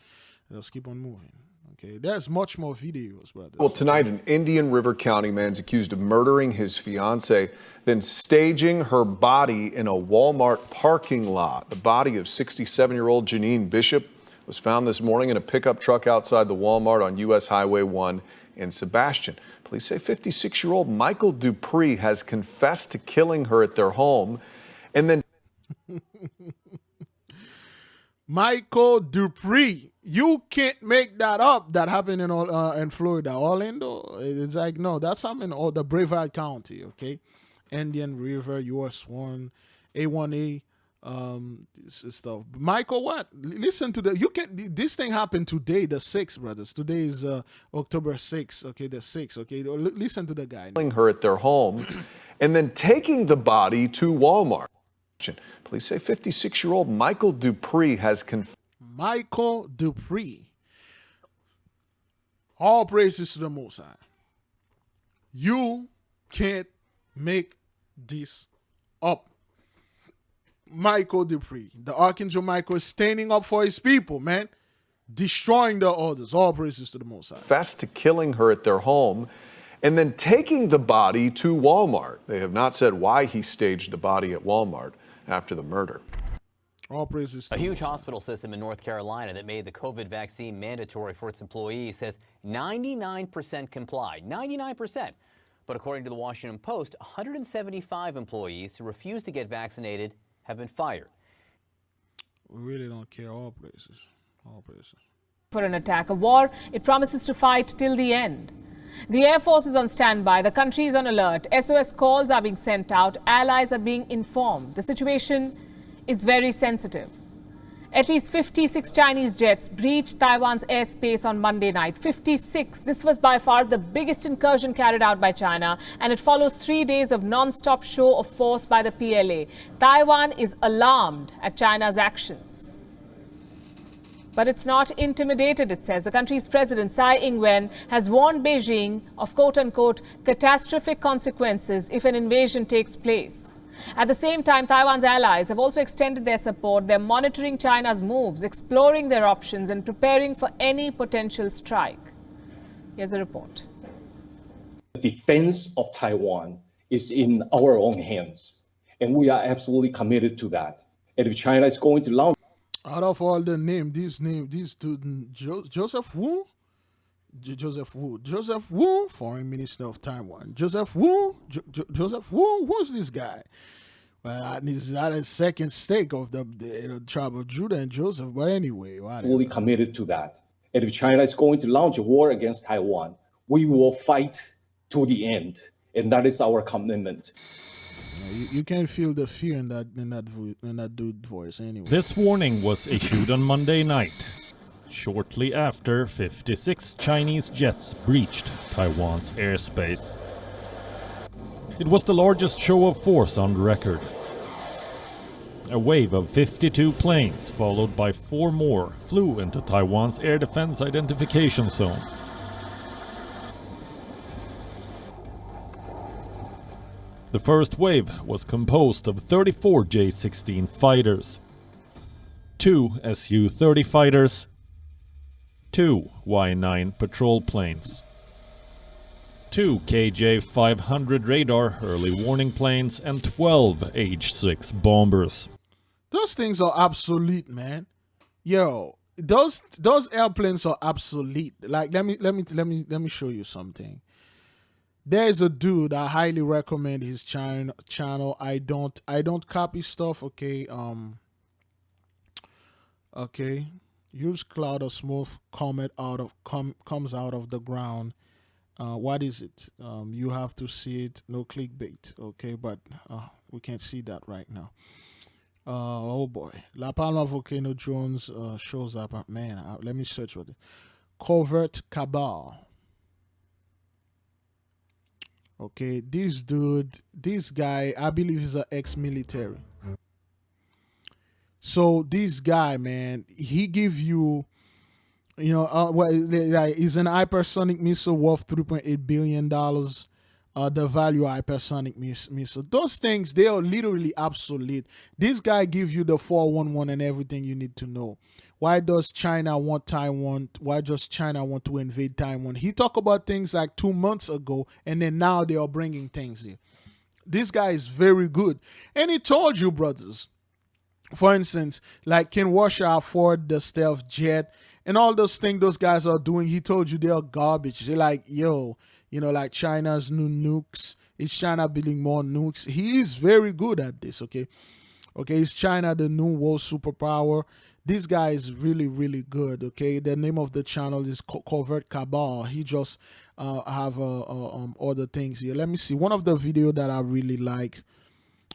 Speaker 1: Let's keep on moving. Okay, there's much more videos, brothers.
Speaker 7: Well, tonight, an Indian River County man's accused of murdering his fiancée, then staging her body in a Walmart parking lot. The body of 67-year-old Janine Bishop was found this morning in a pickup truck outside the Walmart on U.S. Highway 1 in Sebastian. Police say 56-year-old Michael Dupree has confessed to killing her at their home and then...
Speaker 1: Michael Dupree. You can't make that up. That happened in Florida, Orlando. It's like, no, that's happening in the Brevard County, okay? Indian River, US 1, A1A, stuff. Michael, what? Listen to this thing happened today, the 6th, brothers. Today is October 6th, okay, the 6th, okay? Listen to the guy.
Speaker 7: Killing her at their home and then taking the body to Walmart. Police say 56-year-old Michael Dupree has confessed.
Speaker 1: Michael Dupree. All praises to the Most High. You can't make this up. Michael Dupree, the Archangel Michael, is standing up for his people, man. Destroying the others. All praises to the Most High.
Speaker 7: Confessed to killing her at their home and then taking the body to Walmart. They have not said why he staged the body at Walmart after the murder.
Speaker 1: All praises to
Speaker 16: A huge hospital system in North Carolina that made the COVID vaccine mandatory for its employees says 99% complied. 99%. But according to the Washington Post, 175 employees who refused to get vaccinated have been fired.
Speaker 1: We really don't care. All praises. All praises.
Speaker 17: For an attack, a war it promises to fight till the end. The Air Force is on standby. The country is on alert. SOS calls are being sent out. Allies are being informed. The situation is very sensitive. At least 56 Chinese jets breached Taiwan's airspace on Monday night. 56. This was by far the biggest incursion carried out by China, and it follows 3 days of non-stop show of force by the PLA. Taiwan is alarmed at China's actions. But it's not intimidated, it says. The country's president, Tsai Ing-wen, has warned Beijing of quote-unquote catastrophic consequences if an invasion takes place. At the same time, Taiwan's allies have also extended their support. They're monitoring China's moves, exploring their options, and preparing for any potential strike. Here's a report.
Speaker 18: The defense of Taiwan is in our own hands, and we are absolutely committed to that. And if China is going to launch...
Speaker 1: Out of all the these two, Joseph Wu? Joseph Wu, Foreign Minister of Taiwan. Joseph Wu? Joseph Wu? Who's this guy? Well, this is not a second stake of the tribe of Judah and Joseph, but anyway.
Speaker 18: Fully committed to that. And if China is going to launch a war against Taiwan, we will fight to the end. And that is our commitment.
Speaker 1: You can feel the fear in that dude's voice anyway.
Speaker 19: This warning was issued on Monday night, shortly after 56 Chinese jets breached Taiwan's airspace. It was the largest show of force on record. A wave of 52 planes, followed by 4 more, flew into Taiwan's air defense identification zone. The first wave was composed of 34 J-16 fighters, 2 Su-30 fighters, 2 Y-9 patrol planes, 2 KJ-500 radar early warning planes, and 12 H-6 bombers.
Speaker 1: Those things are obsolete, man. Yo, those airplanes are obsolete. Like, let me show you something. There's a dude I highly recommend his channel. I don't copy stuff. Okay. Okay. Huge cloud of smoke comes out of the ground. What is it? You have to see it. No clickbait. Okay, but we can't see that right now. Oh boy, La Palma volcano drones shows up. Man, let me search for it. Covert Cabal. Okay, this guy, I believe he's an ex-military. So this guy, man, he give you, he's an hypersonic missile worth $3.8 billion. The value of hypersonic missile. Those things, they are literally obsolete. This guy gives you the 411 and everything you need to know. Why does China want Taiwan? Why does China want to invade Taiwan? He talked about things like 2 months ago, and then now they are bringing things here. This guy is very good. And he told you, brothers, for instance, like, can Russia afford the stealth jet? And all those things those guys are doing, he told you they are garbage. They're like, yo, like China's new nukes. Is China building more nukes? He is very good at this, okay? Okay, is China the new world superpower? This guy is really, really good, okay? The name of the channel is Covert Cabal. He just have other things here. Let me see. One of the video that I really like.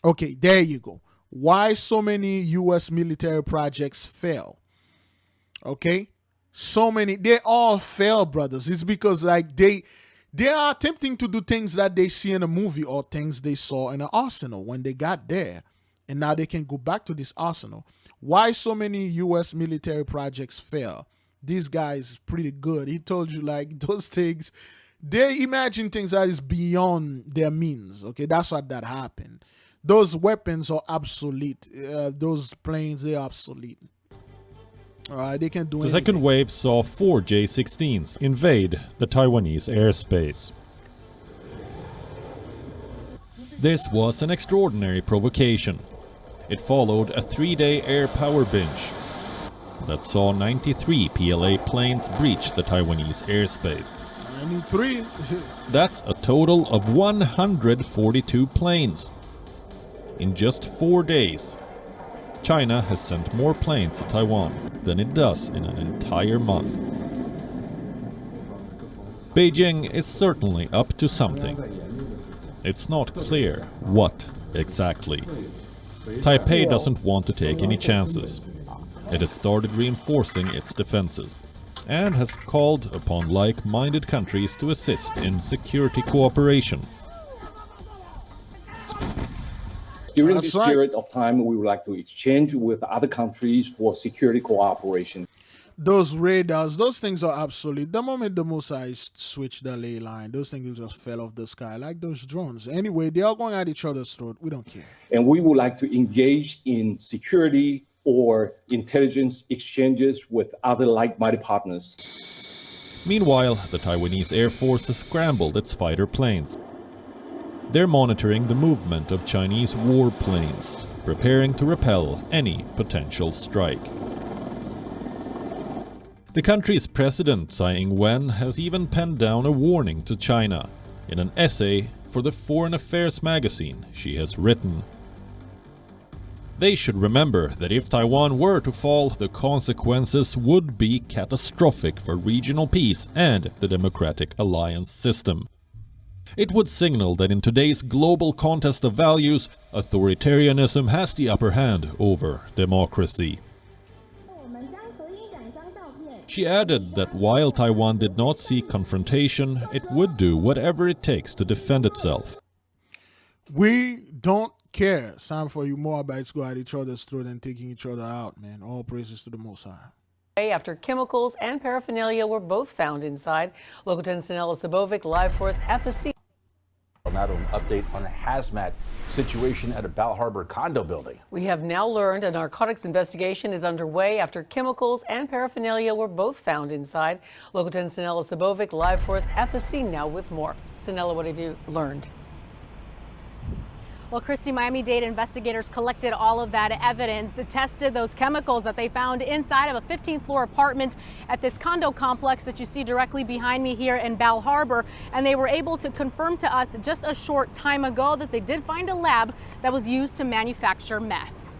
Speaker 1: Okay, there you go. Why so many U.S. military projects fail? Okay? So many. They all fail, brothers. It's because, like, they are attempting to do things that they see in a movie or things they saw in an arsenal when they got there. And now they can go back to this arsenal. Why so many U.S. military projects fail? This guy is pretty good. He told you, like, those things, they imagine things that is beyond their means. Okay, that's what that happened. Those weapons are obsolete. Those planes, they're obsolete. They can do
Speaker 19: The
Speaker 1: anything.
Speaker 19: second wave saw 4 J-16s invade the Taiwanese airspace. This was an extraordinary provocation. It followed a 3-day air power binge that saw 93 PLA planes breach the Taiwanese airspace.
Speaker 1: 93?
Speaker 19: That's a total of 142 planes. In just 4 days, China has sent more planes to Taiwan than it does in an entire month. Beijing is certainly up to something. It's not clear what exactly. Taipei doesn't want to take any chances. It has started reinforcing its defenses and has called upon like-minded countries to assist in security cooperation.
Speaker 18: During this period of time, we would like to exchange with other countries for security cooperation.
Speaker 1: Those radars, those things are obsolete. The moment the Mossad switched the ley line, those things just fell off the sky like those drones. Anyway, they are going at each other's throat. We don't care.
Speaker 18: And we would like to engage in security or intelligence exchanges with other like-minded partners.
Speaker 19: Meanwhile, the Taiwanese Air Force has scrambled its fighter planes. They're monitoring the movement of Chinese warplanes, preparing to repel any potential strike. The country's president, Tsai Ing-wen, has even penned down a warning to China in an essay for the Foreign Affairs magazine she has written. They should remember that if Taiwan were to fall, the consequences would be catastrophic for regional peace and the democratic alliance system. It would signal that in today's global contest of values, authoritarianism has the upper hand over democracy. She added that while Taiwan did not seek confrontation, it would do whatever it takes to defend itself.
Speaker 1: We don't care. It's time for you Moabites go at each other's throat and taking each other out, man. All praises to the Most High.
Speaker 2: After chemicals and paraphernalia were both found inside. Local 10 Stanella Sabovic live for us at the scene.
Speaker 4: Now to an update on a hazmat situation at a Bal Harbor condo building.
Speaker 2: We have now learned a narcotics investigation is underway after chemicals and paraphernalia were both found inside. Local 10 Stanella Sabovic live for us at the scene now with more. Stanella, what have you learned?
Speaker 20: Well, Christy, Miami-Dade investigators collected all of that evidence, tested those chemicals that they found inside of a 15th floor apartment at this condo complex that you see directly behind me here in Bal Harbor. And they were able to confirm to us just a short time ago that they did find a lab that was used to manufacture meth.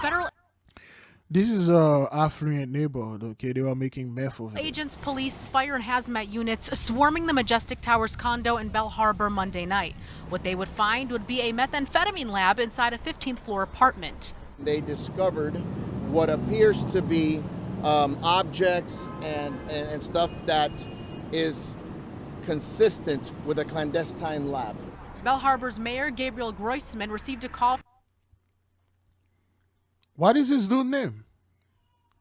Speaker 20: Federal
Speaker 1: This is a affluent neighborhood, okay? They were making meth over there.
Speaker 20: agents, police, fire and hazmat units swarming the Majestic Towers condo in Bal Harbor Monday night. What they would find would be a methamphetamine lab inside a 15th floor apartment.
Speaker 21: They discovered what appears to be objects and stuff that is consistent with a clandestine lab.
Speaker 20: Bal Harbor's Mayor Gabriel Groisman received a call.
Speaker 1: What is his dude's name?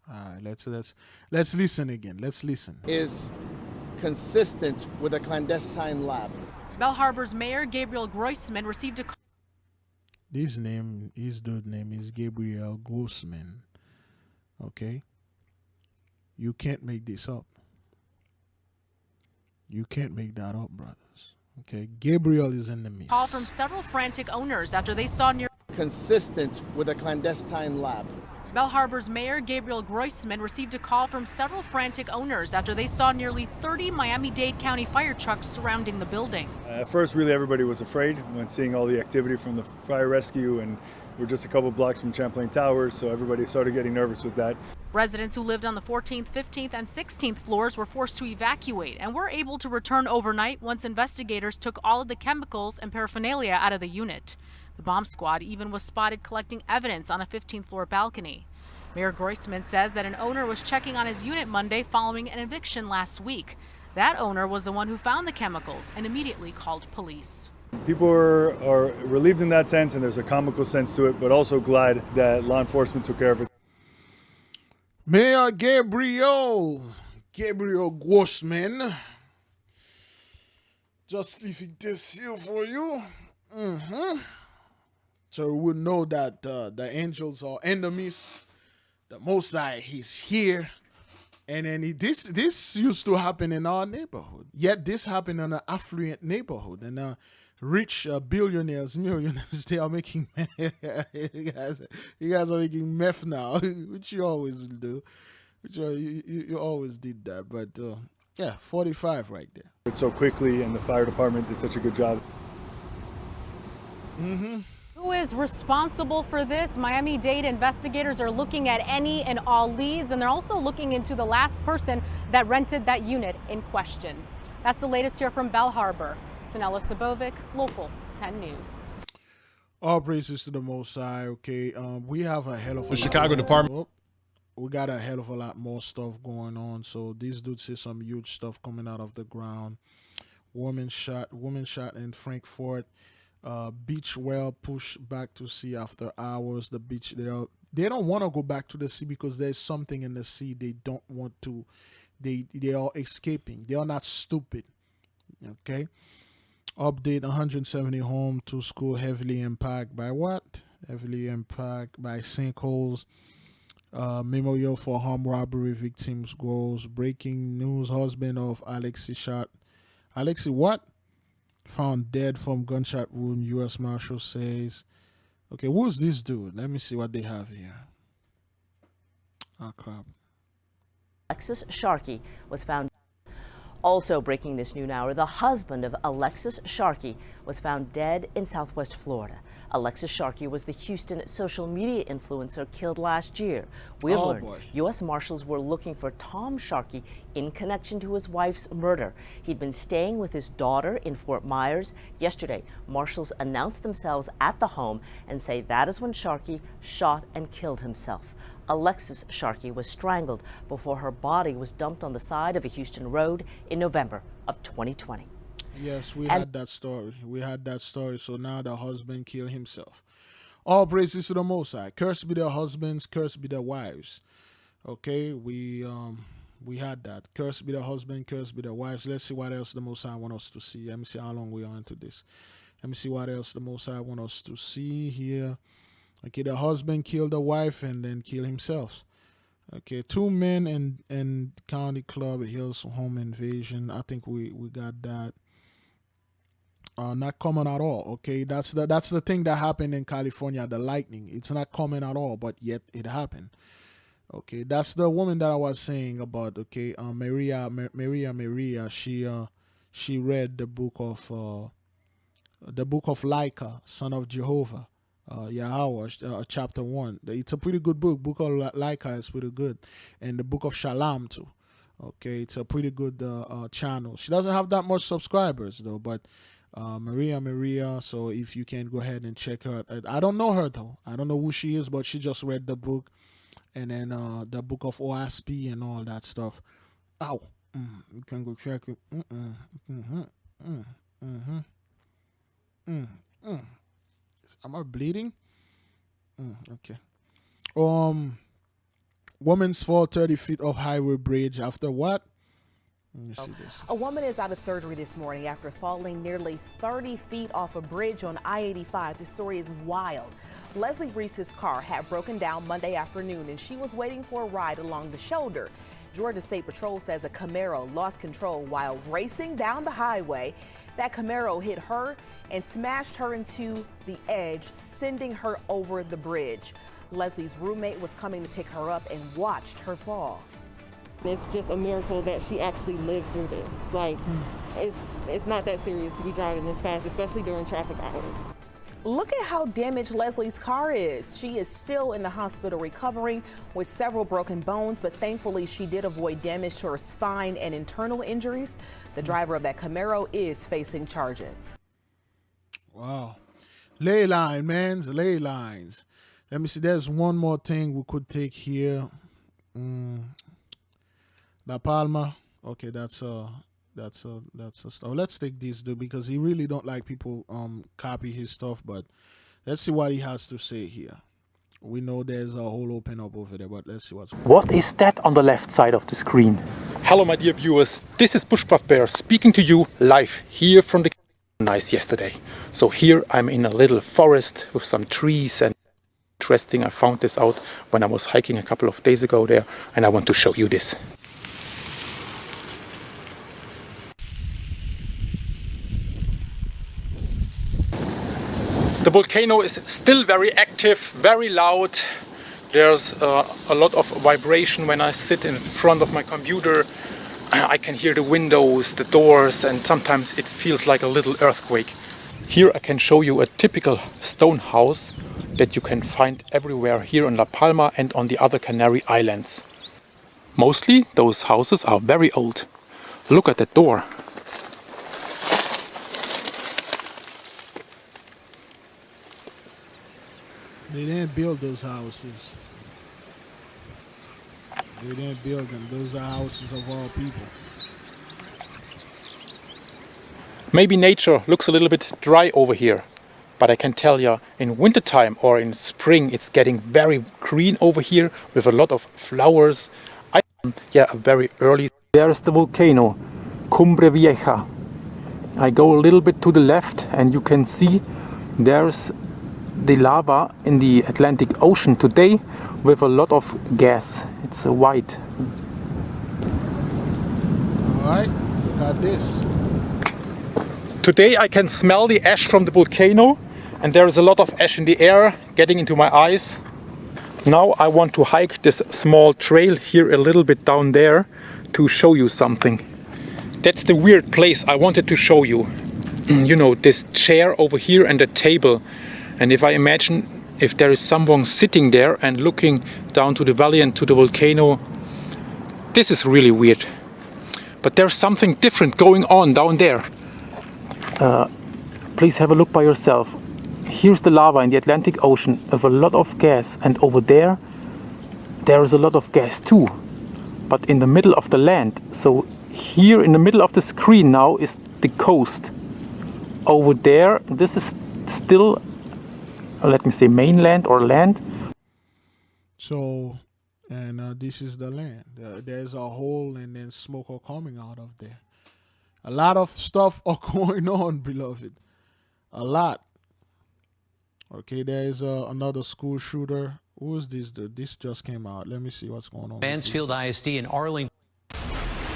Speaker 1: All right, let's listen again. Let's listen.
Speaker 21: Is consistent with a clandestine lab.
Speaker 20: Bal Harbor's Mayor Gabriel Groisman received a call.
Speaker 1: His dude's name is Gabriel Grossman. Okay? You can't make this up. You can't make that up, brothers. Okay? Gabriel is in the mix.
Speaker 20: Call from several frantic owners after they saw near.
Speaker 21: Consistent with a clandestine lab.
Speaker 20: Bal Harbor's Mayor Gabriel Groisman received a call from several frantic owners after they saw nearly 30 Miami-Dade County fire trucks surrounding the building.
Speaker 22: At first, really everybody was afraid when seeing all the activity from the fire rescue, and we're just a couple blocks from Champlain Towers, so everybody started getting nervous with that.
Speaker 20: Residents who lived on the 14th, 15th, and 16th floors were forced to evacuate and were able to return overnight once investigators took all of the chemicals and paraphernalia out of the unit. The bomb squad even was spotted collecting evidence on a 15th floor balcony. Mayor Groisman says that an owner was checking on his unit Monday following an eviction last week. That owner was the one who found the chemicals and immediately called police.
Speaker 22: People are relieved in that sense, and there's a comical sense to it, but also glad that law enforcement took care of it.
Speaker 1: Mayor Gabriel Grossman. Just leaving this here for you. So we know that the angels are enemies. The Most High, he's here. And then this used to happen in our neighborhood. Yet this happened in an affluent neighborhood. And rich billionaires, millionaires, they are making you guys are making meth now, which you always will do. Which you always did that. But yeah, 45 right there.
Speaker 22: It's so quickly, and the fire department did such a good job.
Speaker 20: Who is responsible for this? Miami-Dade investigators are looking at any and all leads, and they're also looking into the last person that rented that unit in question. That's the latest here from Bell Harbor. Sinella Sabovic, Local 10 News.
Speaker 1: All praises to the Most High. Okay, we have a hell of a
Speaker 5: The Chicago Department.
Speaker 1: We got a hell of a lot more stuff going on. So this dude says some huge stuff coming out of the ground. Woman shot in Frankfurt. Beach well pushed back to sea after hours. The beach they don't want to go back to the sea because there's something in the sea they don't want to. They are escaping. They are not stupid. Okay. Update: 170 home to school heavily impacted by what? Heavily impacted by sinkholes. Memorial for home robbery victims grows. Breaking news: husband of Alexi shot. Alexi what? Found dead from gunshot wound, U.S. Marshal says. Okay, who's this dude? Let me see what they have here. Oh, crap.
Speaker 6: Alexis Sharkey was found. Also breaking this noon hour, the husband of Alexis Sharkey was found dead in Southwest Florida. Alexis Sharkey was the Houston social media influencer killed last year. We have learned U.S. Marshals were looking for Tom Sharkey in connection to his wife's murder. He'd been staying with his daughter in Fort Myers. Yesterday, Marshals announced themselves at the home and say that is when Sharkey shot and killed himself. Alexis Sharkey was strangled before her body was dumped on the side of a Houston road in November of 2020.
Speaker 1: Yes, we had that story. So now the husband killed himself. All praises to the Most High. Cursed be their husbands, cursed be their wives. Okay, we had that. Cursed be the husband, cursed be the wives. Let's see what else the Most High want us to see. Let me see how long we are into this. Let me see what else the Most High want us to see here. Okay, the husband killed the wife and then killed himself. Okay, 2 men in County Club Hills home invasion. I think we got that. Not common at all. Okay, that's the thing that happened in California. The lightning. It's not common at all, but yet it happened. Okay, that's the woman that I was saying about. Okay, Maria. She read the book of Micah, son of Jehovah. YAHAWAH, chapter 1. It's a pretty good book. Book of Micah is pretty good, and the book of Shalom too. Okay, it's a pretty good channel. She doesn't have that much subscribers though, but Maria. So if you can go ahead and check her. I don't know her though. I don't know who she is, but she just read the book, and then the book of OSP and all that stuff. Ow, you can go check it. Am I bleeding? Okay. Woman's fall 30 feet off highway bridge after what? Let me see this.
Speaker 9: A woman is out of surgery this morning after falling nearly 30 feet off a bridge on I-85. The story is wild. Leslie Reese's car had broken down Monday afternoon and she was waiting for a ride along the shoulder. Georgia State Patrol says a Camaro lost control while racing down the highway. That Camaro hit her and smashed her into the edge, sending her over the bridge. Leslie's roommate was coming to pick her up and watched her fall.
Speaker 10: It's just a miracle that she actually lived through this. Like, it's not that serious to be driving this fast, especially during traffic hours.
Speaker 9: Look at how damaged Leslie's car is. She is still in the hospital recovering with several broken bones, but thankfully she did avoid damage to her spine and internal injuries. The driver of that Camaro is facing charges. Wow.
Speaker 1: Ley line, man. Ley lines. Let me see. There's one more thing we could take here. La Palma. Okay, that's a stuff. Let's take this dude because he really don't like people copy his stuff, but let's see what he has to say here. We know there's a hole open up over there, but let's see what's going on.
Speaker 23: What is that on the left side of the screen? Hello my dear viewers, this is Bushcraft Bear speaking to you live here from the nice yesterday. So here I'm in a little forest with some trees, and interesting, I found this out when I was hiking a couple of days ago there, and I want to show you this. The volcano is still very active, very loud. There's a lot of vibration when I sit in front of my computer. I can hear the windows, the doors, and sometimes it feels like a little earthquake. Here I can show you a typical stone house that you can find everywhere here in La Palma and on the other Canary Islands. Mostly those houses are very old. Look at that door.
Speaker 1: They didn't build those houses. They didn't build them. Those are houses of all people.
Speaker 23: Maybe nature looks a little bit dry over here, but I can tell you in wintertime or in spring it's getting very green over here with a lot of flowers. Very early. There's the volcano, Cumbre Vieja. I go a little bit to the left and you can see there's the lava in the Atlantic Ocean today with a lot of gas. It's white.
Speaker 1: Alright, look at this.
Speaker 23: Today I can smell the ash from the volcano, and there is a lot of ash in the air getting into my eyes. Now I want to hike this small trail here a little bit down there to show you something. That's the weird place I wanted to show you. You know, this chair over here and the table. And if I imagine if there is someone sitting there and looking down to the valley and to the volcano, this is really weird. But there's something different going on down there. Please have a look by yourself. Here's the lava in the Atlantic Ocean with a lot of gas, and over there is a lot of gas too, but in the middle of the land. So here in the middle of the screen now is the coast. Over there, this is still, let me say, mainland or land.
Speaker 1: So, and this is the land. There's a hole and then smoke are coming out of there. A lot of stuff are going on, beloved. A lot. Okay, there is another school shooter. Who is this dude? This just came out. Let me see what's going on.
Speaker 3: Mansfield ISD in Arlington.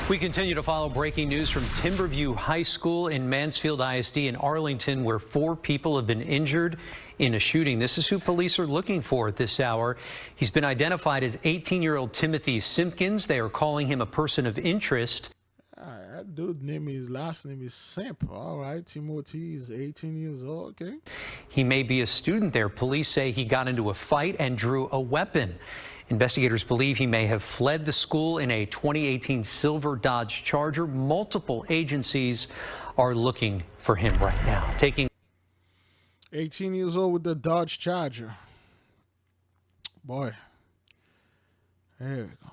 Speaker 3: We continue to follow breaking news from Timberview High School in Mansfield ISD in Arlington, where 4 people have been injured in a shooting. This is who police are looking for at this hour. He's been identified as 18-year-old Timothy Simpkins. They are calling him a person of interest.
Speaker 1: That dude's his last name is Simp. All right, Timothy is 18 years old. Okay.
Speaker 3: He may be a student there. Police say he got into a fight and drew a weapon. Investigators believe he may have fled the school in a 2018 silver Dodge Charger. Multiple agencies are looking for him right now.
Speaker 1: 18 years old with the Dodge Charger. Boy. There we go.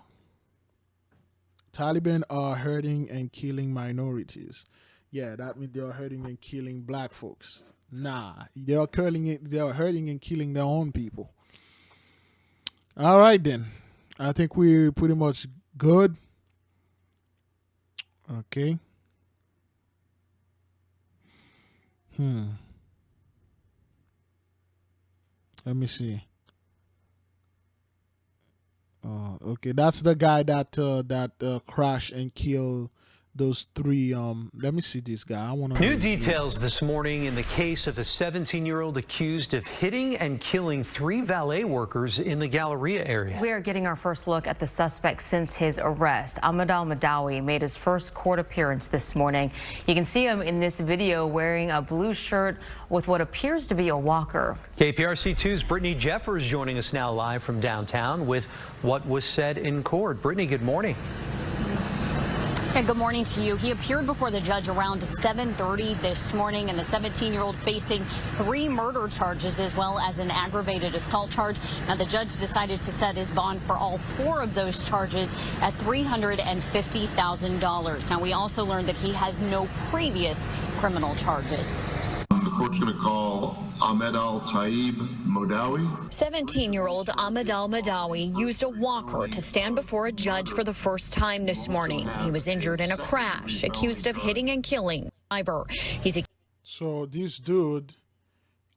Speaker 1: Taliban are hurting and killing minorities. Yeah, that means they are hurting and killing black folks. Nah, they are hurting and killing their own people. All right, then. I think we're pretty much good. Okay. Let me see. Okay, that's the guy that crashed and killed those 3. Let me see this guy. I want to.
Speaker 3: New details this morning in the case of a 17-year-old accused of hitting and killing 3 valet workers in the Galleria area.
Speaker 5: We are getting our first look at the suspect since his arrest. Ahmed Al-Madawi made his first court appearance this morning. You can see him in this video wearing a blue shirt with what appears to be a walker.
Speaker 3: KPRC2's Brittany Jeffers joining us now live from downtown with what was said in court. Brittany, good morning.
Speaker 8: And good morning to you. He appeared before the judge around 7:30 this morning, and the 17-year-old facing 3 murder charges as well as an aggravated assault charge. Now, the judge decided to set his bond for all 4 of those charges at $350,000. Now, we also learned that he has no previous criminal charges.
Speaker 12: The court's going to call Ahmed Al-Taib Modawi.
Speaker 8: 17-year-old Ahmed Al-Madawi used a walker to stand before a judge for the first time this morning. He was injured in a crash, accused of hitting and killing a driver. He's
Speaker 1: So this dude,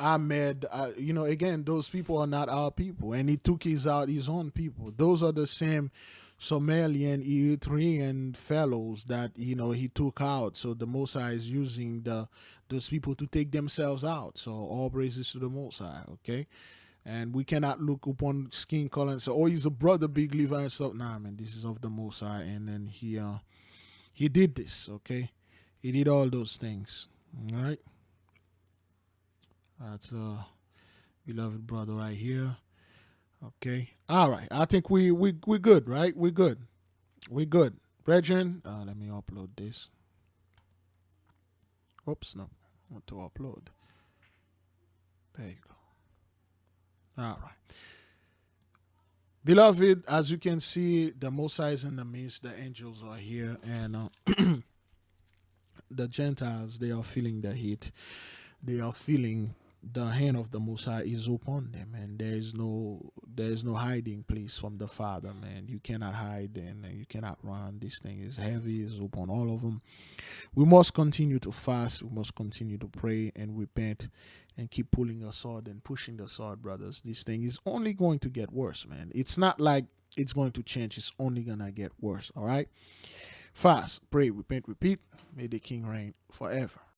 Speaker 1: Ahmed, you know, again, those people are not our people, and he took his own people. Those are the same Somalian, Eritrean fellows that, you know, he took out. So the Mosai is using those people to take themselves out. So all praises to the Mosai, okay? And we cannot look upon skin color and say, oh, he's a brother, Big Levi and stuff. Nah, man, this is of the Mosai, and then he did this, okay? He did all those things, all right? That's beloved brother right here. Okay. All right. I think we good, right? We good. We good. Brethren, let me upload this. Oops, no. I want to upload. There you go. All right. Beloved, as you can see, the Mosai is in the midst. The angels are here, and the Gentiles, they are feeling the heat. They are feeling the hand of the Mosai is upon them, and there is no hiding place from the Father, man. You cannot hide, and you cannot run. This thing is heavy, is upon all of them. We must continue to fast. We must continue to pray and repent, and keep pulling the sword and pushing the sword, brothers. This thing is only going to get worse, man. It's not like it's going to change. It's only gonna get worse. All right. Fast, pray, repent, repeat. May the King reign forever.